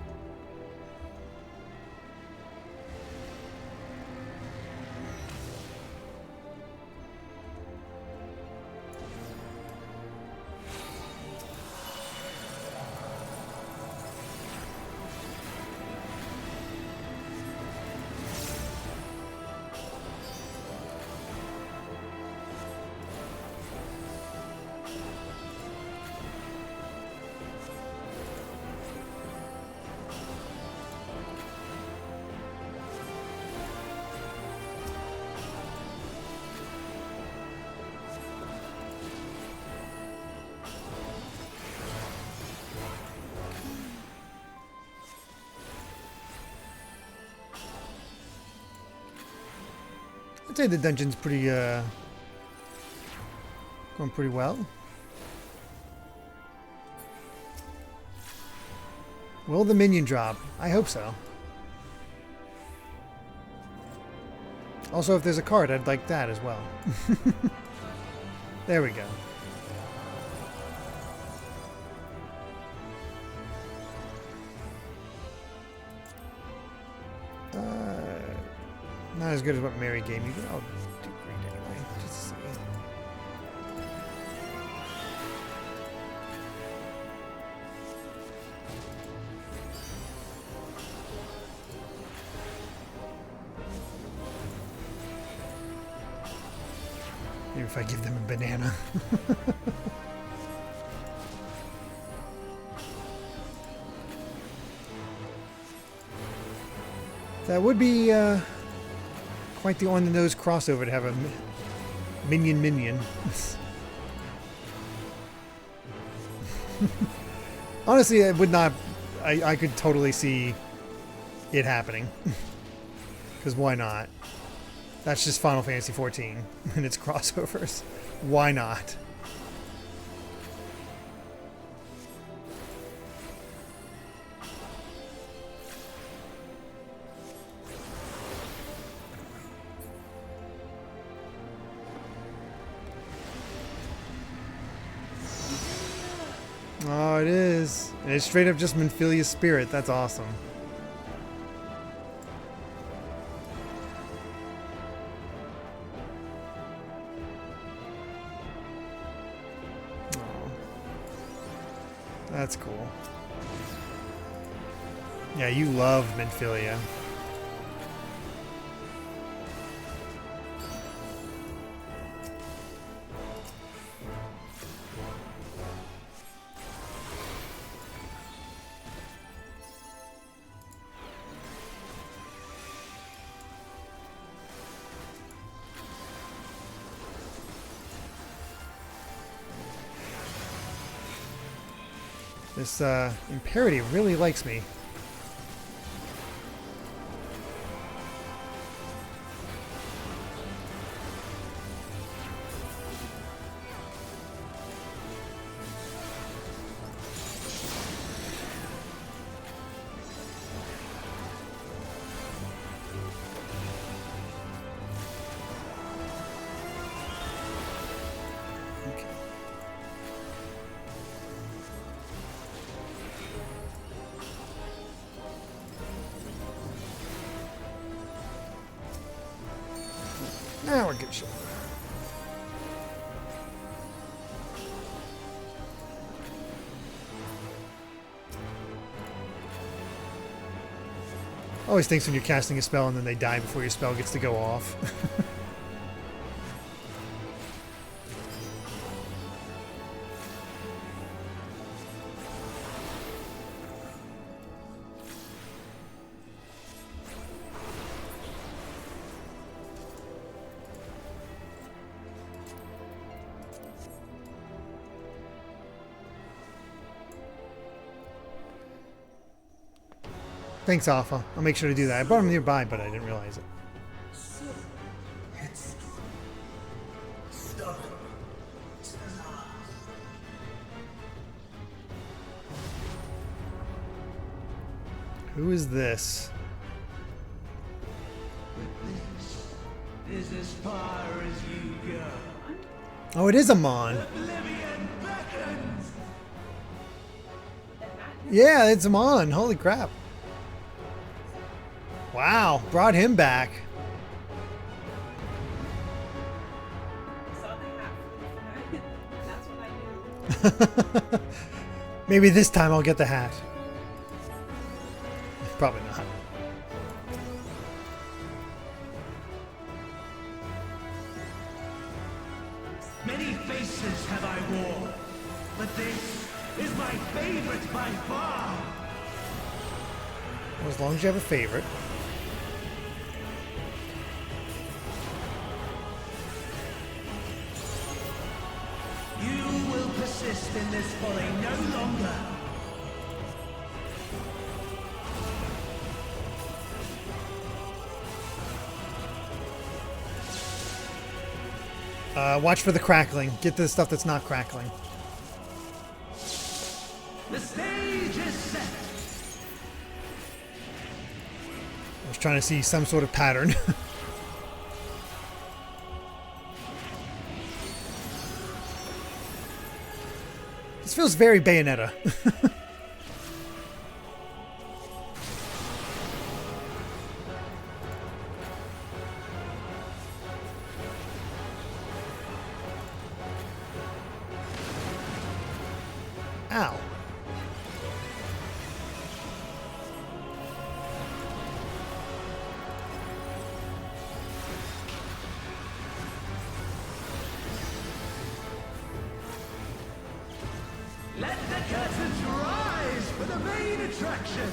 Speaker 1: I'd say the dungeon's pretty, going pretty well. Will the minion drop? I hope so. Also, if there's a card, I'd like that as well. There we go. Not as good as what Mary gave me, but I'll do green anyway, just to see. Maybe if I give them a banana. That would be quite the on-the-nose crossover to have a minion. Honestly, it would not... I could totally see it happening. Because why not? That's just Final Fantasy XIV and its crossovers. Why not? Oh, it is. And it's straight up just Minfilia's spirit. That's awesome. Oh. That's cool. Yeah, you love Minfilia. This Imperative really likes me. Now we're good shit. Always thinks when you're casting a spell and then they die before your spell gets to go off. Thanks, Alpha. I'll make sure to do that. I brought him nearby, but I didn't realize it. Who is this?
Speaker 9: Is as far as you go.
Speaker 1: Oh, it is Amon. Yeah, it's Amon. Holy crap. Wow, brought him back. Maybe this time I'll get the hat. Probably not.
Speaker 9: Many faces have I worn, but this is my favorite by far.
Speaker 1: Well, as long as you have a favorite.
Speaker 9: You will persist in this folly no longer.
Speaker 1: Watch for the crackling. Get to the stuff that's not crackling.
Speaker 9: The stage is set.
Speaker 1: I was trying to see some sort of pattern. This feels very Bayonetta. Ow.
Speaker 9: Let the curtains rise for the main attraction.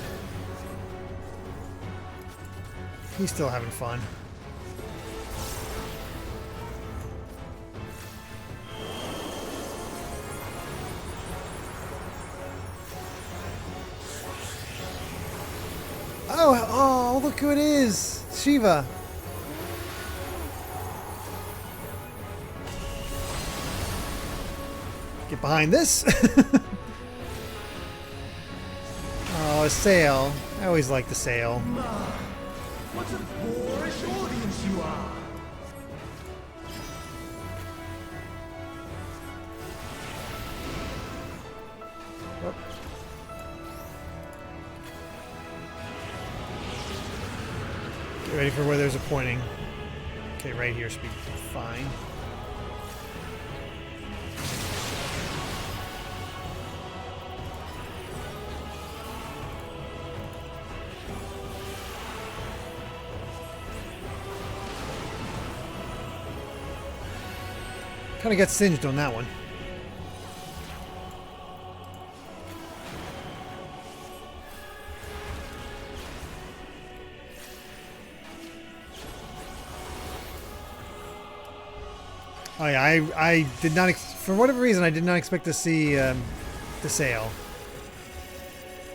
Speaker 1: He's still having fun. Oh, look who it is! Shiva. Get behind this. Oh, a sail. I always like the sail.
Speaker 9: What a boorish audience you are.
Speaker 1: Oh. Get ready for where there's a pointing. Okay, right here should be fine. Kind of got singed on that one. Oh yeah, I did not, for whatever reason, I did not expect to see the sail.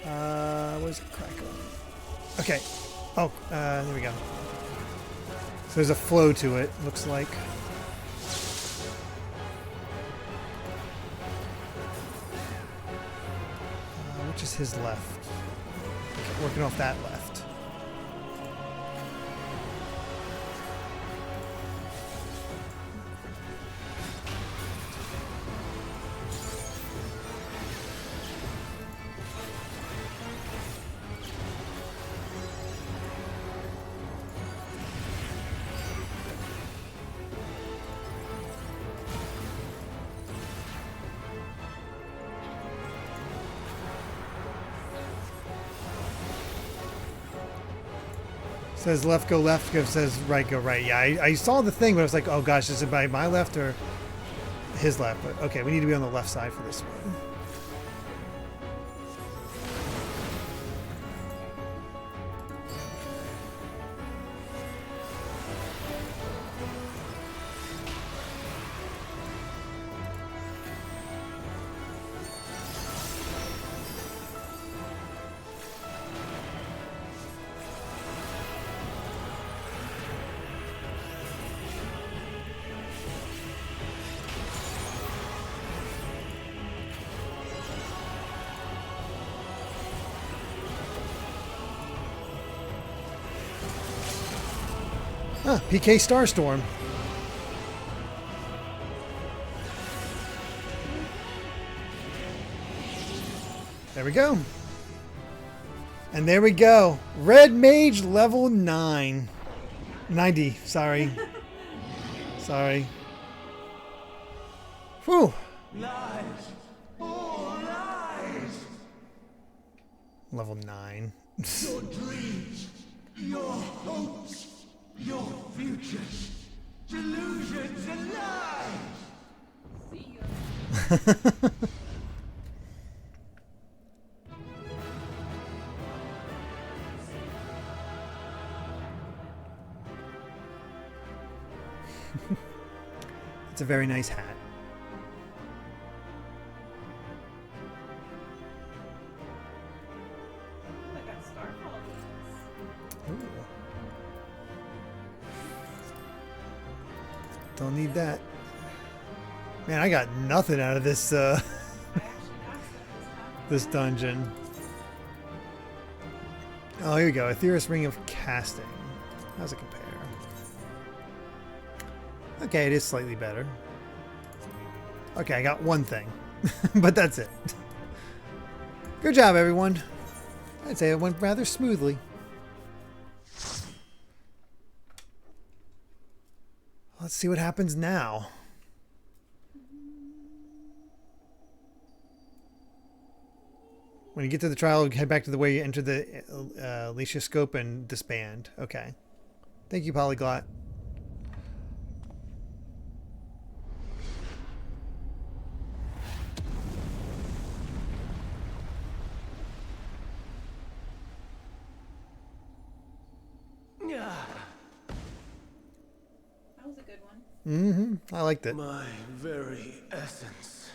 Speaker 1: Where's the crack on? Okay. Oh, there we go. So there's a flow to it, looks like. Which is his left? Okay, working off that left. Says left, go left. Says right, go right. Yeah, I saw the thing, but I was like, oh gosh, is it by my left or his left? But okay, we need to be on the left side for this one. Ah, PK Starstorm. There we go. And there we go. Red Mage level 9. 90, sorry. Sorry. Whew.
Speaker 9: Lies. All lies.
Speaker 1: Level 9.
Speaker 9: Your dreams, your hopes, your futures, delusions and lies.
Speaker 2: See ya.
Speaker 1: It's a very nice hat.
Speaker 2: I got Starfall.
Speaker 1: Ooh. Don't need that. Man, I got nothing out of this this dungeon. Oh, here we go. Aetherius Ring of Casting. How's it compare? Okay, it is slightly better. Okay, I got one thing. But that's it. Good job, everyone. I'd say it went rather smoothly. Let's see what happens now. When you get to the trial, head back to the way you enter the Alicia scope and disband. Okay. Thank you, Polyglot.
Speaker 2: That was a good one.
Speaker 1: I liked it.
Speaker 9: My very essence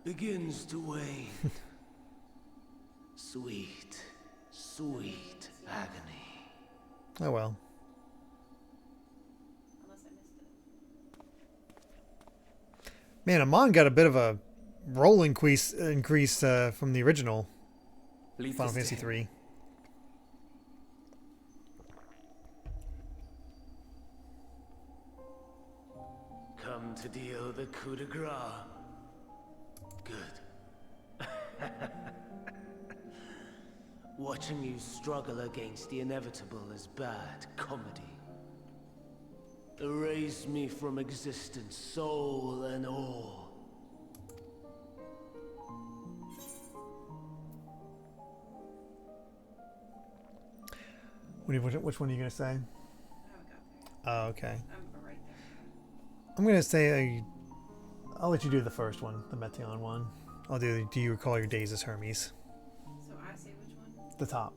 Speaker 9: begins to wane. Sweet, sweet agony.
Speaker 1: Oh well.
Speaker 2: Unless I missed it.
Speaker 1: Man, Amon got a bit of a roll increase from the original Final Fantasy XIII.
Speaker 9: Come to deal the coup de grace. Good. Watching you struggle against the inevitable is bad comedy. Erase me from existence, soul and all.
Speaker 1: Which one are you going to say?
Speaker 2: I haven't got there.
Speaker 1: Oh, okay.
Speaker 2: I'm right there.
Speaker 1: I'm going to say I'll let you do the first one, the Meteion one. I'll do you recall your days as Hermes?
Speaker 2: So I say which one?
Speaker 1: The top.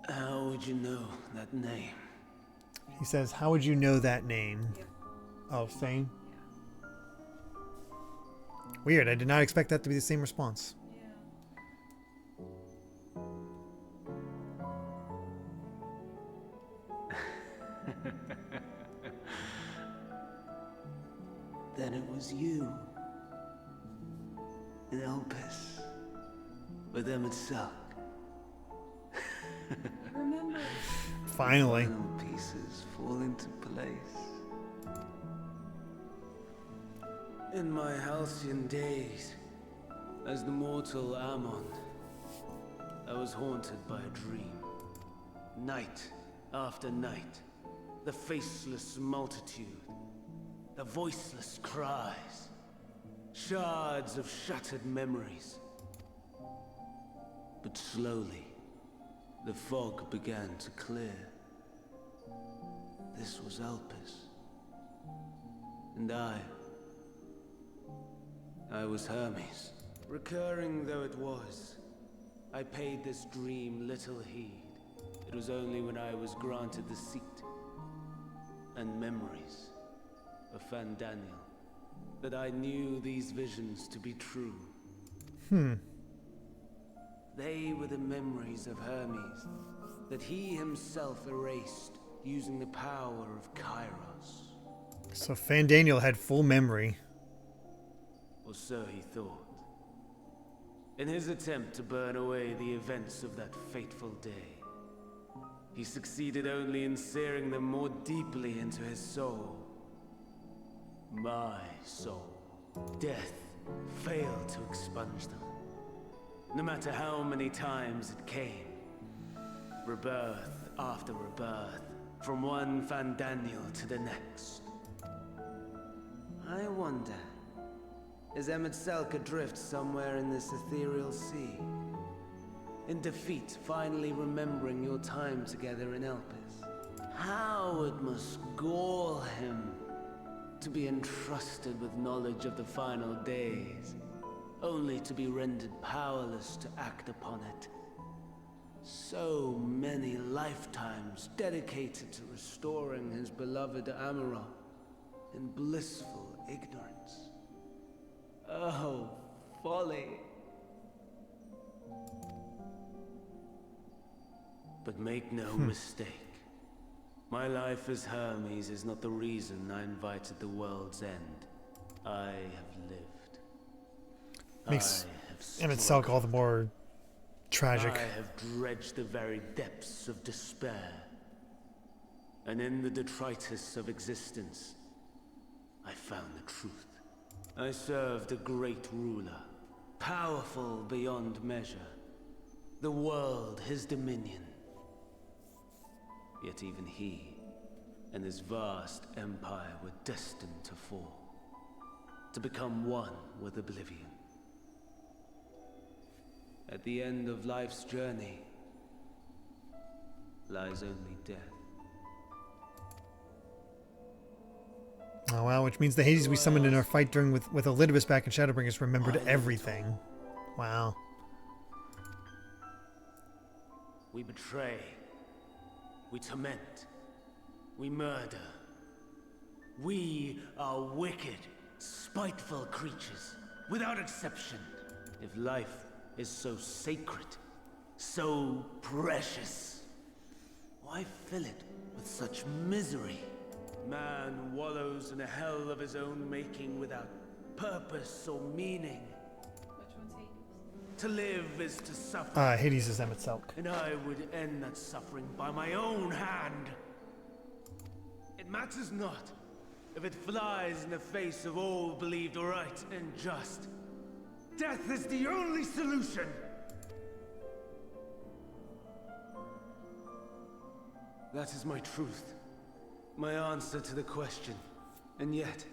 Speaker 9: How would you know that name?
Speaker 1: He says, how would you know that name?
Speaker 2: Yep.
Speaker 1: Oh, same?
Speaker 2: Yeah.
Speaker 1: Weird, I did not expect that to be the same response.
Speaker 9: Then it was you. In Elpis. With them itself.
Speaker 2: Remember.
Speaker 1: Finally.
Speaker 9: Final pieces fall into place. In my halcyon days, as the mortal Ammon, I was haunted by a dream. Night after night, the faceless multitude, the voiceless cries, shards of shattered memories. But slowly, the fog began to clear. This was Elpis. And I was Hermes. Recurring though it was, I paid this dream little heed. It was only when I was granted the seat and memories of Fandaniel that I knew these visions to be true. They were the memories of Hermes that he himself erased using the power of Kairos.
Speaker 1: So Fandaniel had full memory.
Speaker 9: Or so he thought. In his attempt to burn away the events of that fateful day, he succeeded only in searing them more deeply into his soul. My soul. Death failed to expunge them. No matter how many times it came. Rebirth after rebirth, from one Fandaniel to the next. I wonder, is Emet-Selch adrift somewhere in this ethereal sea? In defeat, finally remembering your time together in Elpis? How it must gall him to be entrusted with knowledge of the final days, only to be rendered powerless to act upon it. So many lifetimes dedicated to restoring his beloved Amaral in blissful ignorance. Oh, folly. But make no mistake. My life as Hermes is not the reason I invited the world's end. I have lived.
Speaker 1: Makes Emet-Selch all the more tragic.
Speaker 9: I have dredged the very depths of despair. And in the detritus of existence, I found the truth. I served a great ruler, powerful beyond measure. The world his dominion. Yet even he and his vast empire were destined to fall, to become one with oblivion. At the end of life's journey lies only death.
Speaker 1: Oh wow, which means the Hades we summoned in our fight during with Elidibus back in Shadowbringers remembered everything. Wow.
Speaker 9: We betray. We torment. We murder. We are wicked, spiteful creatures, without exception. If life is so sacred, so precious, why fill it with such misery? Man wallows in a hell of his own making without purpose or meaning. To live is to suffer.
Speaker 1: Hades is Emet-Selch.
Speaker 9: And I would end that suffering by my own hand. It matters not if it flies in the face of all believed right and just. Death is the only solution. That is my truth. My answer to the question. And yet,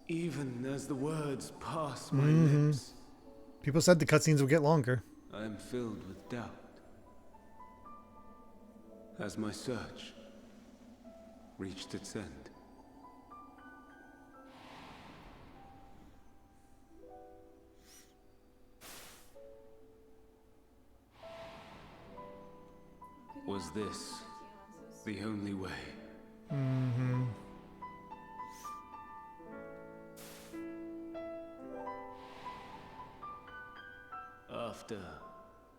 Speaker 9: even as the words pass my lips,
Speaker 1: people said the cutscenes will get longer.
Speaker 9: I am filled with doubt. Has my search reached its end? Was this the only way?
Speaker 1: Mm-hmm.
Speaker 9: After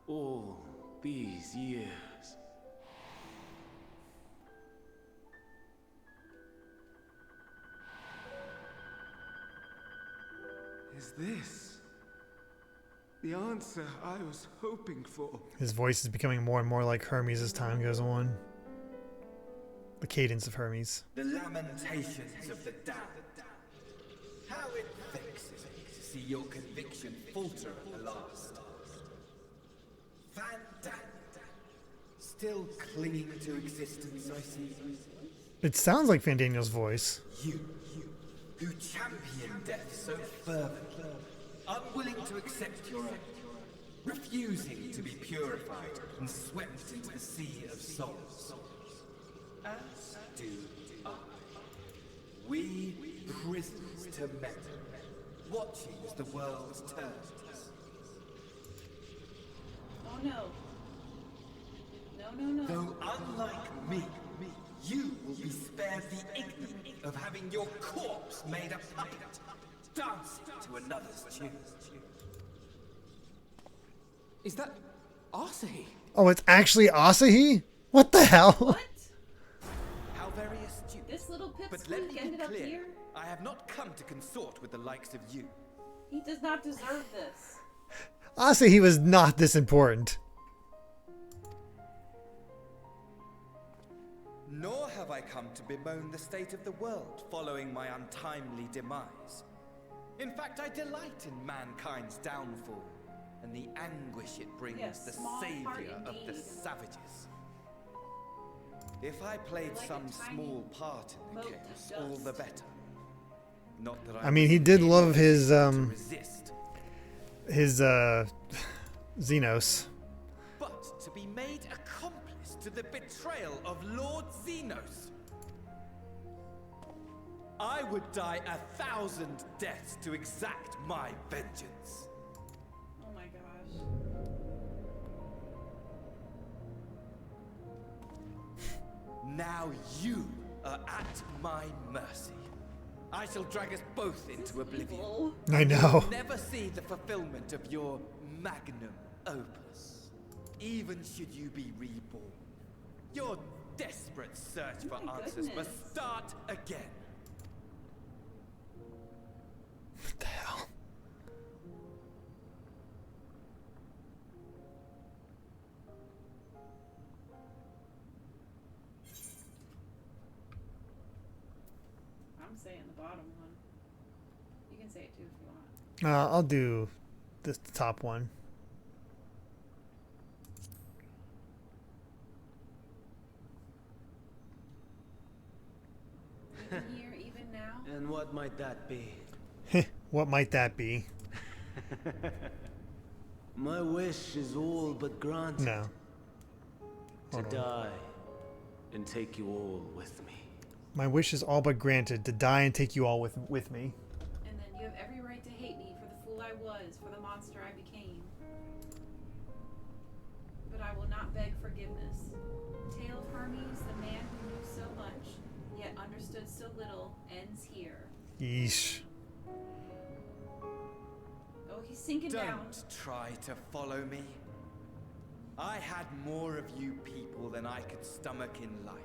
Speaker 9: all these years. Is this the answer I was hoping for?
Speaker 1: His voice is becoming more and more like Hermes as time goes on. The cadence of Hermes.
Speaker 7: The lamentations of the damned. How it vexes me to see your conviction falter at the last. Fandaniel, still clinging to existence, I see.
Speaker 1: It sounds like Fandaniel's voice.
Speaker 7: You, who champion death so fervently, unwilling to accept your own, refusing to be purified and swept into the sea of souls. As do I. We prisoners to memory, watching as the world turns.
Speaker 2: Oh no. No.
Speaker 7: Though unlike me, you will be spared the ignominy of having your corpse made a puppet, dancing to another's tune.
Speaker 13: Is that Asahi?
Speaker 1: Oh, it's actually Asahi? What the hell?
Speaker 2: What?
Speaker 7: How very astute.
Speaker 2: This little
Speaker 7: But let
Speaker 2: pipsqueak
Speaker 7: me
Speaker 2: ended
Speaker 7: be
Speaker 2: up
Speaker 7: clear.
Speaker 2: here?
Speaker 7: I have not come to consort with the likes of you.
Speaker 2: He does not deserve this.
Speaker 1: Honestly, he was not this important.
Speaker 21: Nor have I come to bemoan the state of the world following my untimely demise. In fact, I delight in mankind's downfall and the anguish it brings the savior of the savages. If I played some small part in the chaos, all the better. Not that
Speaker 1: I mean, he did love his Xenos.
Speaker 21: But to be made accomplice to the betrayal of Lord Xenos. I would die 1,000 deaths to exact my vengeance.
Speaker 2: Oh my gosh.
Speaker 21: Now you are at my mercy. I shall drag us both into oblivion.
Speaker 1: I know.
Speaker 21: You'll never see the fulfillment of your magnum opus, even should you be reborn. Your desperate search for answers must start again.
Speaker 1: What the hell?
Speaker 2: I'm saying the bottom one. You can say it too if you want.
Speaker 1: I'll do the top one.
Speaker 2: Even here, even now.
Speaker 9: And what might that be?
Speaker 1: What might that be?
Speaker 9: My wish is all but granted.
Speaker 1: No.
Speaker 9: To die and take you all with me.
Speaker 1: My wish is all but granted, to die and take you all with me.
Speaker 2: And then you have every right to hate me for the fool I was, for the monster I became. But I will not beg forgiveness. The tale of Hermes, the man who knew so much, yet understood so little, ends here.
Speaker 1: Yeesh.
Speaker 2: Oh, he's sinking down.
Speaker 21: Don't try to follow me. I had more of you people than I could stomach in life.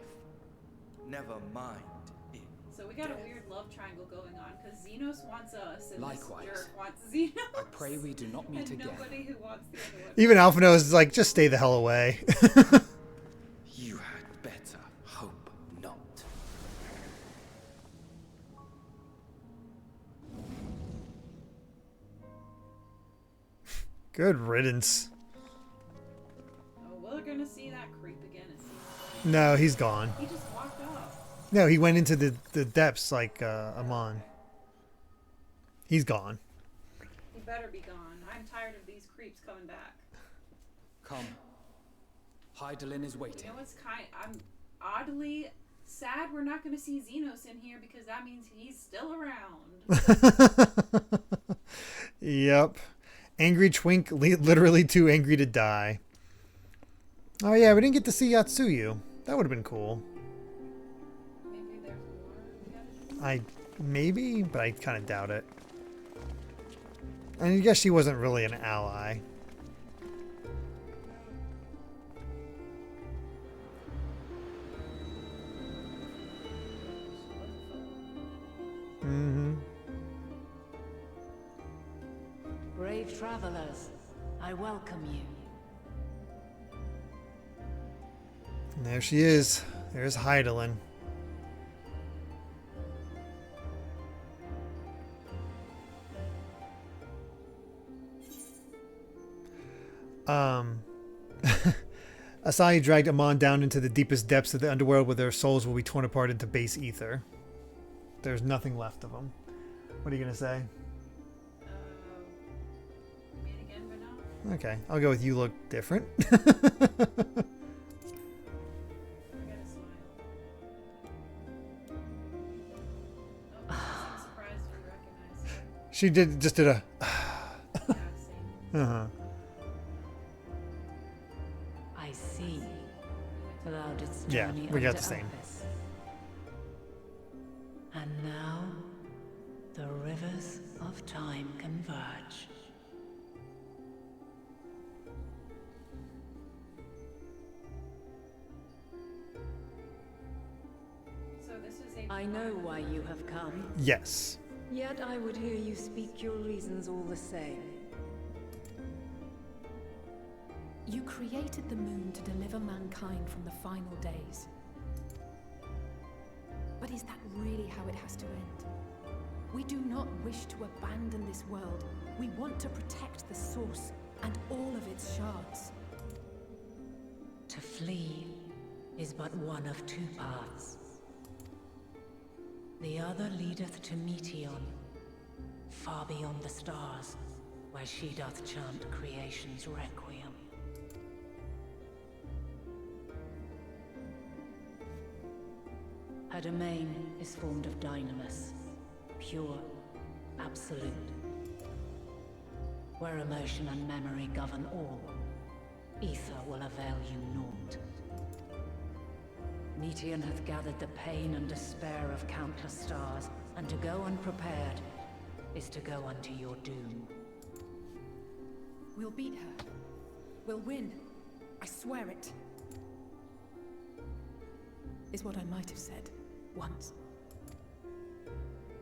Speaker 21: Never mind it.
Speaker 2: So we got a weird love triangle going on, because Xenos wants us, and
Speaker 13: Likewise.
Speaker 2: this jerk wants Xenos.
Speaker 13: I pray we do not meet
Speaker 2: and
Speaker 13: again.
Speaker 2: nobody who wants the other one.
Speaker 1: Even Alphino is like, just stay the hell away.
Speaker 21: You had better hope not.
Speaker 1: Good riddance.
Speaker 2: Oh, we're gonna see that creep again.
Speaker 1: No, he's gone.
Speaker 2: He just walked off.
Speaker 1: No, he went into the depths like Amon. He's gone.
Speaker 2: He better be gone. I'm tired of these creeps coming back.
Speaker 13: Come. Hydaelyn is waiting.
Speaker 2: You know what's I'm oddly sad we're not gonna see Xenos in here, because that means he's still around.
Speaker 1: Yep. Angry Twink, literally too angry to die. Oh yeah, we didn't get to see Yatsuyu. That would have been cool.
Speaker 2: Maybe there's more.
Speaker 1: Maybe, but I kind of doubt it. And I guess she wasn't really an ally. Mm-hmm.
Speaker 14: Brave travelers, I welcome you.
Speaker 1: And there she is. There's Hydaelyn. Asahi dragged Amon down into the deepest depths of the underworld where their souls will be torn apart into base ether. There's nothing left of them. What are you going to say?
Speaker 2: Meet again, Venat?
Speaker 1: Okay, I'll go with you look different. She just did a. Uh-huh.
Speaker 14: I see. Allowed its
Speaker 1: Yeah,
Speaker 14: journey
Speaker 1: we got
Speaker 14: unto
Speaker 1: the same.
Speaker 14: Elpis. And now, the rivers of time converge.
Speaker 2: So this is a.
Speaker 14: I know why you have come.
Speaker 1: Yes.
Speaker 14: Yet I would hear you speak your reasons all the same.
Speaker 10: You created the moon to deliver mankind from the final days. But is that really how it has to end? We do not wish to abandon this world. We want to protect the source and all of its shards.
Speaker 14: To flee is but one of two paths. The other leadeth to Meteon, far beyond the stars, where she doth chant creation's requiem. Her domain is formed of dynamis, pure, absolute. Where emotion and memory govern all, ether will avail you naught. Meteon hath gathered the pain and despair of countless stars, and to go unprepared is to go unto your doom.
Speaker 10: We'll beat her. We'll win. I swear it. Is what I might have said. Once.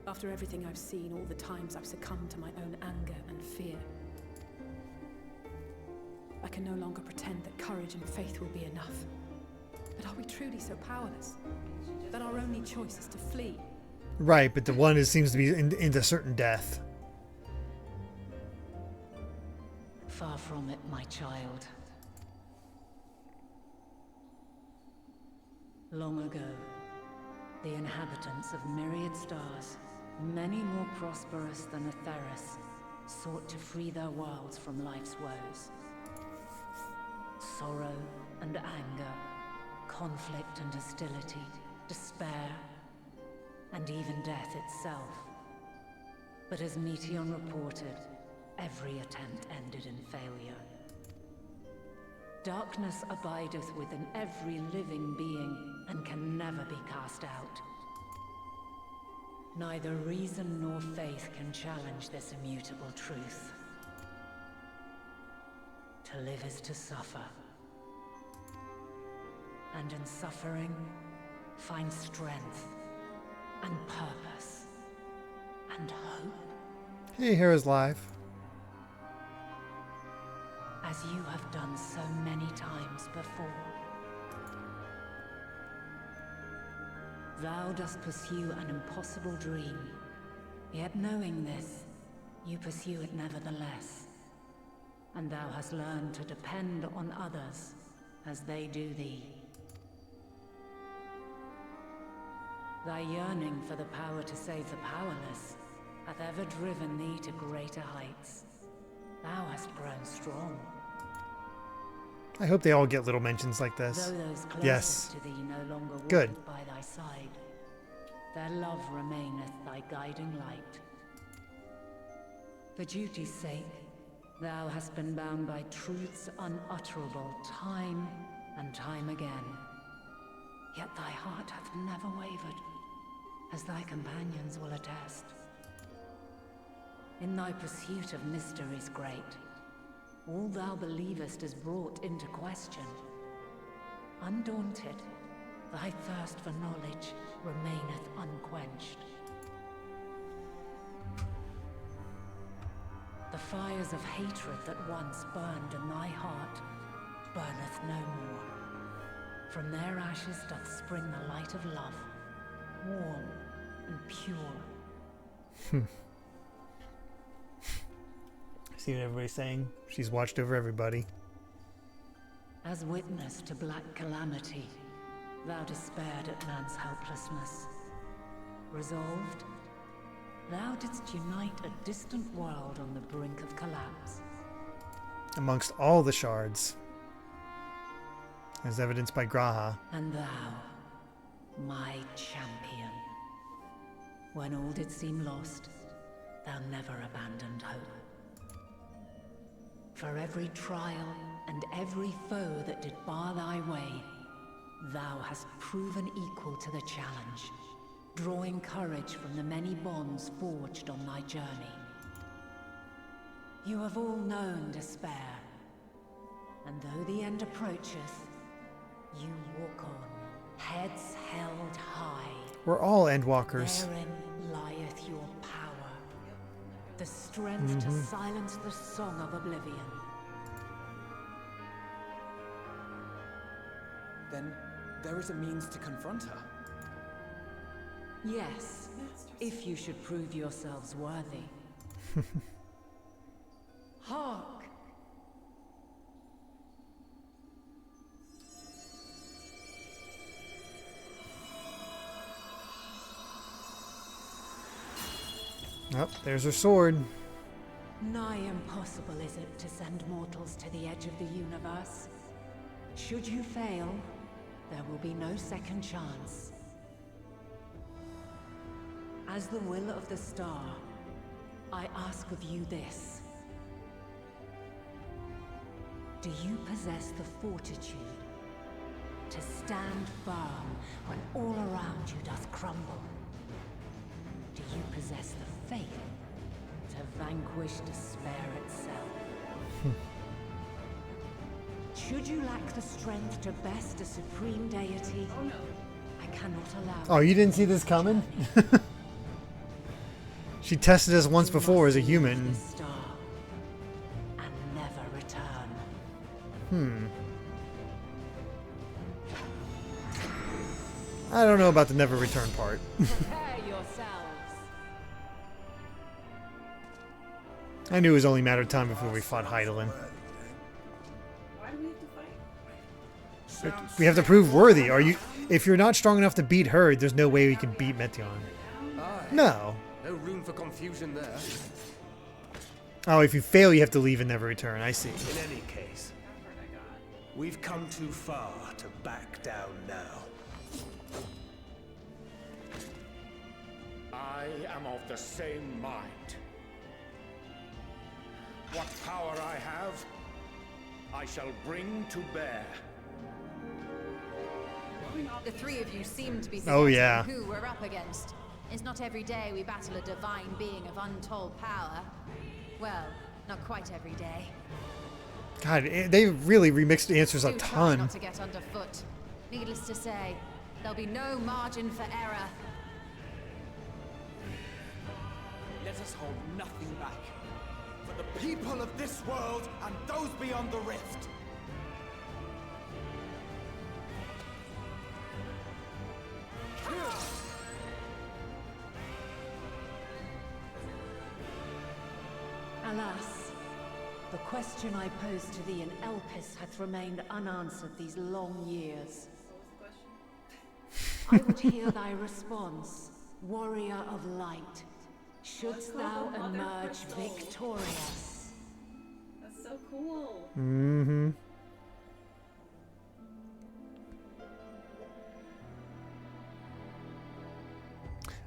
Speaker 10: After everything I've seen, all the times I've succumbed to my own anger and fear. I can no longer pretend that courage and faith will be enough. But are we truly so powerless? That our only choice is to flee?
Speaker 1: Right, but the one seems to be into certain death.
Speaker 14: Far from it, my child. Long ago, the inhabitants of myriad stars, many more prosperous than Atheris, sought to free their worlds from life's woes. Sorrow and anger, conflict and hostility, despair, and even death itself. But as Meteon reported, every attempt ended in failure. Darkness abideth within every living being, and can never be cast out. Neither reason nor faith can challenge this immutable truth. To live is to suffer. And in suffering, find strength, and purpose, and hope.
Speaker 1: Hey, Heroes Live.
Speaker 14: As you have done so many times before. Thou dost pursue an impossible dream, yet knowing this, you pursue it nevertheless. And thou hast learned to depend on others as they do thee. Thy yearning for the power to save the powerless hath ever driven thee to greater heights. Thou hast grown strong.
Speaker 1: I hope they all get little mentions like this.
Speaker 14: Though those closest
Speaker 1: Yes.
Speaker 14: to thee no longer walk
Speaker 1: Good.
Speaker 14: by thy side, their love remaineth thy guiding light. For duty's sake, thou hast been bound by truths unutterable time and time again. Yet thy heart hath never wavered, as thy companions will attest. In thy pursuit of mysteries great, all thou believest is brought into question. Undaunted, thy thirst for knowledge remaineth unquenched. The fires of hatred that once burned in thy heart burneth no more. From their ashes doth spring the light of love, warm and pure.
Speaker 1: See what everybody's saying? She's watched over everybody.
Speaker 14: As witness to black calamity, thou despaired at man's helplessness. Resolved, thou didst unite a distant world on the brink of collapse.
Speaker 1: Amongst all the shards, as evidenced by Graha.
Speaker 14: And thou, my champion, when all did seem lost, thou never abandoned hope. For every trial and every foe that did bar thy way, thou hast proven equal to the challenge, drawing courage from the many bonds forged on thy journey. You have all known despair, and though the end approacheth, you walk on, heads held high.
Speaker 1: We're all Endwalkers.
Speaker 14: Therein lieth your power. The strength to silence the song of oblivion.
Speaker 13: Then there is a means to confront her.
Speaker 14: Yes, if you should prove yourselves worthy. Hark!
Speaker 1: Oh, there's her sword.
Speaker 14: Nigh impossible is it to send mortals to the edge of the universe. Should you fail, there will be no second chance. As the will of the star, I ask of you this. Do you possess the fortitude to stand firm when all around you does crumble? Do you possess the faith to vanquish despair itself? Should you lack the strength to best a supreme deity, I cannot allow.
Speaker 1: Oh, you didn't see this coming? She tested us once before as a human.
Speaker 14: Star and never return.
Speaker 1: I don't know about the never return part.
Speaker 14: Prepare yourselves.
Speaker 1: I knew it was only a matter of time before we fought Heidelin.
Speaker 2: Why do we have to fight?
Speaker 1: We have to prove worthy. If you're not strong enough to beat her, there's no way we can beat Meteion. No.
Speaker 8: No room for confusion there.
Speaker 1: Oh, if you fail, you have to leave and never return. I see.
Speaker 7: In any case, we've come too far to back down now.
Speaker 5: I am of the same mind. What power I have, I shall bring to bear.
Speaker 22: The three of you seem to be
Speaker 1: Oh,
Speaker 22: forgetting
Speaker 1: yeah.
Speaker 22: who we're up against. It's not every day we battle a divine being of untold power. Well, not quite every day.
Speaker 1: God, they really remixed the answers a
Speaker 22: Do try
Speaker 1: ton.
Speaker 22: not to get underfoot. Needless to say, there'll be no margin for error.
Speaker 7: Let us hold nothing back. For the people of this world and those beyond the rift.
Speaker 14: Alas, the question I posed to thee in Elpis hath remained unanswered these long years. I would hear thy response, warrior of light. Shouldst thou emerge victorious?
Speaker 2: That's so cool.
Speaker 1: Mm-hmm.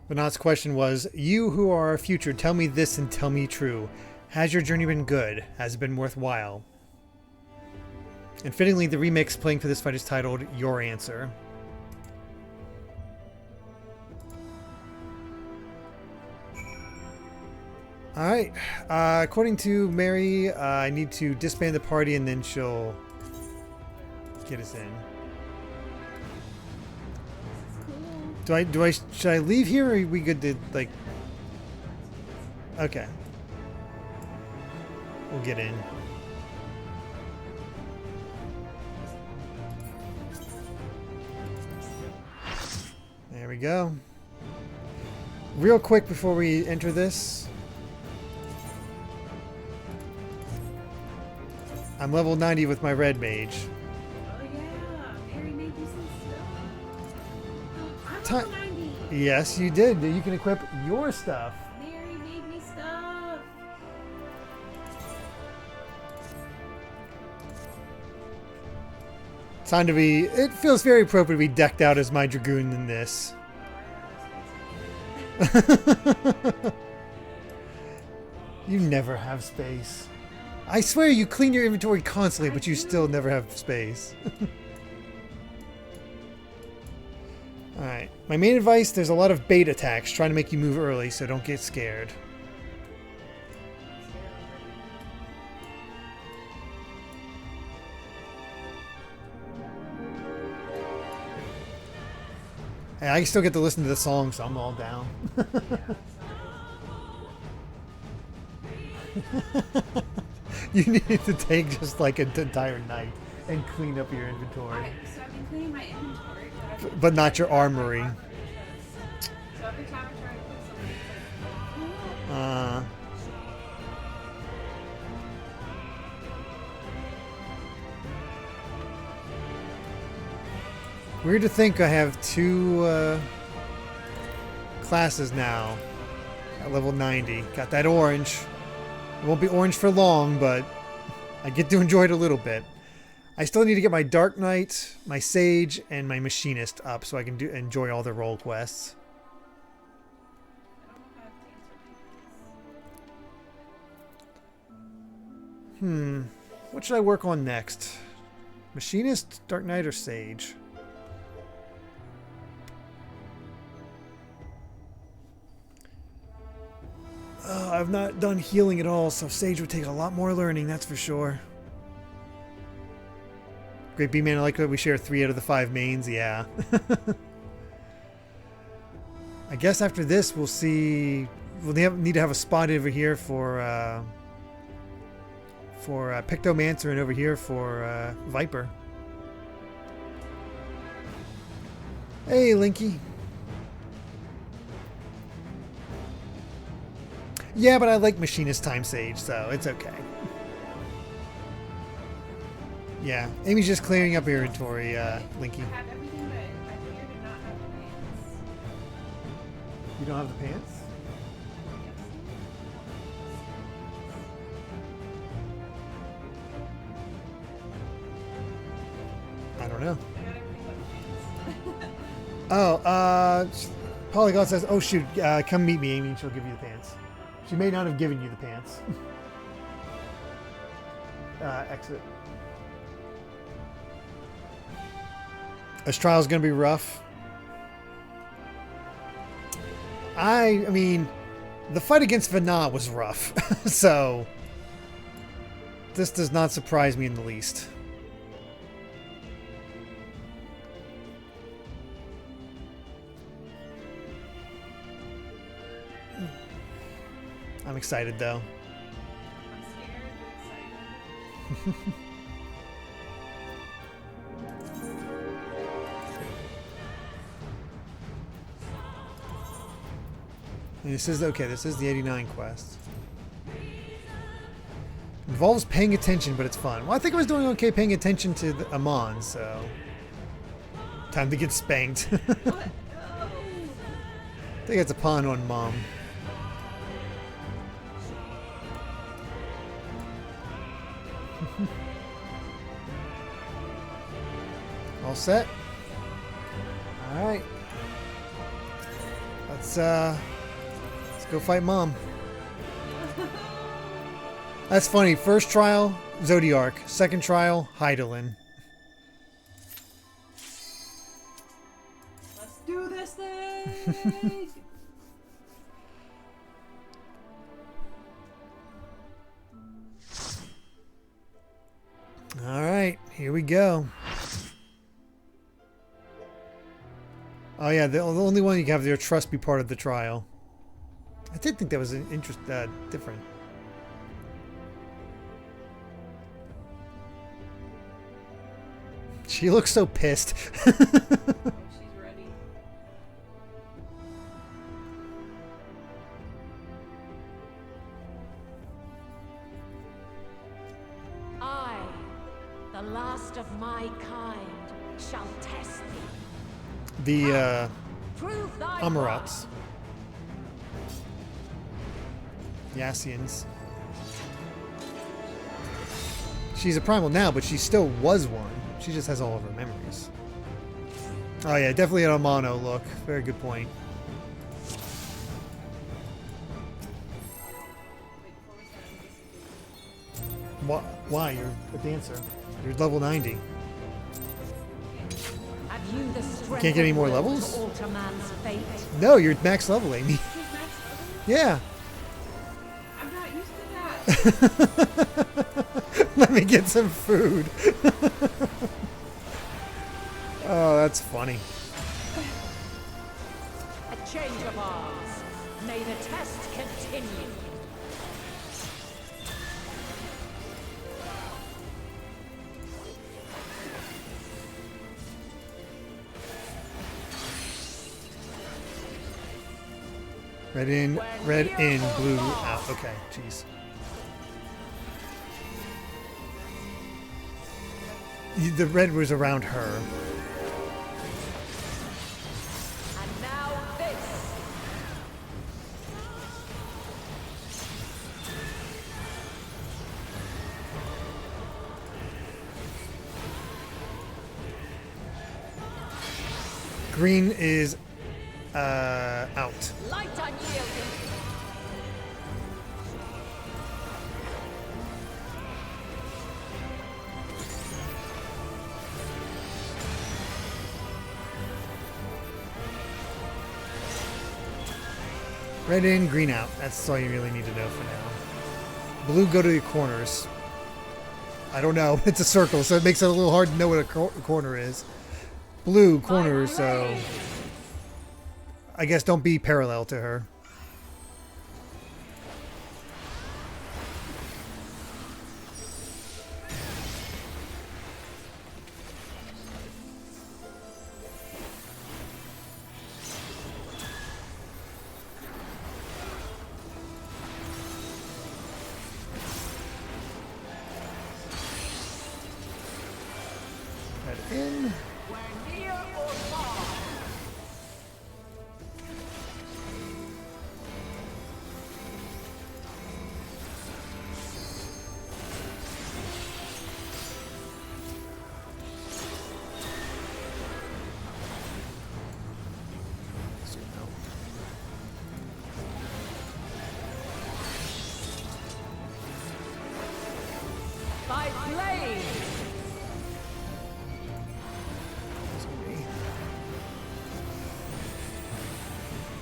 Speaker 1: Venat's question was, you who are our future, tell me this and tell me true. Has your journey been good? Has it been worthwhile? And fittingly, the remix playing for this fight is titled Your Answer. Alright, according to Mary, I need to disband the party and then she'll get us in. Should I leave here or are we good to, like... Okay. We'll get in. There we go. Real quick before we enter this. I'm level 90 with my red mage.
Speaker 2: Oh yeah, Mary made you some stuff. I'm
Speaker 1: Ti-
Speaker 2: level 90.
Speaker 1: Yes, you did. You can equip your stuff.
Speaker 2: Mary made me stuff.
Speaker 1: Time to be... It feels very appropriate to be decked out as my Dragoon in this. You never have space. I swear you clean your inventory constantly, but you still never have space. Alright. My main advice, there's a lot of bait attacks trying to make you move early, so don't get scared. Hey, I still get to listen to the song, so I'm all down. You need to take just like an entire night and clean up your inventory.
Speaker 2: So I've been cleaning my inventory,
Speaker 1: But not your armory.
Speaker 2: So every time I try to put something, it's like,
Speaker 1: Weird to think I have 2 classes now at level 90. Got that orange. It won't be orange for long, but I get to enjoy it a little bit. I still need to get my Dark Knight, my Sage, and my Machinist up so I can enjoy all the role quests. What should I work on next? Machinist, Dark Knight, or Sage? I've not done healing at all, so Sage would take a lot more learning, that's for sure. Great B-Man, I like that we share 3 out of the 5 mains, yeah. I guess after this we'll see... We'll need to have a spot over here for Pictomancer and over here for Viper. Hey, Linky. Yeah, but I like Machinist Time Sage, so it's okay. Yeah, Amy's just clearing up your inventory, Linky.
Speaker 2: I have everything, but I appear to not have the pants.
Speaker 1: You don't have the pants? I don't know. Oh, Polygon says, oh shoot, come meet me, Amy, and she'll give you the pants. She may not have given you the pants. Exit. This trial's gonna be rough. I mean, the fight against Venat was rough, so this does not surprise me in the least. I'm excited though.
Speaker 2: I'm scared, but excited.
Speaker 1: This is okay. This is the 89 quest. Involves paying attention, but it's fun. Well, I think I was doing okay paying attention to the Amon, so time to get spanked. I think it's a pun on Mom. All set. All right. Let's go fight Mom. That's funny. First trial, Zodiark. Second trial, Hydaelyn.
Speaker 2: Let's do this thing!
Speaker 1: All right, here we go. Oh yeah, the only one you can have your trust be part of the trial. I did think that was different. She looks so pissed.
Speaker 2: She's ready.
Speaker 14: I, the last of my kind, shall test thee.
Speaker 1: The
Speaker 14: Prove thy
Speaker 1: Amarats. The Asians. She's a primal now, but she still was one. She just has all of her memories. Oh yeah, definitely an Amano look. Very good point. Why? You're a dancer. You're level 90.
Speaker 14: Have you the strength
Speaker 1: Can't get any more
Speaker 14: of will
Speaker 1: levels?
Speaker 14: to alter man's fate?
Speaker 1: No, you're max level, Amy. Yeah.
Speaker 2: I'm not used to that.
Speaker 1: Let me get some food. Oh, that's funny.
Speaker 14: A change of arms. May the test continue.
Speaker 1: Red in, blue out. Okay, jeez. The red was around her.
Speaker 14: And now this.
Speaker 1: Green is out.
Speaker 14: Light unyielding.
Speaker 1: Red in, green out. That's all you really need to know for now. Blue, go to the corners. I don't know. It's a circle, so it makes it a little hard to know what a corner is. Blue, corners, so... I guess don't be parallel to her. Head in.
Speaker 14: By blade.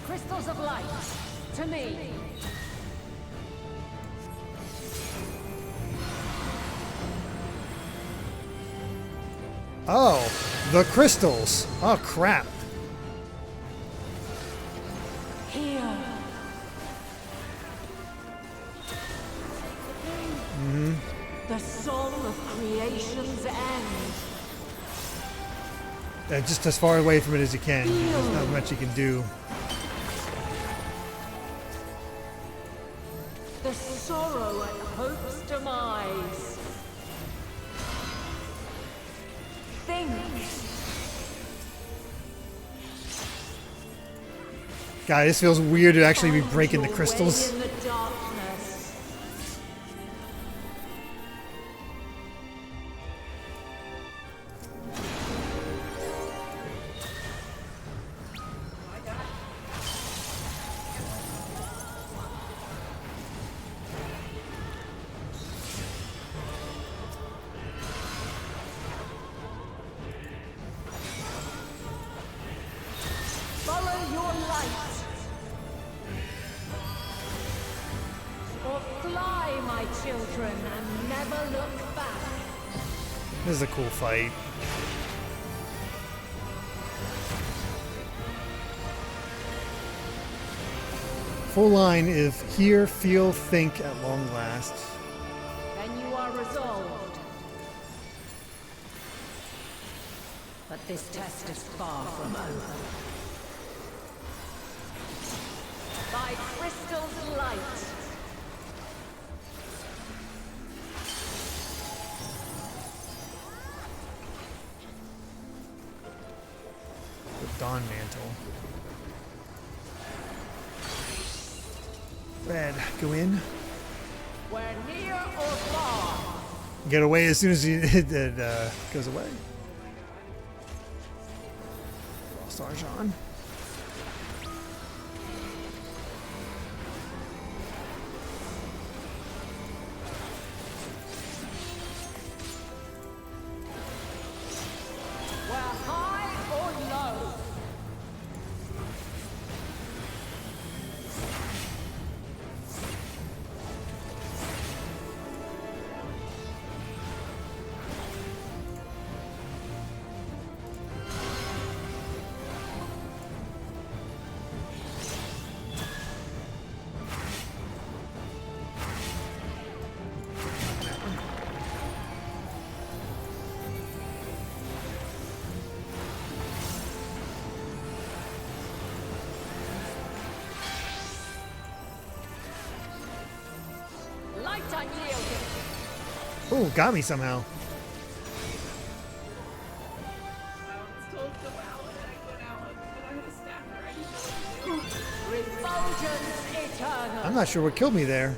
Speaker 14: Crystals of light, to me.
Speaker 1: Oh, the crystals. Oh, crap.
Speaker 14: Here.
Speaker 1: Mm-hmm.
Speaker 14: The song of creation's end.
Speaker 1: Just as far away from it as you can. There's not much you can do.
Speaker 14: The sorrow at hope's demise. Think.
Speaker 1: God, this feels weird to actually be breaking the crystals.
Speaker 14: In the darkness. Follow your light. Or fly, my children, and never look back.
Speaker 1: This is a cool fight. Full line is hear, feel, think at long last.
Speaker 14: Then you are resolved. But this test is far from over. By crystal's light.
Speaker 1: The Dawn Mantle. Red, go in.
Speaker 14: We're near or far.
Speaker 1: Get away as soon as it goes away. Lost Arjan.
Speaker 14: We're high or low.
Speaker 1: Oh, got me somehow. I'm not sure what killed me there.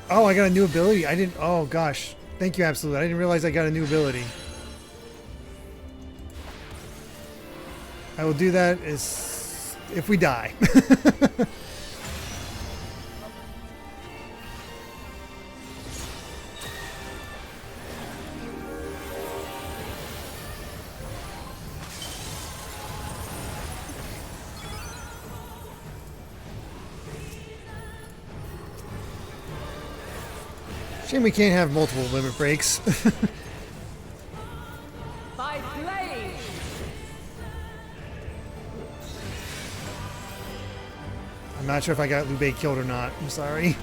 Speaker 1: Oh, I got a new ability. I didn't. Oh gosh. Thank you, Absolute. I didn't realize I got a new ability. I will do that if we die. Shame we can't have multiple limit breaks.
Speaker 16: By blade.
Speaker 1: I'm not sure if I got Lube killed or not. I'm sorry.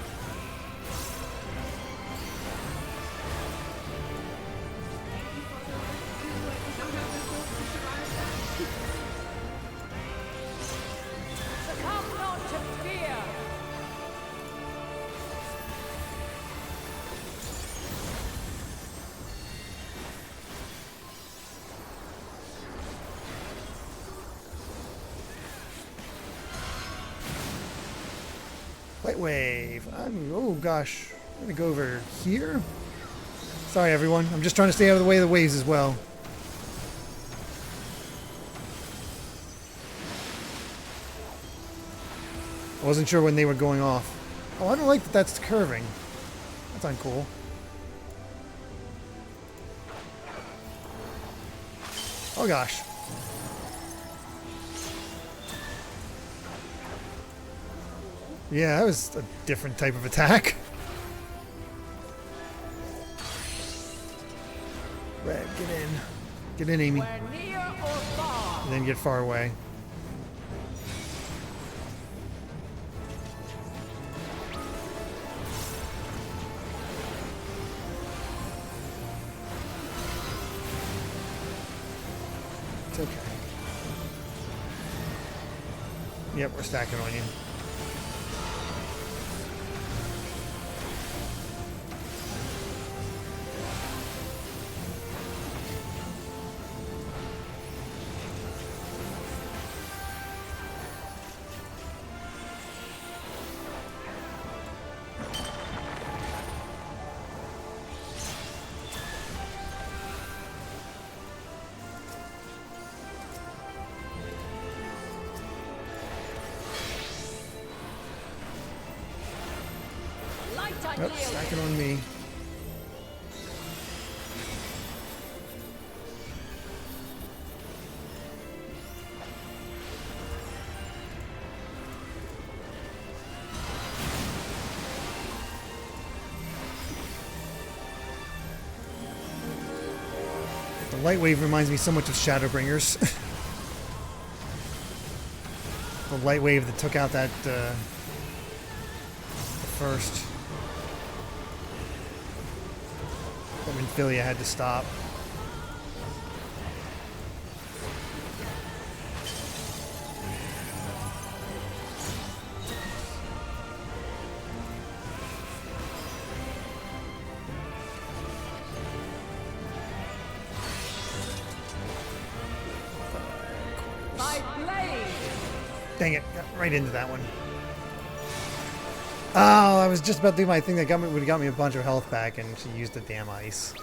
Speaker 16: Succumb not to fear.
Speaker 1: Light wave. Oh gosh. I'm gonna go over here. Sorry everyone. I'm just trying to stay out of the way of the waves as well. I wasn't sure when they were going off. Oh, I don't like that that's curving. That's uncool. Oh gosh. Yeah, that was a different type of attack. Red, get in. Get in, Amy. And then get far away. It's okay. Yep, we're stacking on you. Yep, stacking on me. The light wave reminds me so much of Shadowbringers. The light wave that took out that the first. When Philia had to stop.
Speaker 16: By blade.
Speaker 1: Dang it, got right into that one. Oh, I was just about to do my thing that would have got me a bunch of health back, and she used the damn ice.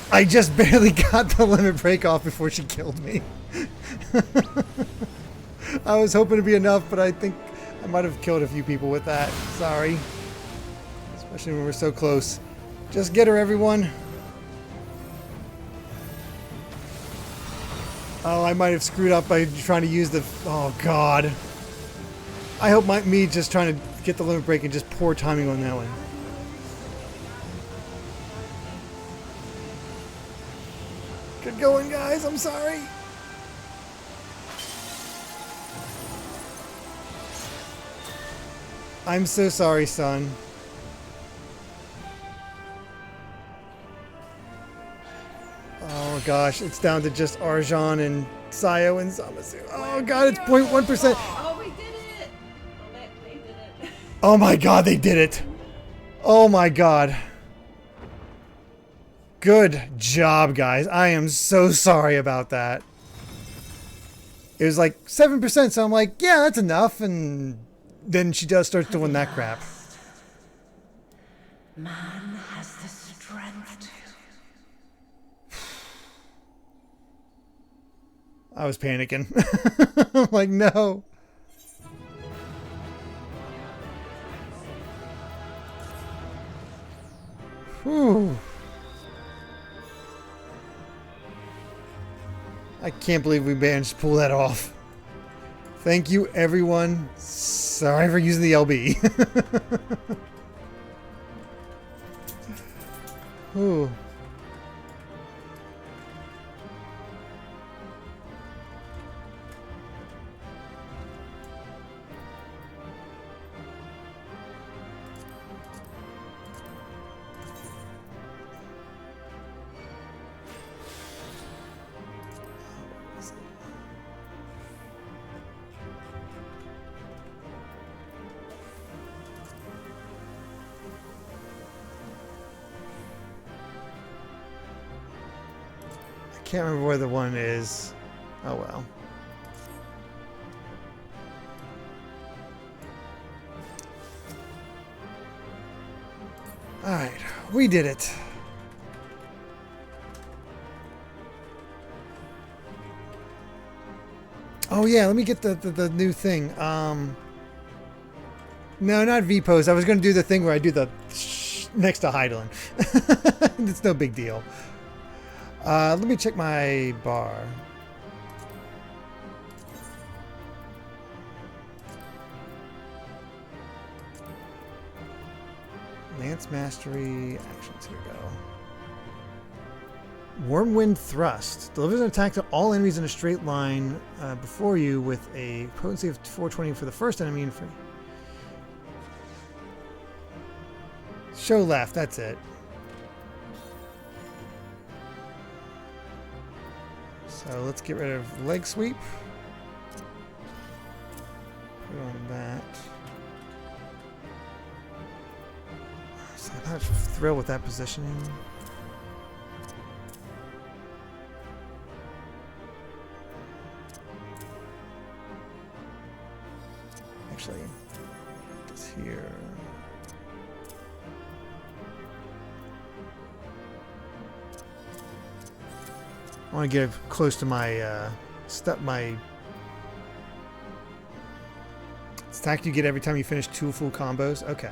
Speaker 1: I just barely got the limit break off before she killed me. I was hoping to be enough, but I think I might have killed a few people with that. Sorry. Especially when we're so close. Just get her, everyone. Oh, I might have screwed up by trying to use the... Oh, God. I hope me just trying to get the limit break and just poor timing on that one. Good going, guys. I'm sorry. I'm so sorry, son. Oh gosh, it's down to just Arjan and Sayo and Zamasu. Oh god, it's 0.1%.
Speaker 2: Oh, we did it! Well, they did it.
Speaker 1: Oh my god, they did it. Oh my god. Good job, guys. I am so sorry about that. It was like 7%, so I'm like, yeah, that's enough. And then she does start doing that crap.
Speaker 14: Man has the strength to.
Speaker 1: I was panicking. I'm like, no. Whew. I can't believe we managed to pull that off. Thank you, everyone. Sorry for using the LB. Ooh. Can't remember where the one is. Oh well. Alright, we did it. Oh yeah, let me get the new thing. No, not V-pose. I was going to do the thing where I do the next to Heidelin. It's no big deal. Let me check my bar. Lance Mastery, actions, here we go. Wormwind Thrust. Delivers an attack to all enemies in a straight line before you with a potency of 420 for the first enemy and free. Show left, that's it. So let's get rid of leg sweep. Put on that. So I'm not thrilled with that positioning. Actually, it's here. I want to get close to my stack you get every time you finish 2 full combos. Okay.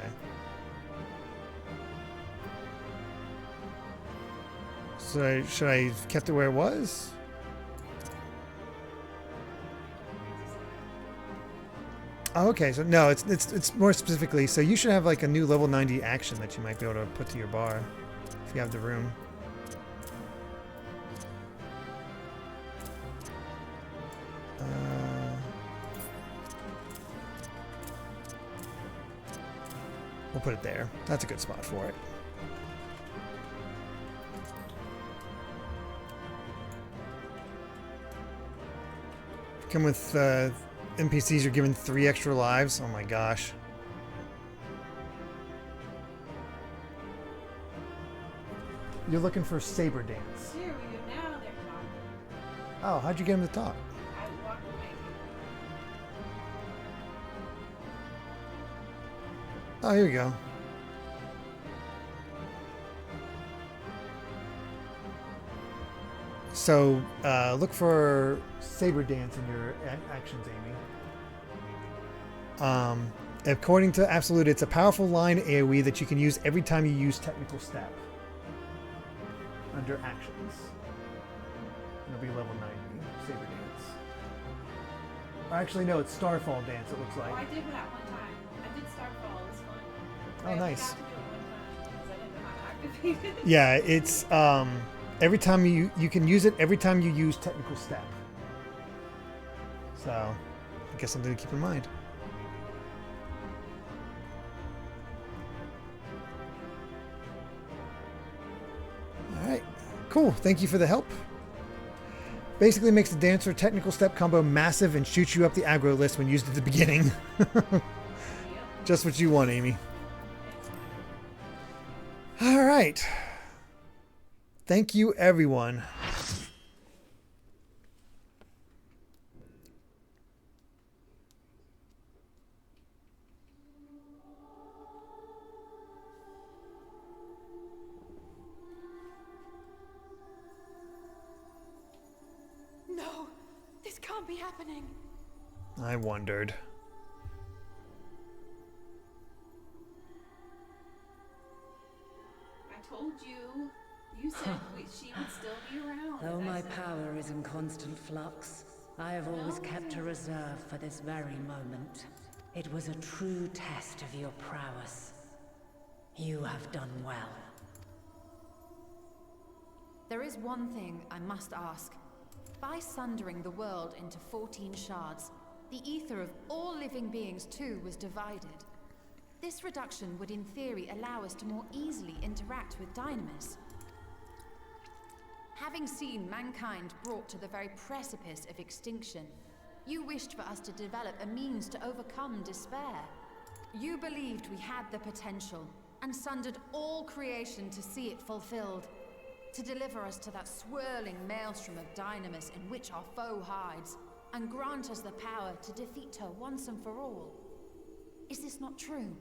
Speaker 1: So should I have kept it where it was? Oh, okay. So no, it's more specifically. So you should have like a new level 90 action that you might be able to put to your bar if you have the room. We'll put it there. That's a good spot for it. Come with NPCs, you're given 3 extra lives. Oh my gosh. You're looking for Saber Dance.
Speaker 2: Here we go. Now they're talking.
Speaker 1: Oh, how'd you get him to talk?
Speaker 2: I walked away.
Speaker 1: Oh, here we go. So, look for Saber Dance in your actions, Amy. According to Absolute, it's a powerful line AoE that you can use every time you use technical step. Under actions. It'll be level 90. Saber Dance. Actually, no, it's Starfall Dance, it looks like.
Speaker 2: Oh, I did that one time. I did Starfall. It was fun.
Speaker 1: Oh, nice.
Speaker 2: I got to do it one time because I didn't know how to activate it.
Speaker 1: Yeah, it's every time you can use it every time you use technical step. So, I guess something to keep in mind. All right, cool. Thank you for the help. Basically makes the Dancer technical step combo massive and shoots you up the aggro list when used at the beginning. Just what you want, Amy. All right. Thank you, everyone.
Speaker 10: No, this can't be happening.
Speaker 1: I wondered.
Speaker 2: I told you. You said she would still be around.
Speaker 14: Though my power is in constant flux, I have always kept a reserve for this very moment. It was a true test of your prowess. You have done well.
Speaker 22: There is one thing I must ask. By sundering the world into 14 shards, the ether of all living beings too was divided. This reduction would in theory allow us to more easily interact with Dynamis. Having seen mankind brought to the very precipice of extinction, you wished for us to develop a means to overcome despair. You believed we had the potential, and sundered all creation to see it fulfilled. To deliver us to that swirling maelstrom of Dynamis in which our foe hides, and grant us the power to defeat her once and for all. Is this not true?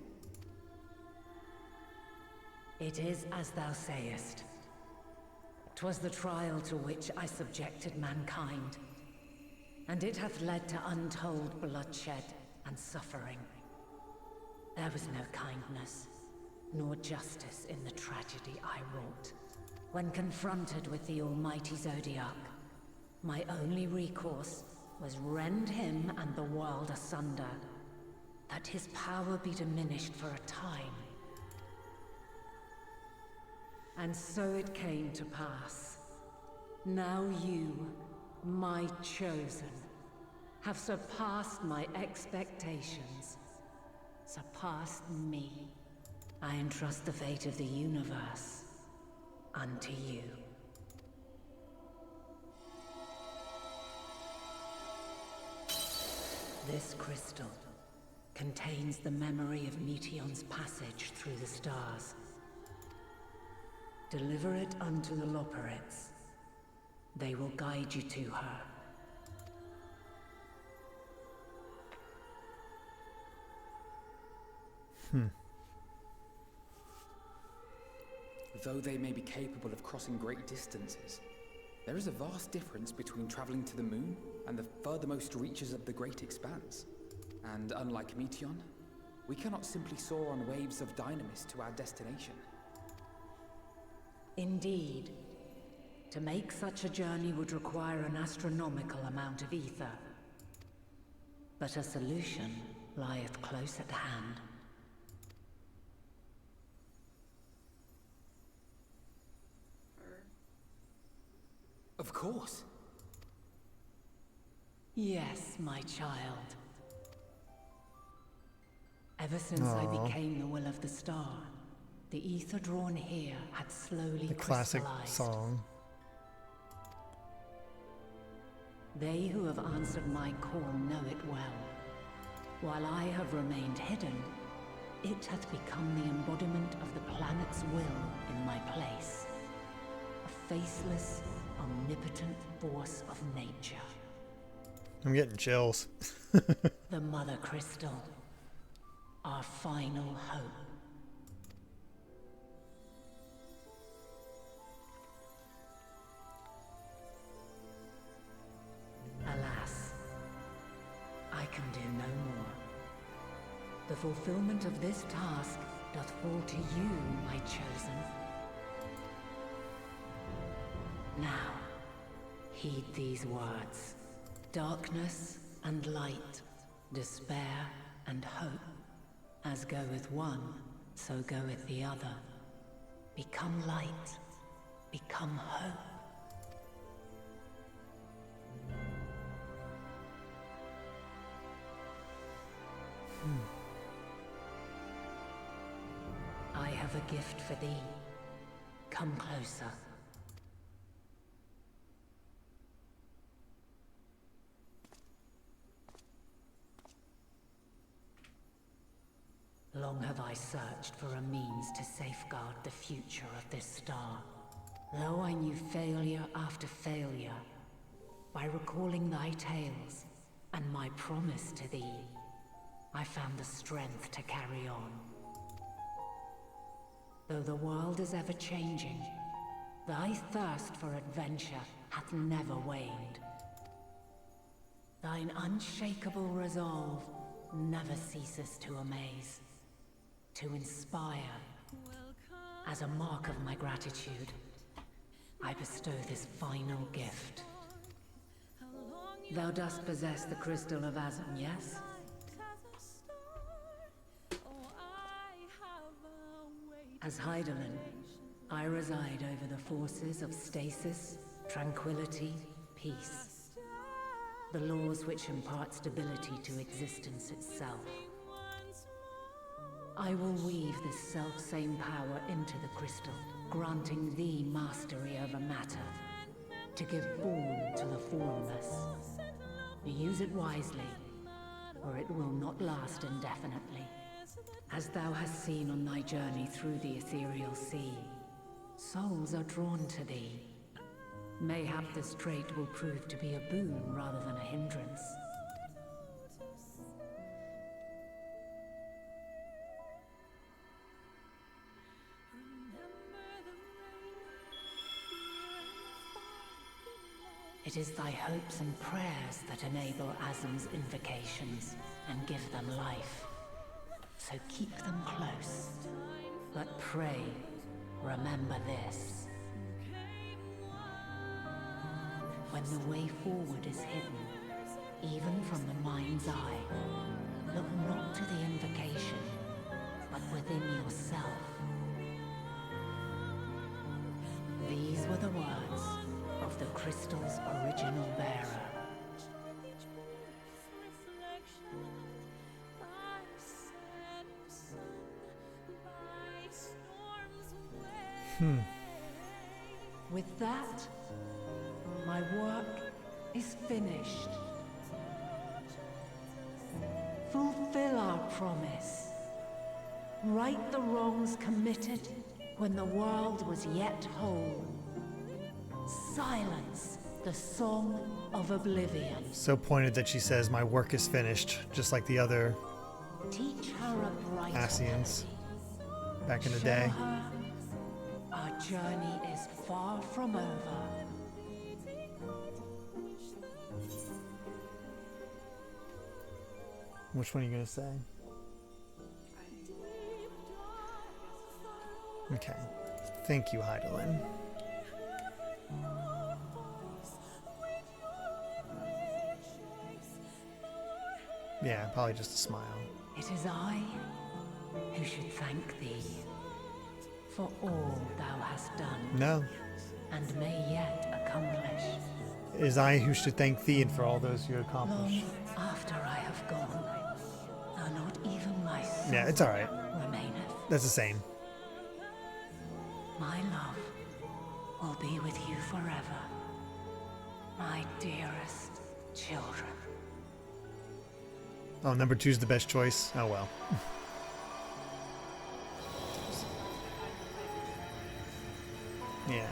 Speaker 14: It is as thou sayest. 'Twas the trial to which I subjected mankind, and it hath led to untold bloodshed and suffering. There was no kindness, nor justice in the tragedy I wrought. When confronted with the almighty Zodiac, my only recourse was rend him and the world asunder, that his power be diminished for a time. And so it came to pass. Now you, my chosen, have surpassed my expectations, surpassed me. I entrust the fate of the universe unto you. This crystal contains the memory of Meteion's passage through the stars. Deliver it unto the Loporrits. They will guide you to her.
Speaker 13: Though they may be capable of crossing great distances, there is a vast difference between traveling to the moon and the furthermost reaches of the great expanse. And unlike Meteion, we cannot simply soar on waves of Dynamis to our destination.
Speaker 14: Indeed. To make such a journey would require an astronomical amount of ether. But a solution lieth close at hand.
Speaker 13: Of course.
Speaker 14: Yes, my child. Ever since I became the will of the star, the ether drawn here had slowly
Speaker 1: The classic
Speaker 14: crystallized.
Speaker 1: song.
Speaker 14: They who have answered my call know it well. While I have remained hidden, it hath become the embodiment of the planet's will in my place. A faceless, omnipotent force of nature.
Speaker 1: I'm getting chills.
Speaker 14: The Mother Crystal. Our final hope. Alas, I can do no more. fulfillment of this task doth fall to you, my chosen. Now, heed these words. Darkness and light, despair and hope. As goeth one, so goeth the other. Become light, become hope. I have a gift for thee. Come closer. Long have I searched for a means to safeguard the future of this star. Though I knew failure after failure, by recalling thy tales and my promise to thee, I found the strength to carry on. Though the world is ever changing, thy thirst for adventure hath never waned. Thine unshakable resolve never ceases to amaze, to inspire. As a mark of my gratitude, I bestow this final gift. Thou dost possess the crystal of Azum, yes? As Hydaelyn, I reside over the forces of stasis, tranquility, peace. The laws which impart stability to existence itself. I will weave this self-same power into the crystal, granting thee mastery over matter, to give form to the formless. Use it wisely, or it will not last indefinitely. As thou hast seen on thy journey through the ethereal sea, souls are drawn to thee. Mayhap this trait will prove to be a boon rather than a hindrance. It is thy hopes and prayers that enable Azum's invocations and give them life. So keep them close. But pray, remember this. When the way forward is hidden, even from the mind's eye, look not to the invocation, but within yourself. These were the words of the crystal's original bearer. With that, my work is finished. Fulfill our promise. Right the wrongs committed when the world was yet whole. Silence the song of oblivion.
Speaker 1: So pointed that she says, my work is finished, just like the other
Speaker 14: Teach her a brighter
Speaker 1: Ascians
Speaker 14: melody.
Speaker 1: back in the
Speaker 14: Show
Speaker 1: day.
Speaker 14: her our journey is far from over.
Speaker 1: Which one are you going to say? Okay. Thank you, Hydaelyn. Yeah, probably just a smile.
Speaker 14: It is I who should thank thee for all thou hast done.
Speaker 1: No.
Speaker 14: And may yet accomplish.
Speaker 1: It is I who should thank thee and for all those you accomplished.
Speaker 14: Long after I have gone, though not even my soul
Speaker 1: Yeah, it's alright.
Speaker 14: remaineth.
Speaker 1: That's the same.
Speaker 14: My love will be with you forever, my dearest children.
Speaker 1: Oh, number 2's the best choice. Oh well. Yeah.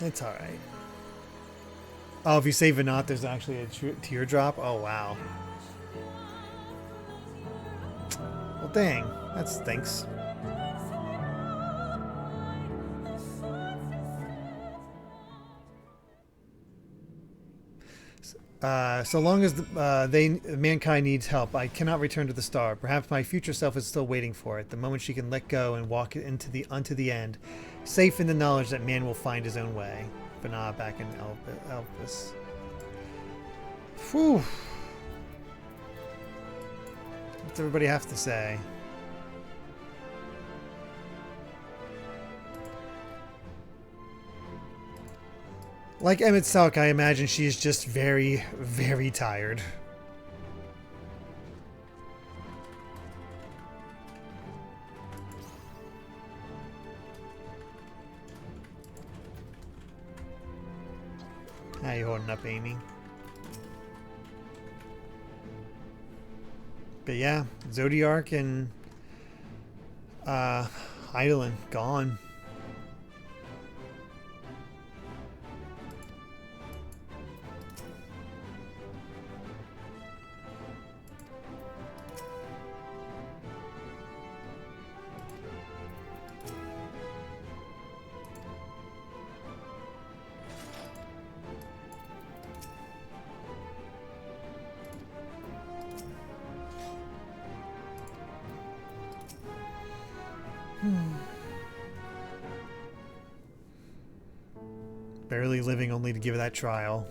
Speaker 1: It's alright. Oh, if you say Venat, there's actually a teardrop? Oh, wow. Well, dang. That stinks. So long as mankind needs help, I cannot return to the star. Perhaps my future self is still waiting for it. The moment she can let go and walk unto the end, safe in the knowledge that man will find his own way. Venat back in Elpis. Whew. What's everybody have to say? Like Emmett Salk, I imagine she's just very, very tired. How you holding up, Amy? But yeah, Zodiark and Hydaelyn gone. Barely living only to give that trial.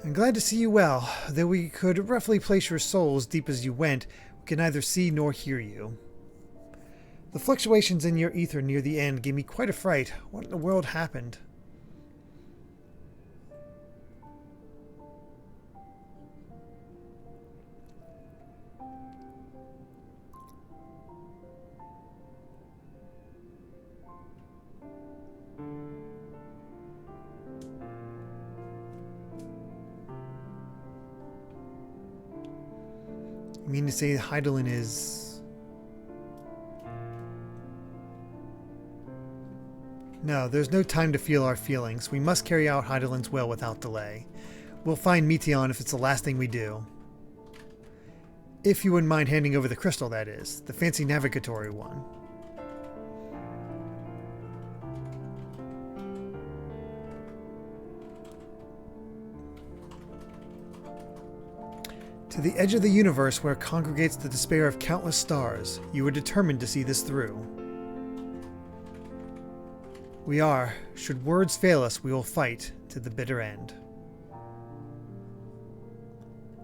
Speaker 1: I'm glad to see you well. Though we could roughly place your soul as deep as you went, we can neither see nor hear you. The fluctuations in your ether near the end gave me quite a fright. What in the world happened? You mean to say Hydaelyn is... No, there's no time to feel our feelings. We must carry out Hydaelyn's will without delay. We'll find Meteion if it's the last thing we do. If you wouldn't mind handing over the crystal, that is. The fancy navigatory one. To the edge of the universe where congregates the despair of countless stars, you are determined to see this through. We are. Should words fail us, we will fight to the bitter end.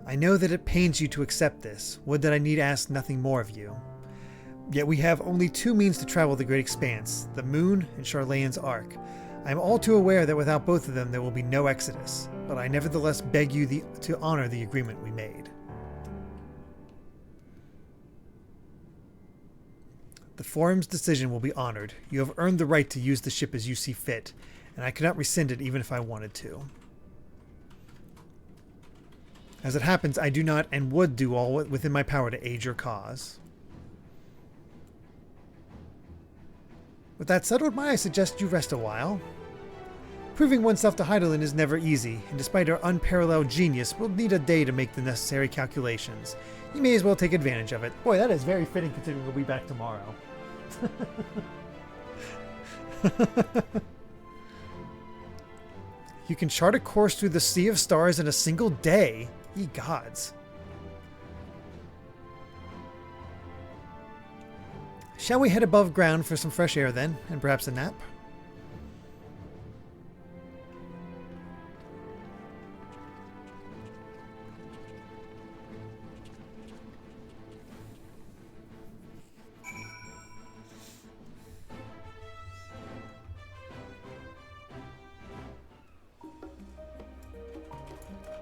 Speaker 1: I know that it pains you to accept this. Would that I need ask nothing more of you. Yet we have only two means to travel the great expanse, the moon and Charlayan's Ark. I am all too aware that without both of them there will be no exodus, but I nevertheless beg you to honor the agreement we made. The Forum's decision will be honored. You have earned the right to use the ship as you see fit, and I cannot rescind it even if I wanted to. As it happens, I do not and would do all within my power to aid your cause. With that settled, might I suggest you rest a while? Proving oneself to Hydaelyn is never easy, and despite our unparalleled genius, we'll need a day to make the necessary calculations. You may as well take advantage of it. Boy, that is very fitting considering we'll be back tomorrow. You can chart a course through the sea of stars in a single day. Ye gods. Shall we head above ground for some fresh air then, and perhaps a nap?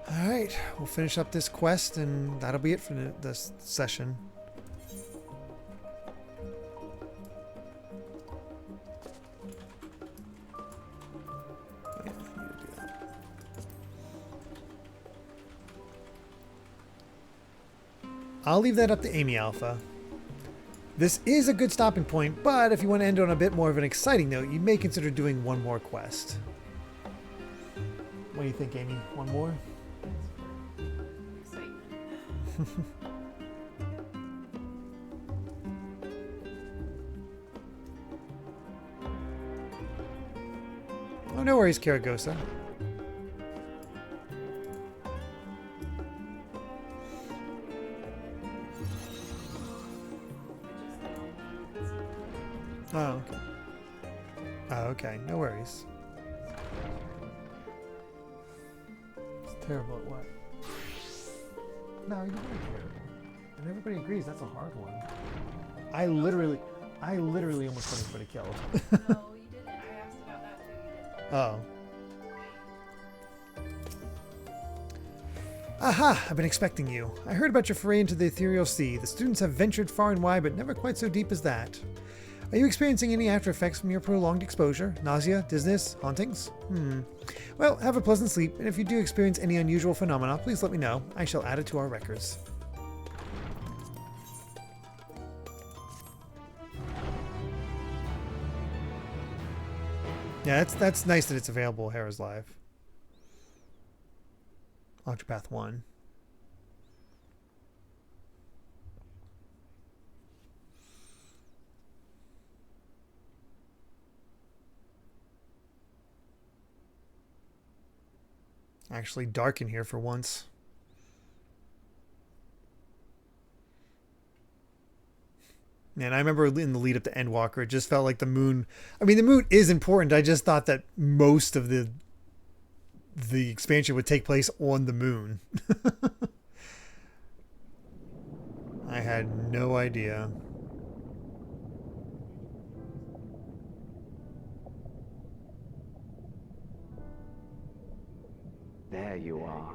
Speaker 1: Alright, we'll finish up this quest and that'll be it for this session. I'll leave that up to Amy Alpha. This is a good stopping point, but if you want to end on a bit more of an exciting note, you may consider doing one more quest. What do you think, Amy? One more? Oh no worries, Karagosa. Oh, okay. Oh, okay. No worries. It's terrible at what? No, you're very terrible. And everybody agrees that's a hard one. I literally almost got everybody killed.
Speaker 2: No, you didn't. I asked about that too. You didn't.
Speaker 1: Oh. Aha! I've been expecting you. I heard about your foray into the ethereal sea. The students have ventured far and wide, but never quite so deep as that. Are you experiencing any after effects from your prolonged exposure? Nausea, dizziness, hauntings? Well, have a pleasant sleep, and if you do experience any unusual phenomena, please let me know. I shall add it to our records. Yeah, that's nice that it's available. Harrow's Live. Octopath 1. Actually dark in here for once. And I remember in the lead up to Endwalker, it just felt like the moon. I mean, the moon is important. I just thought that most of the expansion would take place on the moon. I had no idea.
Speaker 15: There you are.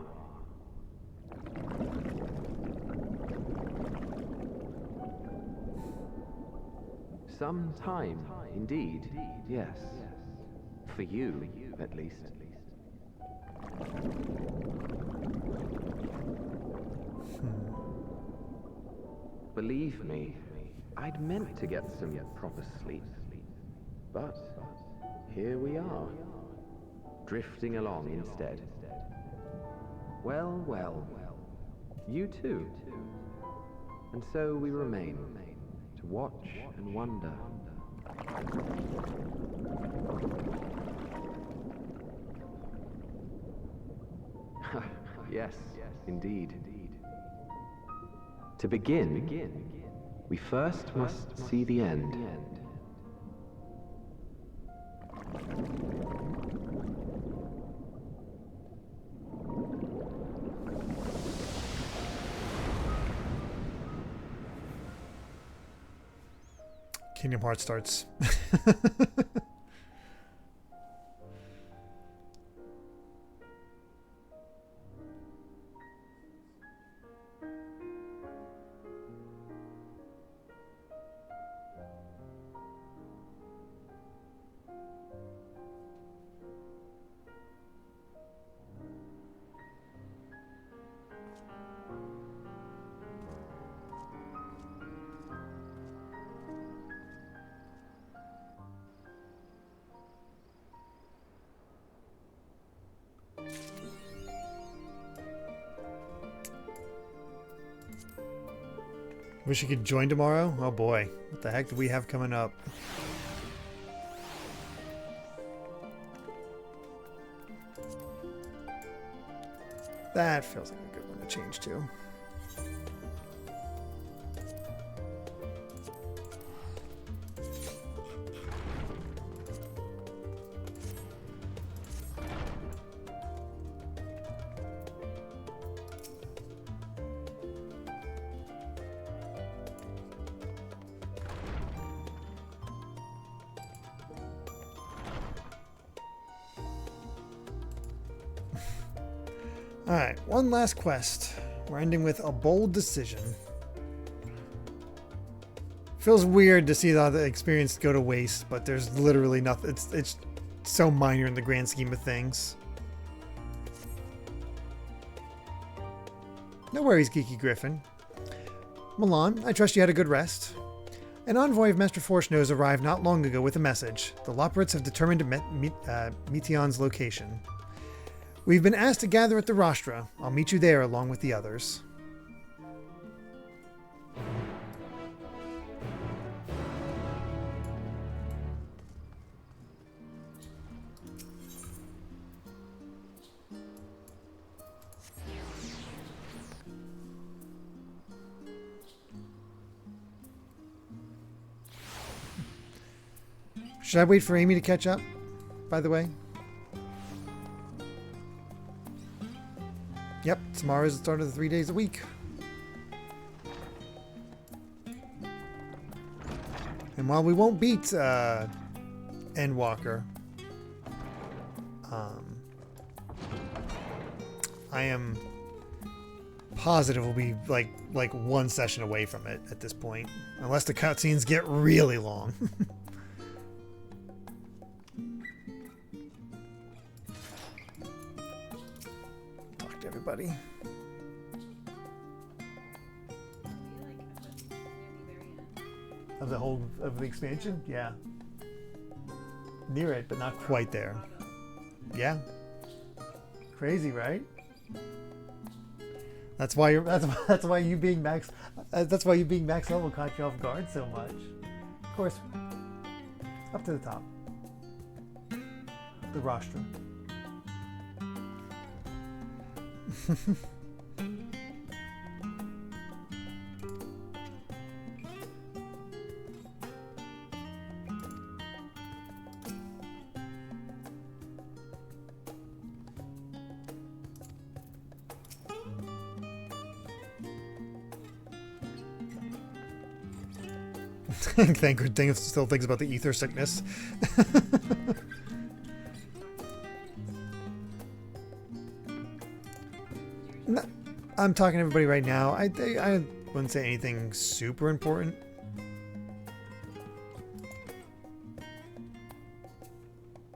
Speaker 15: Some time, indeed, yes. For you, at least. Believe me, I'd meant to get some proper sleep. But here we are, drifting along instead. Well, well, you too. And so we remain, to watch and wonder. Yes, indeed. To begin, we first must see the end.
Speaker 1: Kingdom Hearts starts. Wish you could join tomorrow? Oh boy. What the heck do we have coming up? That feels like a good one to change to. Alright, one last quest. We're ending with a bold decision. Feels weird to see the experience go to waste, but there's literally nothing. It's so minor in the grand scheme of things. No worries, Geeky Griffin. Milan, I trust you had a good rest. An envoy of Master Force arrived not long ago with a message. The Loporits have determined Meteon's location. We've been asked to gather at the Rostra. I'll meet you there along with the others. Should I wait for Amy to catch up, by the way? Yep, tomorrow is the start of the 3 days a week. And while we won't beat Endwalker, I am positive we'll be like one session away from it at this point, unless the cutscenes get really long. Talk to everybody. Of the expansion? Yeah. Near it, but not quite there. Yeah. Crazy, right? That's why you being max level caught you off guard so much. Of course, up to the top. The rostrum. Thank good thing it still thinks about the ether sickness. No, I'm talking to everybody right now. I wouldn't say anything super important.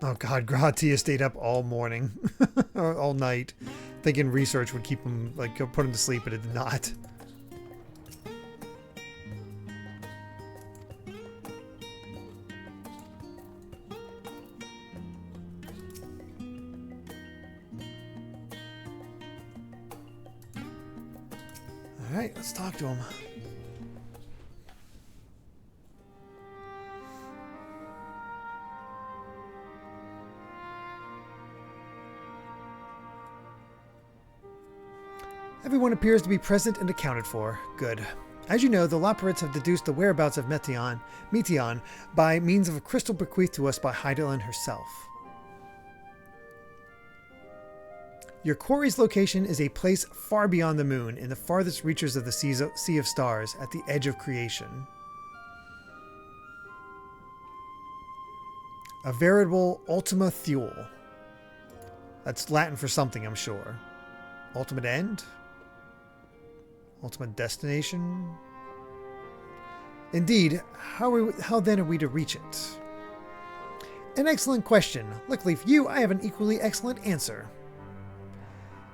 Speaker 1: Oh god, Gratia stayed up all morning. Or all night. Thinking research would keep him, like, put him to sleep, but it did not. Alright, let's talk to him. Everyone appears to be present and accounted for. Good. As you know, the Loporrits have deduced the whereabouts of Meteon by means of a crystal bequeathed to us by Hydaelyn herself. Your quarry's location is a place far beyond the moon, in the farthest reaches of the Sea of Stars, at the edge of creation. A veritable Ultima Thule. That's Latin for something, I'm sure. Ultimate end? Ultimate destination? Indeed, how then are we to reach it? An excellent question. Luckily for you, I have an equally excellent answer.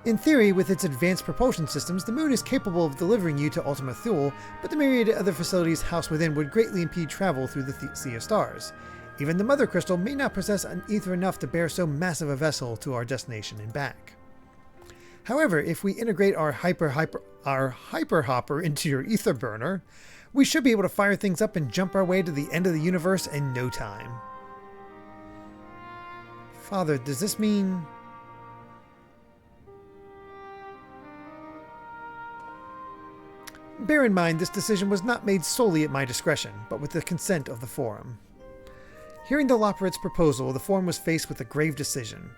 Speaker 1: In theory, with its advanced propulsion systems, the moon is capable of delivering you to Ultima Thule, but the myriad other facilities housed within would greatly impede travel through the Sea of Stars. Even the Mother Crystal may not possess an ether enough to bear so massive a vessel to our destination and back. However, if we integrate our hyper hopper into your ether burner, we should be able to fire things up and jump our way to the end of the universe in no time. Father, does this mean... Bear in mind, this decision was not made solely at my discretion, but with the consent of the Forum. Hearing the Loporrit's proposal, the Forum was faced with a grave decision.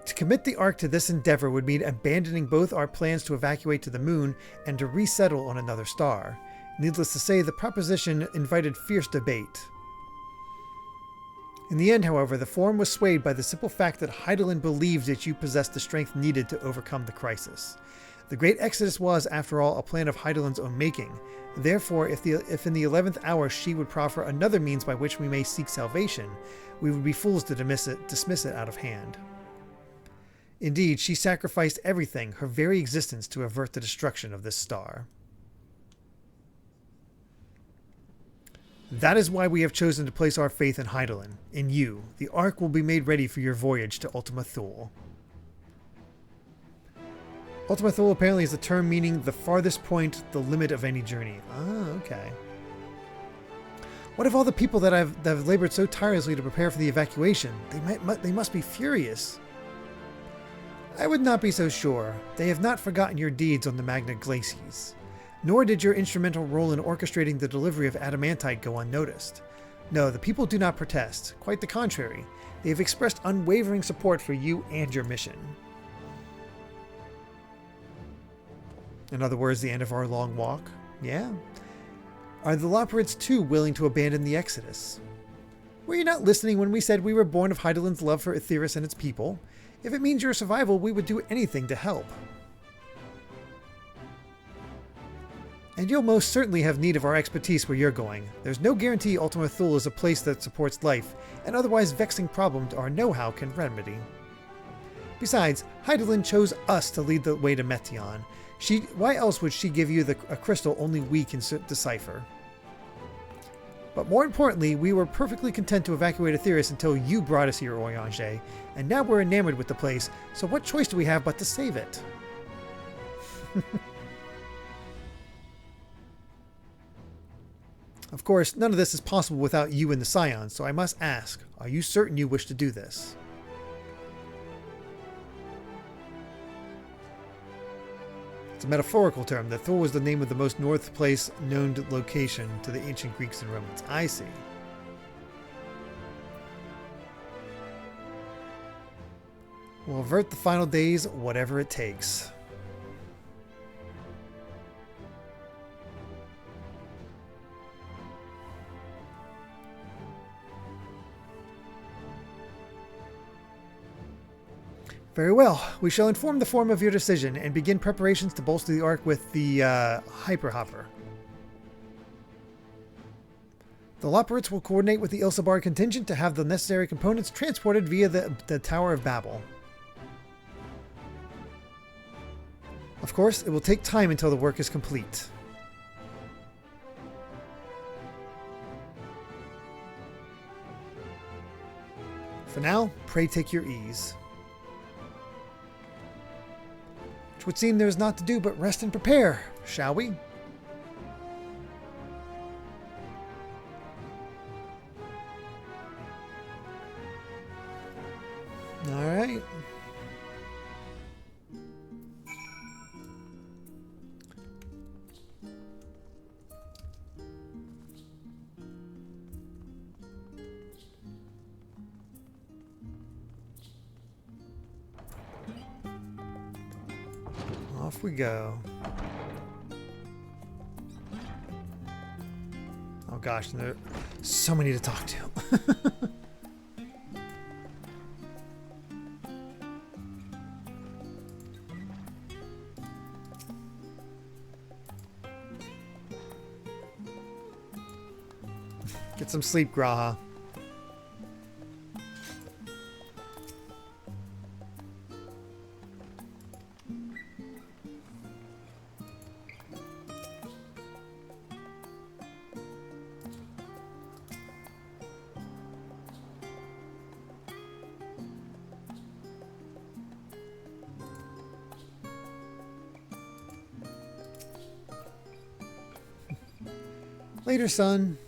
Speaker 1: To commit the Ark to this endeavor would mean abandoning both our plans to evacuate to the moon and to resettle on another star. Needless to say, the proposition invited fierce debate. In the end, however, the Forum was swayed by the simple fact that Hydaelyn believed that you possessed the strength needed to overcome the crisis. The Great Exodus was, after all, a plan of Hydaelyn's own making. Therefore, if in the 11th hour she would proffer another means by which we may seek salvation, we would be fools to dismiss it out of hand. Indeed, she sacrificed everything, her very existence, to avert the destruction of this star. That is why we have chosen to place our faith in Hydaelyn, in you. The Ark will be made ready for your voyage to Ultima Thule. Ultima Thule apparently is a term meaning the farthest point, the limit of any journey. Ah, okay. What of all the people that have labored so tirelessly to prepare for the evacuation? They must be furious. I would not be so sure. They have not forgotten your deeds on the Magna Glacies. Nor did your instrumental role in orchestrating the delivery of adamantite go unnoticed. No, the people do not protest. Quite the contrary. They have expressed unwavering support for you and your mission. In other words, the end of our long walk? Yeah? Are the Loporrits too willing to abandon the Exodus? Were you not listening when we said we were born of Hydaelyn's love for Aetheris and its people? If it means your survival, we would do anything to help. And you'll most certainly have need of our expertise where you're going. There's no guarantee Ultima Thule is a place that supports life, and otherwise vexing problems our know-how can remedy. Besides, Hydaelyn chose us to lead the way to Metion. Why else would she give you a crystal only we can decipher? But more importantly, we were perfectly content to evacuate Aetheris until you brought us here, Oyanje, and now we're enamored with the place, so what choice do we have but to save it? Of course, none of this is possible without you and the Scions, so I must ask, are you certain you wish to do this? It's a metaphorical term. The Thule was the name of the most north place known location to the ancient Greeks and Romans. I see. We'll avert the final days, whatever it takes. Very well. We shall inform the form of your decision and begin preparations to bolster the Ark with the Hyper Hopper. The Loporrits will coordinate with the Ilsabar contingent to have the necessary components transported via the Tower of Babel. Of course, it will take time until the work is complete. For now, pray take your ease. Which would seem there is naught to do but rest and prepare, shall we? All right. Off we go. Oh gosh, there are so many to talk to. Get some sleep, Graha. Later, son.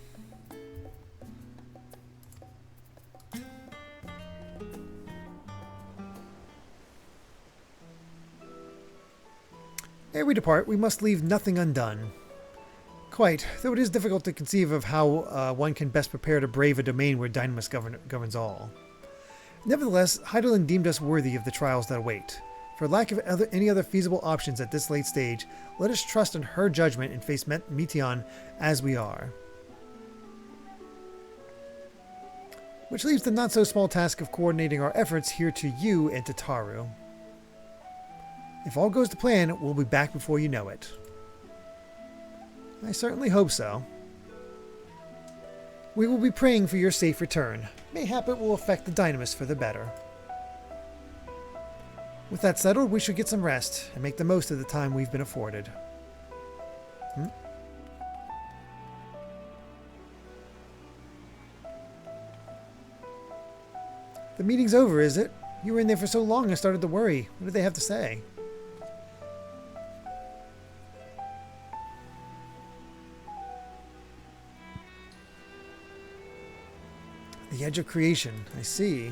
Speaker 1: Ere we depart, we must leave nothing undone. Quite, though it is difficult to conceive of how one can best prepare to brave a domain where Dynamis governs all. Nevertheless, Hydaelyn deemed us worthy of the trials that await. For lack of any other feasible options at this late stage, let us trust in her judgment and face Metion as we are. Which leaves the not-so-small task of coordinating our efforts here to you and to Taru. If all goes to plan, we'll be back before you know it. I certainly hope so. We will be praying for your safe return. Mayhap it will affect the Dynamis for the better. With that settled, we should get some rest and make the most of the time we've been afforded. The meeting's over, is it? You were in there for so long I started to worry. What did they have to say? The edge of creation. I see.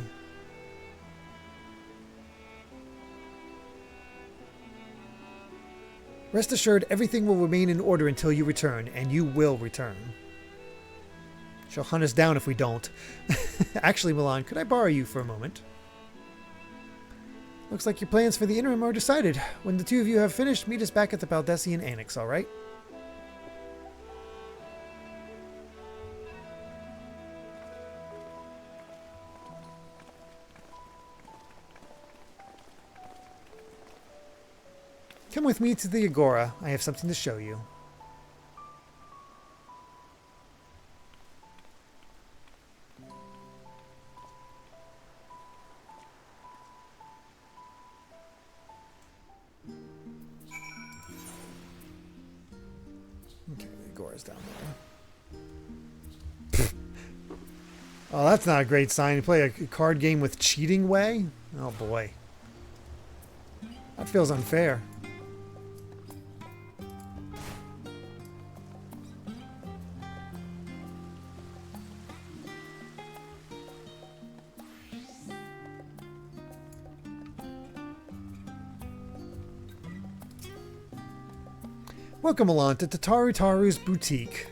Speaker 1: Rest assured, everything will remain in order until you return, and you will return. She'll hunt us down if we don't. Actually, Milan, could I borrow you for a moment? Looks like your plans for the interim are decided. When the two of you have finished, meet us back at the Baldessian Annex, alright? Come with me to the Agora. I have something to show you. Okay, the Agora's down there. Oh, that's not a great sign. You play a card game with cheating way? Oh boy. That feels unfair. Welcome along to Tataru Taru's boutique.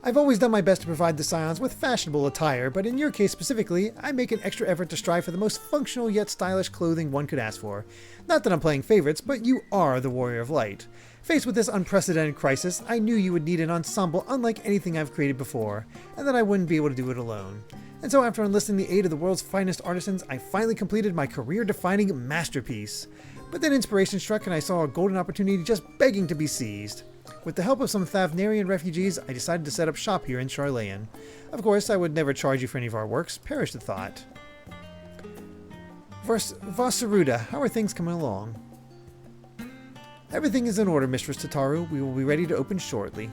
Speaker 1: I've always done my best to provide the Scions with fashionable attire, but in your case specifically, I make an extra effort to strive for the most functional yet stylish clothing one could ask for. Not that I'm playing favorites, but you are the Warrior of Light. Faced with this unprecedented crisis, I knew you would need an ensemble unlike anything I've created before, and that I wouldn't be able to do it alone. And so after enlisting the aid of the world's finest artisans, I finally completed my career-defining masterpiece. But then inspiration struck and I saw a golden opportunity just begging to be seized. With the help of some Thavnarian refugees, I decided to set up shop here in Charlayan. Of course, I would never charge you for any of our works, perish the thought. Vasaruda, how are things coming along? Everything is in order, Mistress Tataru. We will be ready to open shortly.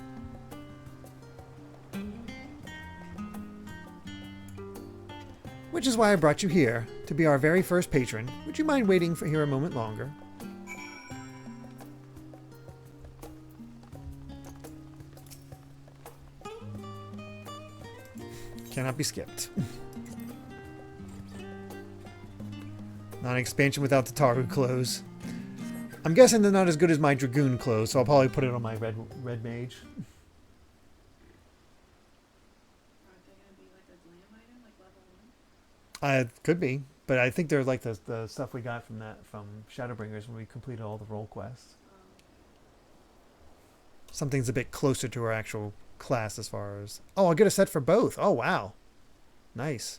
Speaker 1: Which is why I brought you here, to be our very first patron. Would you mind waiting for here a moment longer? Cannot be skipped. Not an expansion without the Tataru clothes. I'm guessing they're not as good as my Dragoon clothes, so I'll probably put it on my red mage. Could be, but I think they're like the stuff we got from Shadowbringers when we completed all the role quests. Something's a bit closer to our actual class as far as... Oh, I'll get a set for both. Oh, wow. Nice.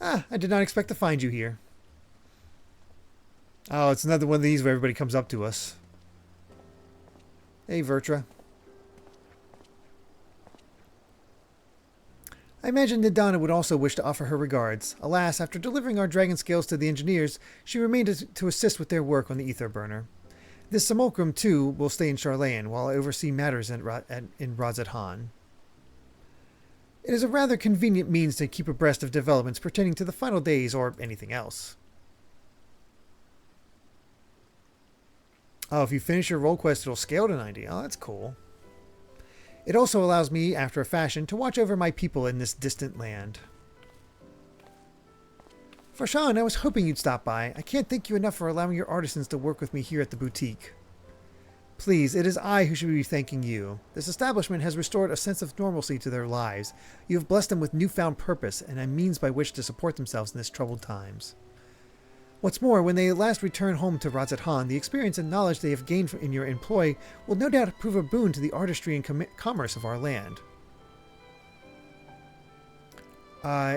Speaker 1: I did not expect to find you here. Oh, it's another one of these where everybody comes up to us. Hey, Vertra. I imagine Nidana would also wish to offer her regards. Alas, after delivering our dragon scales to the engineers, she remained to assist with their work on the ether burner. This simulacrum, too, will stay in Charlayan while I oversee matters in Razat Han. It is a rather convenient means to keep abreast of developments pertaining to the final days or anything else. Oh, if you finish your role quest, it'll scale to 90. Oh, that's cool. It also allows me, after a fashion, to watch over my people in this distant land. Farshawn, I was hoping you'd stop by. I can't thank you enough for allowing your artisans to work with me here at the boutique. Please, it is I who should be thanking you. This establishment has restored a sense of normalcy to their lives. You have blessed them with newfound purpose and a means by which to support themselves in these troubled times. What's more, when they at last return home to Razat Han, the experience and knowledge they have gained in your employ will no doubt prove a boon to the artistry and commerce of our land.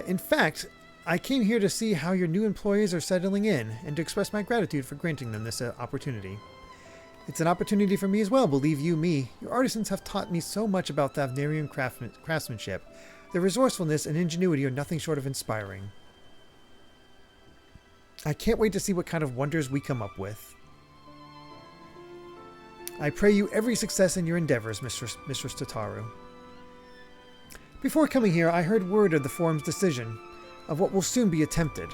Speaker 1: In fact, I came here to see how your new employees are settling in, and to express my gratitude for granting them this opportunity. It's an opportunity for me as well, believe you me. Your artisans have taught me so much about Thavnarian craftsmanship. Their resourcefulness and ingenuity are nothing short of inspiring. I can't wait to see what kind of wonders we come up with. I pray you every success in your endeavors, Mistress Tataru. Before coming here, I heard word of the Forum's decision, of what will soon be attempted.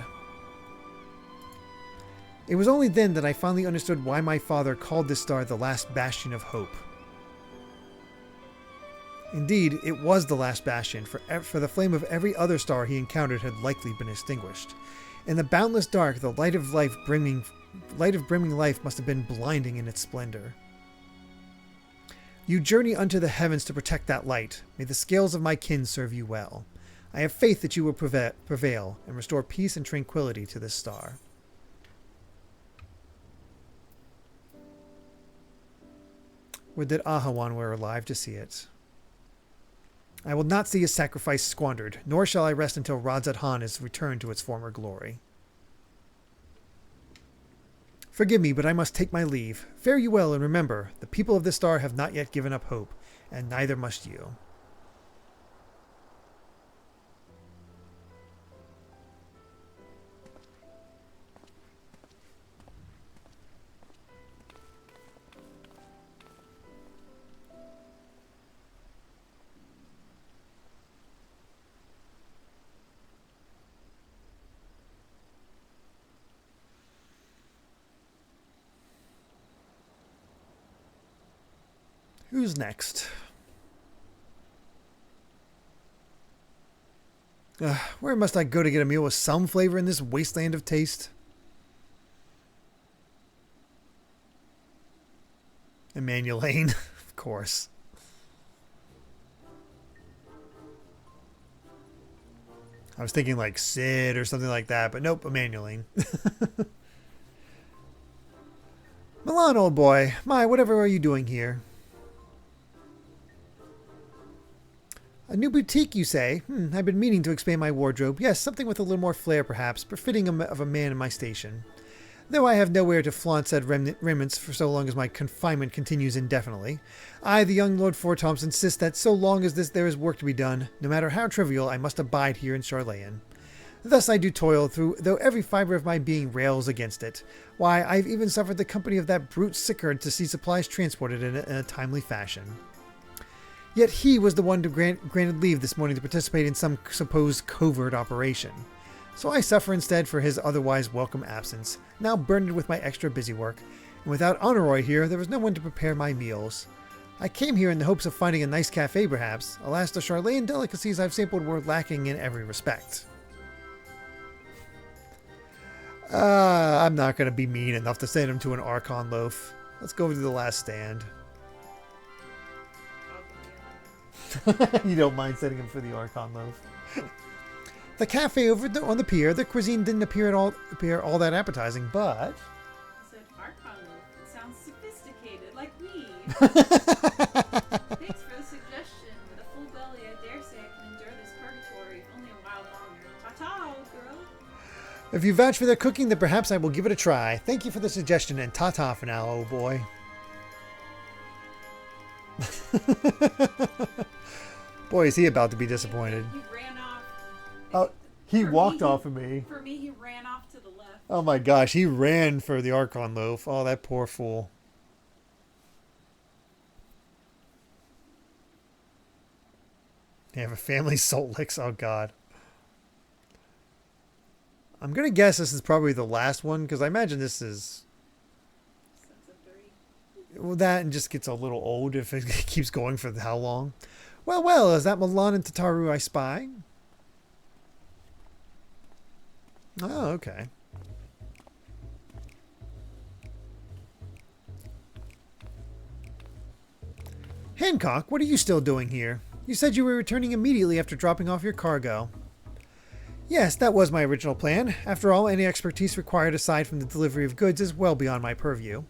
Speaker 1: It was only then that I finally understood why my father called this star the last bastion of hope. Indeed, it was the last bastion, for the flame of every other star he encountered had likely been extinguished. In the boundless dark, the light of brimming life must have been blinding in its splendor. You journey unto the heavens to protect that light. May the scales of my kin serve you well. I have faith that you will prevail and restore peace and tranquility to this star. Would that Ahawan were alive to see it. I will not see his sacrifice squandered, nor shall I rest until Radzat Han is returned to its former glory. Forgive me, but I must take my leave. Fare you well, and remember, the people of this star have not yet given up hope, and neither must you. Who's next? Where must I go to get a meal with some flavor in this wasteland of taste? Emmanuelane, of course. I was thinking like Sid or something like that, but nope, Emmanuelane. Milan, old boy. My, whatever are you doing here? A new boutique, you say? I've been meaning to expand my wardrobe. Yes, something with a little more flair, perhaps, befitting of a man in my station. Though I have nowhere to flaunt said remnants for so long as my confinement continues indefinitely, I, the young Lord Fortomps, insist that so long as there is work to be done, no matter how trivial, I must abide here in Charlayan. Thus I do toil through, though every fiber of my being rails against it. Why, I've even suffered the company of that brute Sickard to see supplies transported in a timely fashion. Yet he was the one to granted leave this morning to participate in some supposed covert operation. So I suffer instead for his otherwise welcome absence, now burdened with my extra busy work, and without Honoroi here, there was no one to prepare my meals. I came here in the hopes of finding a nice cafe, perhaps. Alas, the Charlayan delicacies I've sampled were lacking in every respect. I'm not going to be mean enough to send him to an Archon loaf. Let's go to the last stand. You don't mind sending him for the Archon loaf. The cafe over on the pier, the cuisine didn't appear all that appetizing, but...
Speaker 2: I said Archon loaf. It sounds sophisticated, like me. Thanks for the suggestion. With a full belly, I dare say I can endure this purgatory only a while longer. Ta-ta, old girl.
Speaker 1: If you vouch for their cooking, then perhaps I will give it a try. Thank you for the suggestion, and ta-ta for now, old boy. Boy, is he about to be disappointed.
Speaker 2: He ran off.
Speaker 1: Oh, he walked off of me.
Speaker 2: For me, he ran off to the left.
Speaker 1: Oh my gosh, he ran for the Archon loaf. Oh, that poor fool. They have a family salt licks. Oh god. I'm going to guess this is probably the last one, because I imagine this is... Well, that and just gets a little old if it keeps going for how long. Well, well, is that Milan and Tataru I spy? Oh, okay. Hancock, what are you still doing here? You said you were returning immediately after dropping off your cargo. Yes, that was my original plan. After all, any expertise required aside from the delivery of goods is well beyond my purview.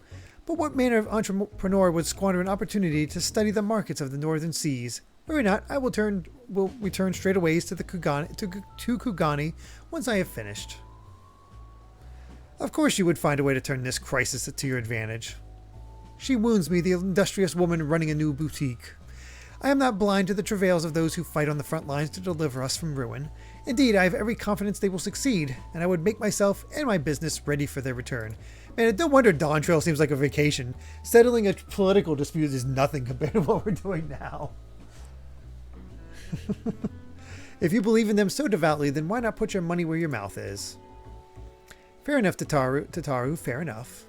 Speaker 1: But what manner of entrepreneur would squander an opportunity to study the markets of the northern seas? Worry not, I will return straight away to Kugani once I have finished. Of course you would find a way to turn this crisis to your advantage. She wounds me, the industrious woman running a new boutique. I am not blind to the travails of those who fight on the front lines to deliver us from ruin. Indeed, I have every confidence they will succeed, and I would make myself and my business ready for their return. Man, no wonder Dawn Trail seems like a vacation. Settling a political dispute is nothing compared to what we're doing now. If you believe in them so devoutly, then why not put your money where your mouth is? Fair enough, Tataru, fair enough.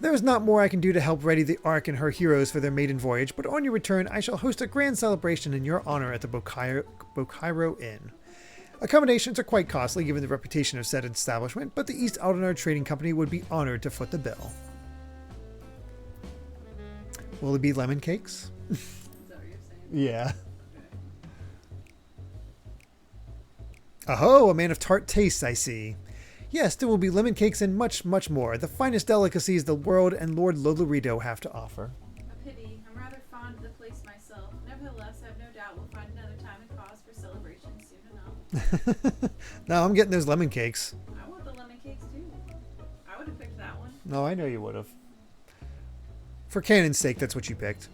Speaker 1: There is not more I can do to help ready the Ark and her heroes for their maiden voyage, but on your return I shall host a grand celebration in your honor at the Bokairo Inn. Accommodations are quite costly given the reputation of said establishment, but the East Aldenar Trading Company would be honored to foot the bill. Will it be lemon cakes?
Speaker 2: Is that what you're saying?
Speaker 1: Yeah. Aho, a man of tart tastes, I see. Yes, there will be lemon cakes and much, much more. The finest delicacies the world and Lord Lolorito have to offer.
Speaker 2: A pity. I'm rather fond of the place myself. Nevertheless, I have no doubt we'll find another time and cause for celebration soon enough.
Speaker 1: No, I'm getting those lemon cakes.
Speaker 2: I want the lemon cakes too. I would have picked that one.
Speaker 1: No, I know you would have. For canon's sake, that's what you picked.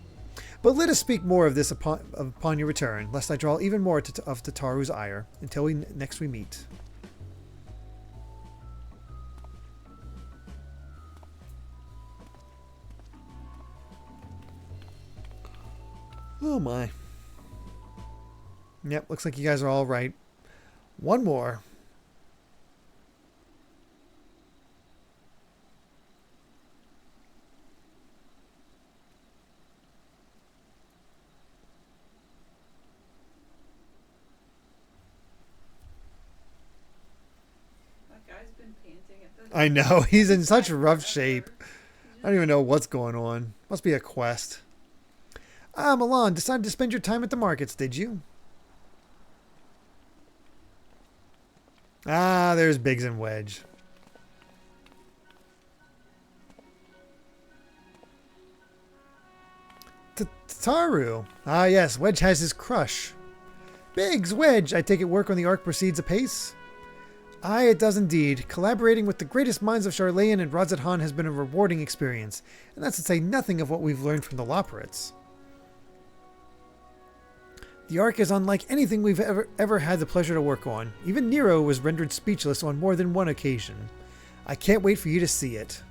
Speaker 1: But let us speak more of this upon your return, lest I draw even more of Tataru's ire, until next we meet. Oh my. Yep, looks like you guys are all right. One more.
Speaker 2: That guy's been panting at the...
Speaker 1: I know, he's in such rough shape. I don't even know what's going on. Must be a quest. Ah, Milan, decided to spend your time at the markets, did you? Ah, there's Biggs and Wedge. Tataru. Ah, yes, Wedge has his crush. Biggs, Wedge, I take it work on the Ark proceeds apace? Aye, it does indeed. Collaborating with the greatest minds of Charlayan and Radz-at-Han has been a rewarding experience, and that's to say nothing of what we've learned from the Loporrits. The Ark is unlike anything we've ever had the pleasure to work on. Even Nero was rendered speechless on more than one occasion. I can't wait for you to see it.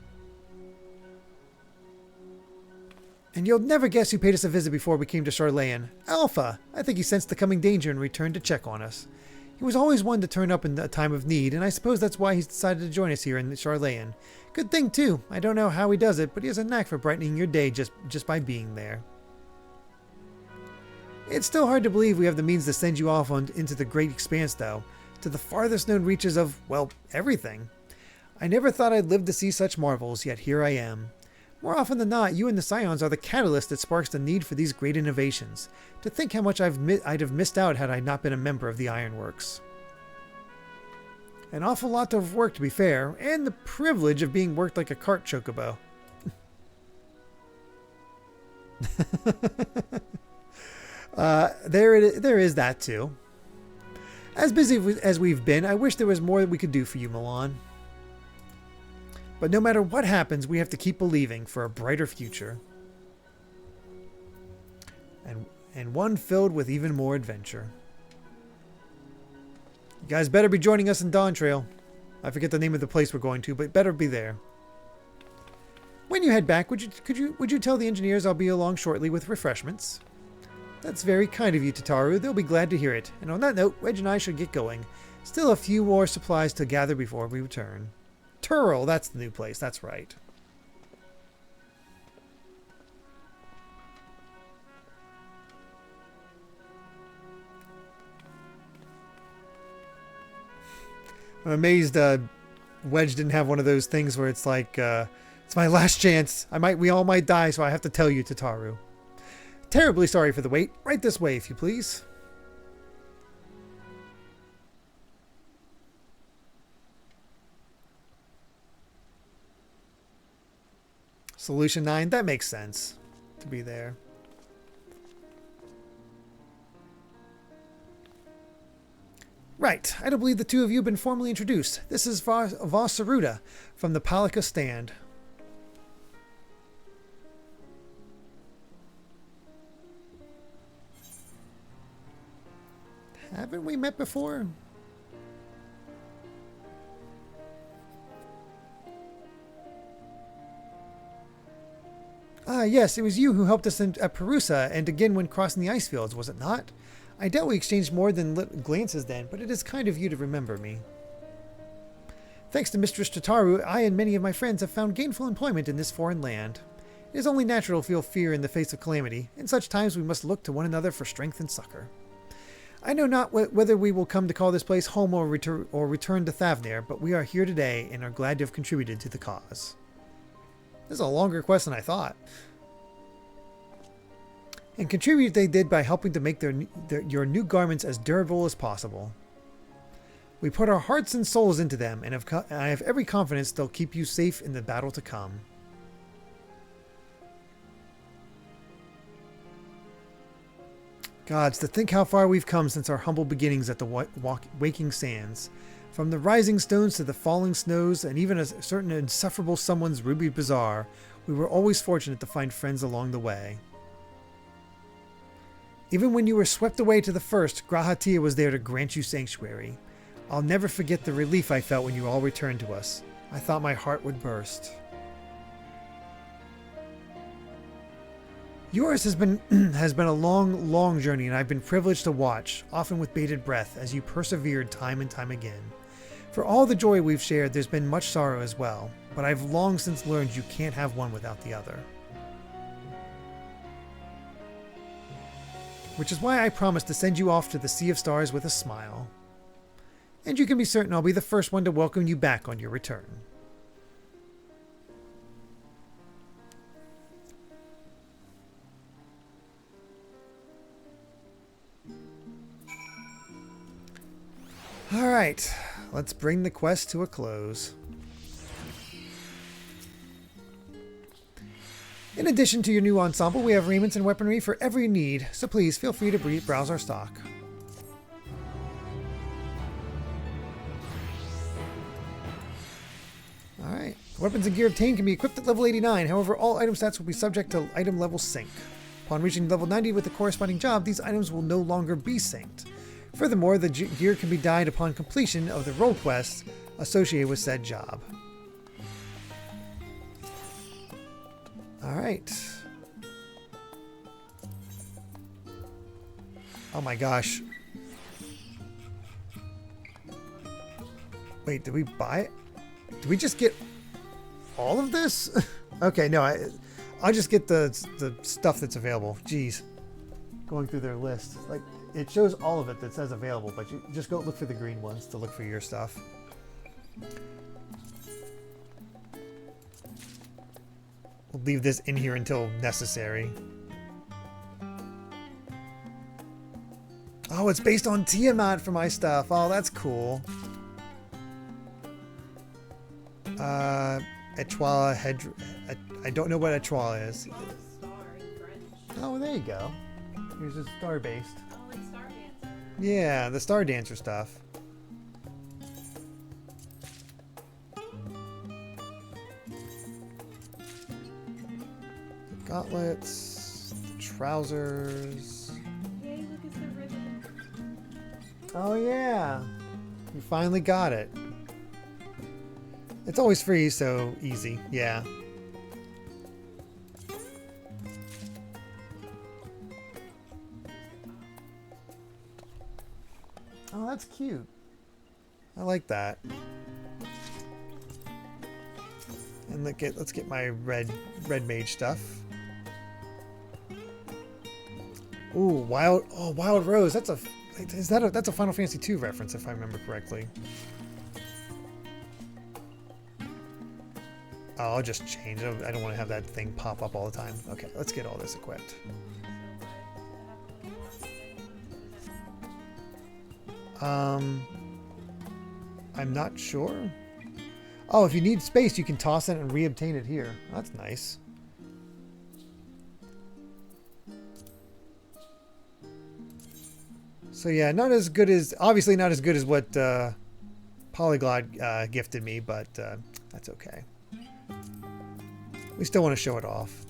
Speaker 1: And you'll never guess who paid us a visit before we came to Charlayan. Alpha! I think he sensed the coming danger and returned to check on us. He was always one to turn up in a time of need, and I suppose that's why he's decided to join us here in Charlayan. Good thing, too. I don't know how he does it, but he has a knack for brightening your day just by being there. It's still hard to believe we have the means to send you off into the great expanse, though, to the farthest known reaches of, well, everything. I never thought I'd live to see such marvels, yet here I am. More often than not, you and the Scions are the catalyst that sparks the need for these great innovations. To think how much I'd have missed out had I not been a member of the Ironworks. An awful lot of work, to be fair, and the privilege of being worked like a cart chocobo. There is that too. As busy as we've been, I wish there was more that we could do for you, Milan. But no matter what happens, we have to keep believing for a brighter future. And one filled with even more adventure. You guys better be joining us in Dawn Trail. I forget the name of the place we're going to, but better be there. When you head back, would you tell the engineers I'll be along shortly with refreshments? That's very kind of you, Tataru. They'll be glad to hear it. And on that note, Wedge and I should get going. Still a few more supplies to gather before we return. Turl, that's the new place. That's right. I'm amazed Wedge didn't have one of those things where it's like, it's my last chance. We all might die, so I have to tell you, Tataru. Terribly sorry for the wait. Right this way, if you please. Solution 9, that makes sense to be there. Right, I don't believe the two of you have been formally introduced. This is Voss Saruda from the Palika Stand. Haven't we met before? Ah, yes, it was you who helped us at Perusa and again when crossing the ice fields, was it not? I doubt we exchanged more than glances then, but it is kind of you to remember me. Thanks to Mistress Tataru, I and many of my friends have found gainful employment in this foreign land. It is only natural to feel fear in the face of calamity. In such times we must look to one another for strength and succor. I know not whether we will come to call this place home or return to Thavnir, but we are here today and are glad to have contributed to the cause. This is a longer quest than I thought. And contribute they did by helping to make your new garments as durable as possible. We put our hearts and souls into them, and I have every confidence they'll keep you safe in the battle to come. Gods, to think how far we've come since our humble beginnings at the Waking Sands. From the rising stones to the falling snows, and even a certain insufferable someone's ruby bazaar, we were always fortunate to find friends along the way. Even when you were swept away to the first, Grahatia was there to grant you sanctuary. I'll never forget the relief I felt when you all returned to us. I thought my heart would burst. Yours has been a long, long journey, and I've been privileged to watch, often with bated breath, as you persevered time and time again. For all the joy we've shared, there's been much sorrow as well, but I've long since learned you can't have one without the other. Which is why I promised to send you off to the Sea of Stars with a smile. And you can be certain I'll be the first one to welcome you back on your return. Alright, let's bring the quest to a close. In addition to your new ensemble, we have raiments and weaponry for every need, so please feel free to browse our stock. Alright, weapons and gear obtained can be equipped at level 89, however all item stats will be subject to item level sync. Upon reaching level 90 with the corresponding job, these items will no longer be synced. Furthermore, the gear can be dyed upon completion of the role quests associated with said job. Alright. Oh my gosh. Wait, did we buy it? Did we just get all of this? Okay, no, I'll just get the stuff that's available. Jeez. Going through their list. Like, it shows all of it that says available, but you just go look for the green ones to look for your stuff. We'll leave this in here until necessary. Oh, it's based on Tiamat for my stuff. Oh, that's cool. Etwala Hedr... I don't know what Etwala is. Oh, there you go. Here's a star-based. Yeah, the Star Dancer stuff. The gauntlets, the trousers.
Speaker 2: Yay, look, it's the ribbon.
Speaker 1: Oh yeah, you finally got it. It's always free, so easy. Yeah. Oh, that's cute. I like that. And let's get my red mage stuff. Ooh, Wild Rose. That's a Final Fantasy II reference if I remember correctly. Oh, I'll just change it. I don't want to have that thing pop up all the time. Okay, let's get all this equipped. I'm not sure. Oh, if you need space, you can toss it and re-obtain it here. That's nice. So yeah, not as good as, obviously not as good as what Polyglot gifted me, but that's okay. We still want to show it off.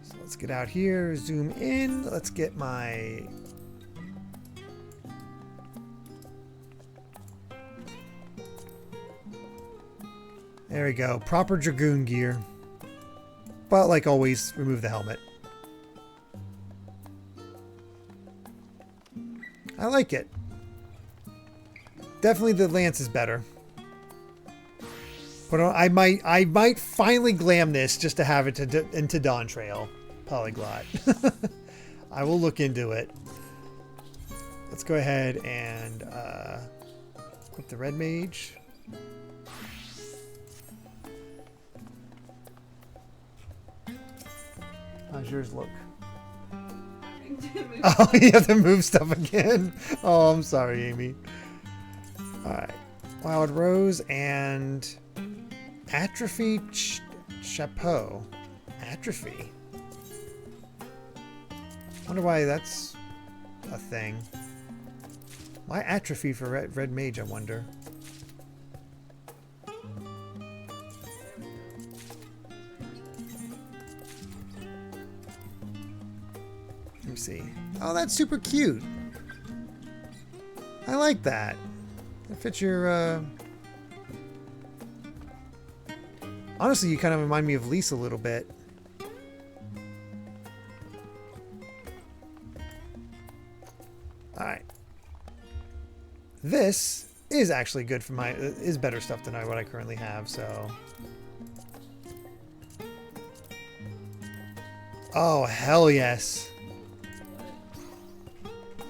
Speaker 1: So let's get out here, zoom in. Let's get my... There we go. Proper Dragoon gear. But like always, remove the helmet. I like it. Definitely the lance is better. But I might finally glam this just to have it into Dawn Trail. Polyglot. I will look into it. Let's go ahead and Equip the red mage. How's yours look? Oh, you have to move stuff again. Oh, I'm sorry, Amy. Alright. Wild Rose and Atrophy Chapeau. Atrophy? Wonder why that's a thing. Why atrophy for red mage, I wonder? Let me see. Oh, that's super cute. I like that. It fits your, Honestly, you kind of remind me of Lisa a little bit. Alright. This is actually good for my... is better stuff than what I currently have, so... Oh, hell yes.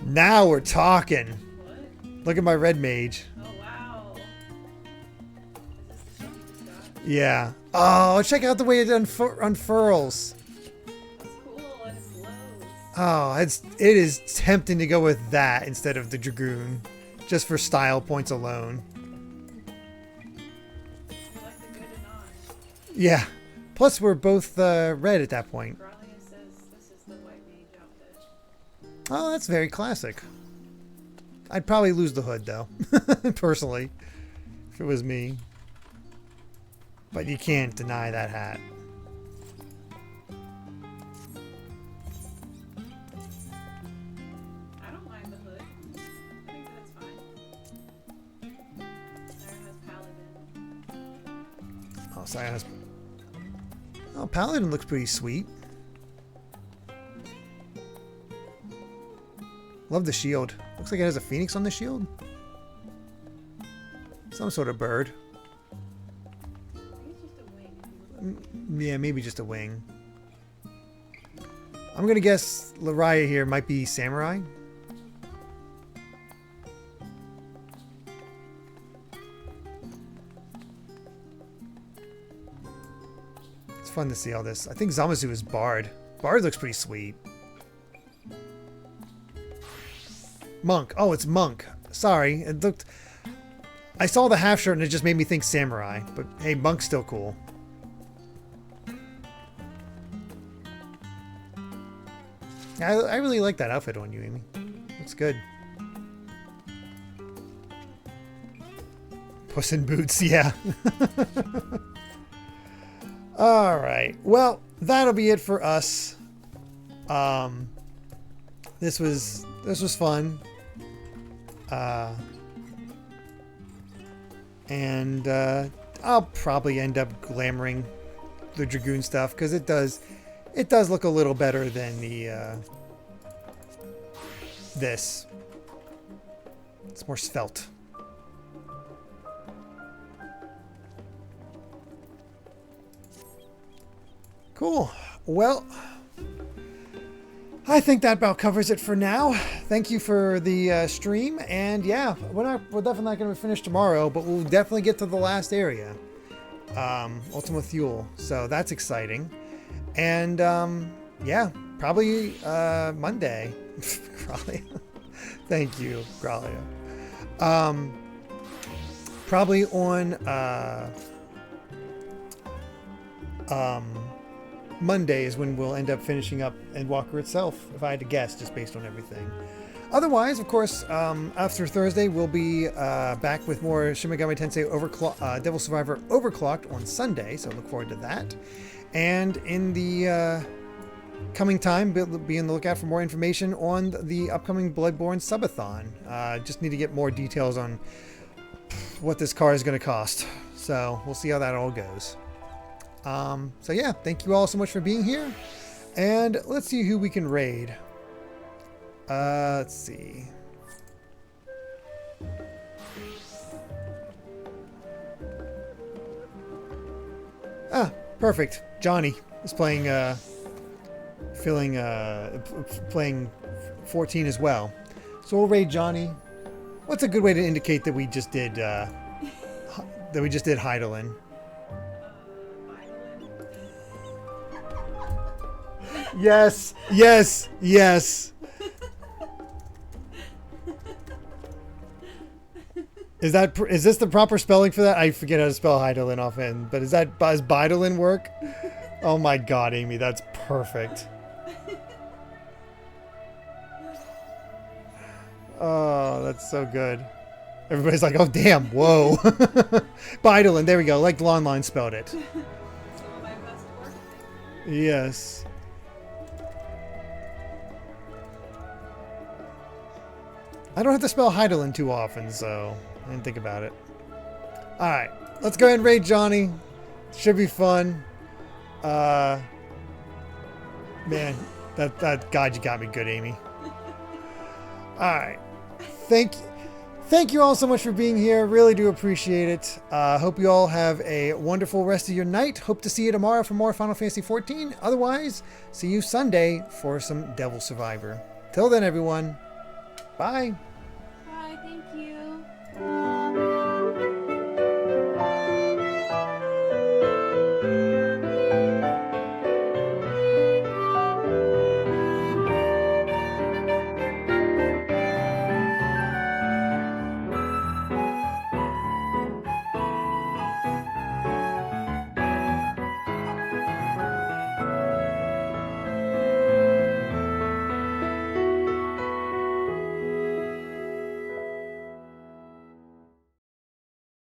Speaker 1: Now we're talking. What? Look at my red mage.
Speaker 2: Oh, wow. Is this the stuff you just got?
Speaker 1: Yeah. Oh, check out the way it unfurls.
Speaker 2: That's cool, and it glows.
Speaker 1: Oh, it is tempting to go with that instead of the Dragoon. Just for style points alone.
Speaker 2: Like the good and on.
Speaker 1: Yeah. Plus, we're both red at that point.
Speaker 2: Says this is the white mage outfit.
Speaker 1: Oh, that's very classic. I'd probably lose the hood, though. Personally. If it was me. But you can't deny that hat.
Speaker 2: I don't mind the hood. I think that's fine. Sarah has Paladin.
Speaker 1: Oh, Sion. Oh, Paladin looks pretty sweet. Love the shield. Looks like it has a phoenix on the shield. Some sort of bird. Yeah, maybe just a wing. I'm gonna guess Lariah here might be samurai. It's fun to see all this. I think Zamasu is Bard. Bard looks pretty sweet. Monk. Oh, it's Monk. Sorry. It looked... I saw the half shirt and it just made me think samurai. But hey, Monk's still cool. I really like that outfit on you, Amy. Looks good. Puss in Boots, yeah. Alright. Well, that'll be it for us. This was fun. And I'll probably end up glamoring the Dragoon stuff because it does look a little better than the this. It's more svelte. Cool. Well, I think that about covers it for now. Thank you for the stream, and yeah, we're definitely not going to finish tomorrow, but we'll definitely get to the last area, Ultima Thule. So that's exciting. And yeah, probably Monday. Probably. Thank you, Gralia. Probably on Monday is when we'll end up finishing up Endwalker itself, if I had to guess, just based on everything. Otherwise, of course, after Thursday, we'll be back with more Shin Megami Tensei Devil Survivor Overclocked on Sunday, so look forward to that. And in the coming time, be on the lookout for more information on the upcoming Bloodborne Subathon. Just need to get more details on what this car is going to cost. So we'll see how that all goes. So yeah, thank you all so much for being here. And let's see who we can raid. Let's see. Ah, perfect. Johnny is playing, playing 14 as well. So we'll raid Johnny. What's a good way to indicate that we just did Heidelin? Yes, yes, yes. Is this the proper spelling for that? I forget how to spell Heidelin offhand, but does Bidolin work? Oh my god, Amy, that's perfect. Oh, that's so good. Everybody's like, oh damn, whoa. Bidolin, there we go, like Lon spelled it. Yes. I don't have to spell Heidelin too often, so I didn't think about it. Alright, let's go ahead and raid Johnny. Should be fun. Man, that God, you got me good, Amy. Alright. Thank you all so much for being here. Really do appreciate it. Hope you all have a wonderful rest of your night. Hope to see you tomorrow for more Final Fantasy XIV. Otherwise, see you Sunday for some Devil Survivor. Till then, everyone. Bye.